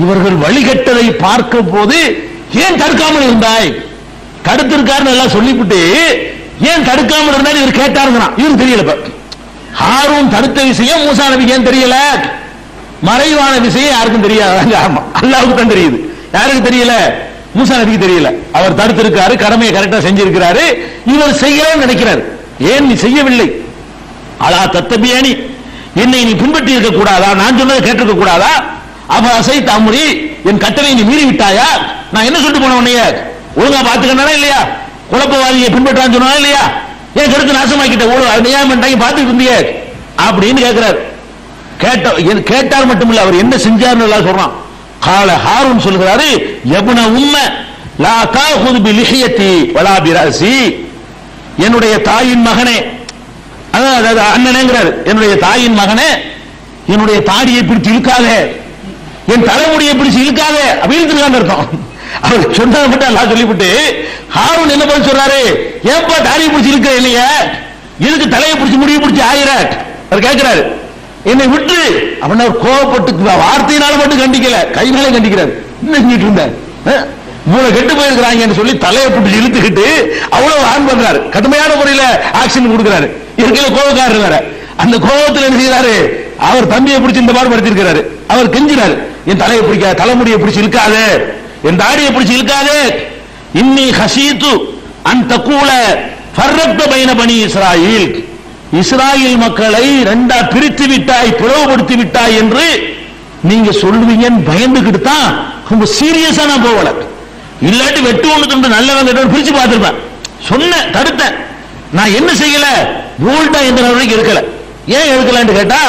இவர்கள் வழிகட்டதை பார்க்க போது ஏன் தடுக்காமல் இருந்தாய்? தடுத்திருக்காருன்னு எல்லாம் சொல்லிவிட்டு ஏன் தடுக்காமல் இருந்தாரு இவர் கேட்டாருங்கிறான். இவருக்கு தெரியல. ஹாரூன் தடுத்த விஷயம் மூசா நபிக்கு ஏன் தெரியல? மறைவான விஷயம் யாருக்கும் தெரியாது, அல்லாஹ்வுக்கு தான் தெரியுது. யாருக்கு தெரியல? மூசா நபிக்கு தெரியல. அவர் தடுத்திருக்காரு, கடமையை கரெக்டா செஞ்சிருக்கிறாரு, இவர் செய்யலன்னு நினைக்கிறார். ஏன் நீ செய்யவில்லை? அலா தத்தபியானி, என்னை நீ பின்பற்றி இருக்க கூடாதா? நான் சொன்னதை கேட்டிருக்க கூடாதா? அவ அசை தாமுரி, என் கட்டளை நீ மீறி விட்டாயா? நான் என்ன சொல்லிட்டு போன உன்னைய ஒழுங்கா பாத்துக்கனா இல்லையா? குழப்பவாதியை பின்பற்றான்னு சொன்னா இல்லையா? ஏன் கருத்து நாசமாக்கிட்ட நியாயம் பார்த்துட்டு இருந்தீங்க அப்படின்னு கேட்கிறார். கேட்டார் மட்டும் இல்ல, அவர் என்ன செஞ்சார்னு எல்லாம் சொல்றான். கால ஹாரூன் சொல்கிறாரு, யப்ன உம்ம லா தாஹுது பி லிஹியதி வலா பி ரஸி, என்னுடைய தாயின் மகனே, அதாவது அண்ணனேங்கிறார், என்னுடைய தாயின் மகனே, என்னுடைய தாடியை பிடிச்சு இழுக்காதே, என் தலைமுடியை பிடிச்சு இழுக்காதே அப்படின்னு அர்த்தம். அவர் சொன்னதை மட்டும் எல்லாம் சொல்லிவிட்டு ஹாரூன் என்ன பதில் சொல்றாரு? ஏன்பா தாடியை பிடிச்சு இழுக்கிற இல்லைய, எதுக்கு தலையை பிடிச்சு முடிய பிடிச்சு ஆயிர? அவர் கேட்கிறாரு, என்னை விட்டு. அவன் அவர் கோவப்பட்டு வார்த்தையினால மட்டும் கண்டிக்கல, கைனால கண்டிக்கிறார். என்ன செஞ்சிட்டு இருந்த, மூளை கெட்டு போயிருக்கிறாங்க சொல்லி தலையை பிடிச்சி இழுத்துக்கிட்டு அவ்வளவு ஆன் பண்றாரு, கடுமையான முறையில ஆக்ஷன் கொடுக்கிறாரு. இருக்கையில கோபக்காரர் வேற. அந்த கோபத்தில் என்ன செய்யறாரு? அவர் தம்பியை பிடிச்சி இந்த பாடு படுத்திருக்கிறாரு. அவர் கெஞ்சிறாரு, என் தலையை பிடிக்காத, தலைமுடியை பிடிச்சி இழுக்காது, என் தாடியை பிடிச்சி இழுக்காது. இன்னி ஹசீத்து அன் தக்கூல ஃபர்ரக்த பைன பனி இஸ்ராயில், இஸ்ராயேல் மக்களை ரெண்டா பிரித்து விட்டாய், பிளவுபடுத்தி விட்டாய் என்று நீங்க சொல்லுவீங்கன்னு பயந்துகிட்டு தான் ரொம்ப சீரியஸா நான் போகல. இல்லாட்டி வெட்டு ஒண்ணு நல்லவங்க பிரிச்சு பார்த்திருப்பேன். சொன்ன தடுத்த, நான் என்ன செய்யல, போல்டா எந்த நடவடிக்கை எடுக்கல. ஏன் எடுக்கலான்னு கேட்டா,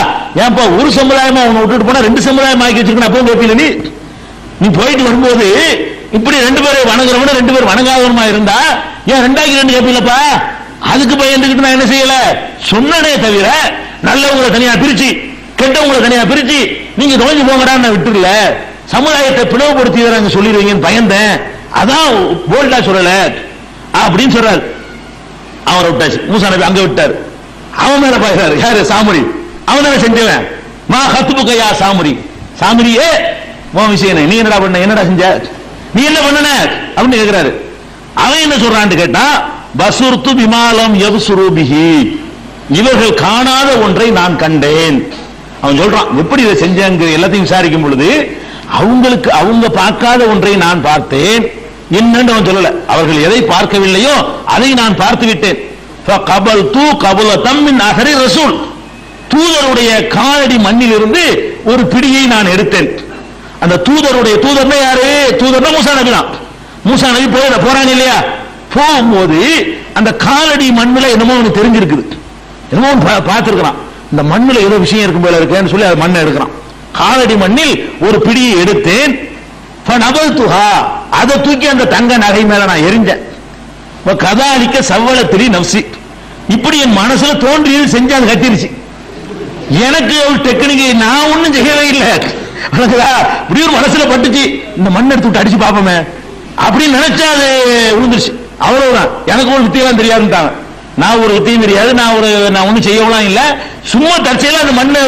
ஏன்பா ஒரு சமுதாயமா அவனை விட்டுட்டு போனா 2 சமுதாயம் ஆக்கி வச்சிருக்க, அப்போ கேட்கல. நீ போயிட்டு வரும்போது இப்படி 2 பேர் வணங்குறவன 2 பேர் வணங்காதவனுமா இருந்தா ஏன் 2 கேட்பீங்களப்பா? அதுக்கு பயந்துகிட்டு நான் என்ன செய்யல, சொன்னனே தவிர நல்லவங்களை தனியா பிரிச்சு கெட்டவங்களை தனியா பிரிச்சு நீங்க நோய்ஞ்சு போங்கடா நான் விட்டுல, சமுதாயத்தை பிளவுபடுத்தி சொல்லிடுவீங்கன்னு பயந்தேன், அதான் போல்டா சொல்லல அப்படின்னு சொல்றாரு. அவரை விட்டாச்சு. மூசா நபி அங்க விட்டாரு. அவன் மேல பாய்றாரு. யாரு? சாமுரி. அவன் தானே செஞ்சவன். மா ஹத்துபுகையா சாமுரி, சாமுரியே உன் விஷயம் நீ என்னடா பண்ண, என்னடா செஞ்ச, நீ என்ன பண்ணன அப்படின்னு கேட்கிறாரு. அவன் என்ன சொல்றான்னு கேட்டா பசுர்து பிமாலம் யப்சுருபிஹி, இவர்கள் காணாத ஒன்றை நான் கண்டேன். அவன் சொல்றான் எப்படி இதை செஞ்சாங்க எல்லாத்தையும் விசாரிக்கும் பொழுது அவங்களுக்கு அவங்க பார்க்காத ஒன்றை நான் பார்த்தேன். என்னன்னு அவன் சொல்லல, அவர்கள் எதை பார்க்கவில்லையோ அதை நான் பார்த்து விட்டேன். ஃபகபல்து கபலதம் மின் அஹரி ரசூல், தூதருடைய காலடி மண்ணில் இருந்து ஒரு பிடியை நான் எடுத்தேன். அந்த தூதர்னா யாரு? தூதர்னா மூசா நபி தான். மூசா நபி போறாங்க இல்லையா, போகும்போது அந்த காலடி மண்ணில் என்னமோ அவனுக்கு தெரிஞ்சிருக்குது, என்னமோ பார்த்திருக்கிறான். இந்த மண்ணில் ஏதோ விஷயம் இருக்கும் போல இருக்கேன்னு சொல்லி அது மண்ணை எடுக்கிறான். காலடி மண்ணில் ஒரு பிடியை எடுத்தேன். அதை தூக்கி அந்த தங்க நகை மேல நான் எரிஞ்சேன். கதாலிக்க சவ்வளத்திரி நப்சி, இப்படி என் மனசுல தோன்றியது செஞ்சு அது கட்டிருச்சு. எனக்கு ஒரு டெக்னிக்கை நான் ஒன்னும் செய்யவே இல்லை. இப்படி ஒரு மனசுல பட்டுச்சு, இந்த மண் எடுத்து விட்டு அடிச்சு பார்ப்போமே அப்படின்னு நினைச்சா அது விழுந்துருச்சு. அவ்வளவுதான். எனக்கு ஒரு வித்தியெல்லாம் தெரியாதுட்டாங்க. நான் ஒரு வித்தியும் தெரியாது, நான் ஒன்னும் செய்யலாம் இல்ல, சும்மா தற்செயலா அந்த மண்ணை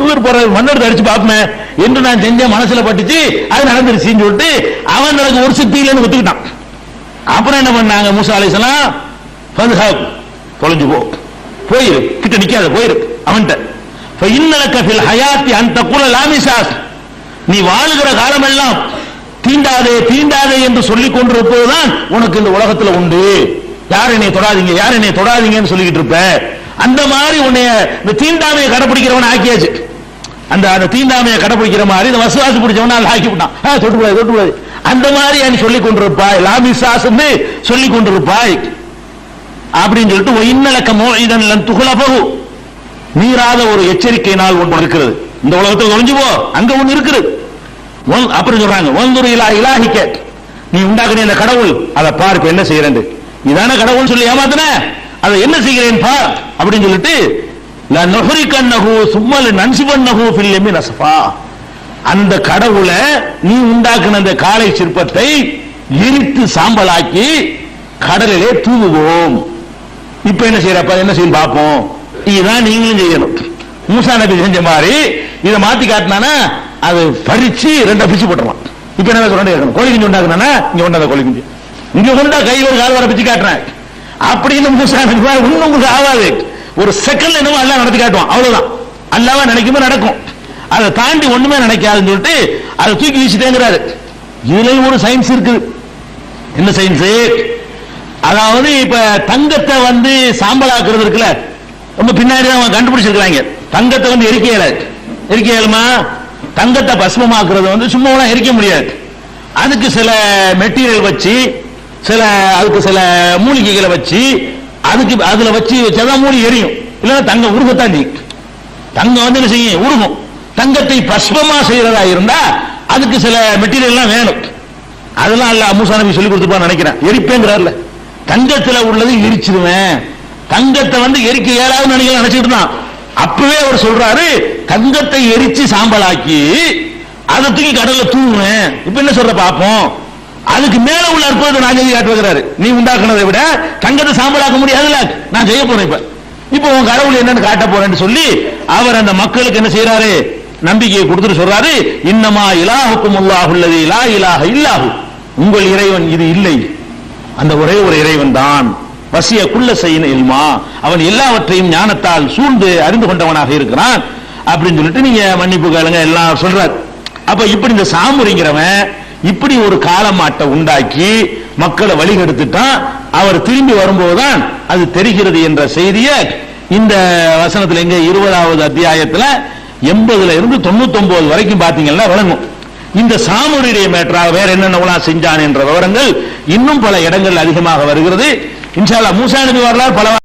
தூர் போற மண்ணை எடுத்து அடிச்சு பார்ப்போமே என்று நான் செஞ்ச மனசுல பட்டுச்சு, அது நடந்துருச்சுன்னு சொல்லிட்டு அவன் எனக்கு ஒரு சக்தி இல்லைன்னு ஒத்துக்கிட்டான். அப்புறம் என்ன பண்ணாங்க மூசா அலைஹிஸ்ஸலாம், தொலைஞ்சு போயிரு, கிட்ட நிக்காத, போயிரு அவன்கிட்ட. இன்னலக ஃபில் ஹயாத்தி அன் தகுல லா மிஸாஸ், நீ வாழுகிற காலமெல்லாம் தீண்டாதே என்று சொல்லிக் கொண்டிருப்பதுதான் உனக்கு இந்த உலகத்துல உண்டு. யார் என்னை தொடாதீங்க, யார் என்னை தொடாதீங்கன்னு சொல்லிக்கிட்டு இருப்ப. அந்த மாதிரி உன்னைய இந்த தீண்டாமையை கடைபிடிக்கிறவன் ஆக்கியாச்சு. அந்த தீண்டாமையை கடைபிடிக்கிற மாதிரி இந்த வசுவாசி பிடிச்சவன ஆக்கி விட்டான். தொட்டுக்கூடாது அந்த மாதிரி நீ சொல்லிக் கொண்டிருப்பாய், லாமிசாஸ் சொல்லிக் கொண்டிருப்பாய் அப்படின்னு சொல்லிட்டு இன்னலக்க மோஇதன் லன் துகுலபஹு, மீறாத ஒரு எச்சரிக்கை நாள் ஒன்று இருக்கிறது. இந்த உலகத்தில் ஒளிஞ்சு போ, அங்க ஒன்று இருக்கிறது. அப்புறம் சொல்றாங்க ஒன்துரு இலா இலாஹிக்க, நீ உண்டாக்குன இந்த கடவுள் அதை பாரு, இப்ப என்ன செய்யறேன், இதான கடவுள் சொல்லி ஏமாத்தின, அதை என்ன செய்கிறேன் பார் அப்படின்னு சொல்லிட்டு லநுஹ்ரிகன்னஹு சும்ம லநன்சிபன்னஹு ஃபில் யமி நஸ்ஃபா, அந்த கடவுளை நீ உண்டாக்குன அந்த காளை சிற்பத்தை எரித்து சாம்பலாக்கி கடலிலே தூவுவோம். இப்ப என்ன செய்யறப்ப என்ன செய்யும் பார்ப்போம். இதுதான் நீங்களும் செய்யணும். மூசா நபி செஞ்ச மாதிரி இதை மாத்தி காட்டினானா அது பறிச்சு ரெண்டா பிச்சு போட்டுருவான். இப்ப என்ன சொல்றேன், கோழி குஞ்சு உண்டாக்குனா இங்க கொண்டாத கோழி குஞ்சு, இங்க கொண்டா கையில் ஒரு கால் வர பிச்சு காட்டுறேன் அப்படின்னு மூசா நபி ஒன்னும் உங்களுக்கு ஆகாது. ஒரு செகண்ட்ல என்னவோ அல்லா நடத்தி காட்டுவான், அவ்வளவுதான். அல்லாவா நினைக்குமே நடக்கும், அதை தாண்டி ஒண்ணுமே நினைக்காதுன்னு சொல்லிட்டு அதை தூக்கி வீசிட்டேங்கிறாரு. இதுலயும் ஒரு சயின்ஸ் இருக்கு. என்ன சயின்ஸ்? அதாவது இப்ப தங்கத்தை சாம்பலாக்குறது இருக்குல்ல, ரொம்ப பின்னாடி தான் கண்டுபிடிச்சிருக்காங்க. தங்கத்தை எரிக்கையலுமா, தங்கத்தை பஸ்மமாக்குறது சும்மா எரிக்க முடியாது. அதுக்கு சில மெட்டீரியல் வச்சு, அதுக்கு சில மூலிகைகளை வச்சு, அதுல வச்சாதான் மூலி எரியும். இல்லைன்னா தங்கம் உருகத்தான் செய்யும். தங்கம் என்ன செய்யும், உருகும். தங்கத்தை பஸ்மமா செய்யறதா இருந்தா அதுக்கு சில மெட்டீரியல் எல்லாம் வேணும். அதெல்லாம் அல்ல மூசா நபி சொல்லி கொடுத்துப்பான்னு நினைக்கிறேன். எரிப்பேங்கிறார்ல, தங்கத்துல உள்ளது எரிச்சிருவேன், தங்கத்தை எரிக்க ஏழாவது நினைச்சுட்டு தான். அப்பவே அவர் சொல்றாரு, தங்கத்தை எரிச்சு சாம்பலாக்கி அதை தூக்கி கடல்ல தூங்குவேன். இப்ப என்ன சொல்ற பாப்போம். அதுக்கு மேல உள்ள அற்புதத்தை நான் செய்ய காட்டுகிறாரு. நீ உண்டாக்குனதை விட தங்கத்தை சாம்பலாக்க முடியாதுல்ல, நான் செய்ய போறேன். இப்ப உன் கடவுள் என்னன்னு காட்ட போறேன்னு சொல்லி அவர் அந்த மக்களுக்கு என்ன செய்யறாரு, நம்பிக்கையை கொடுத்துட்டு சொல்றாரு, இன்னமா இலாஹுக்கும் அல்லாஹுல்லதி லா இலாஹ இல்லாஹு, உங்கள் இறைவன் இது இல்லை, அந்த ஒரே ஒரு இறைவன் தான். வசிய குல்ல செய்யின இல்மா, அவன் எல்லாவற்றையும் ஞானத்தால் சூழ்ந்து அறிந்து கொண்டவனாக இருக்கிறான் அப்படின்னு சொல்லிட்டு நீங்க மன்னிப்பு கேளுங்க எல்லாம் சொல்றாரு. அப்ப இப்படி இந்த சாமுரிங்கிறவன் இப்படி ஒரு காலமாட்டை உண்டாக்கி மக்களை வழிகெடுத்துட்டான். அவர் திரும்பி வரும்போதுதான் அது தெரிகிறது என்ற செய்தியை இந்த வசனத்துல எங்க 20வது அத்தியாயத்துல 80ல இருந்து 99 வரைக்கும் பாத்தீங்கன்னா வழங்கும். இந்த சாமுரிய மேட்டராக வேற என்னென்ன செஞ்சான் என்ற விவரங்கள் இன்னும் பல இடங்கள் அதிகமாக வருகிறது. இன்ஷா அல்லாஹ் மூசா நபி வரலாறு பல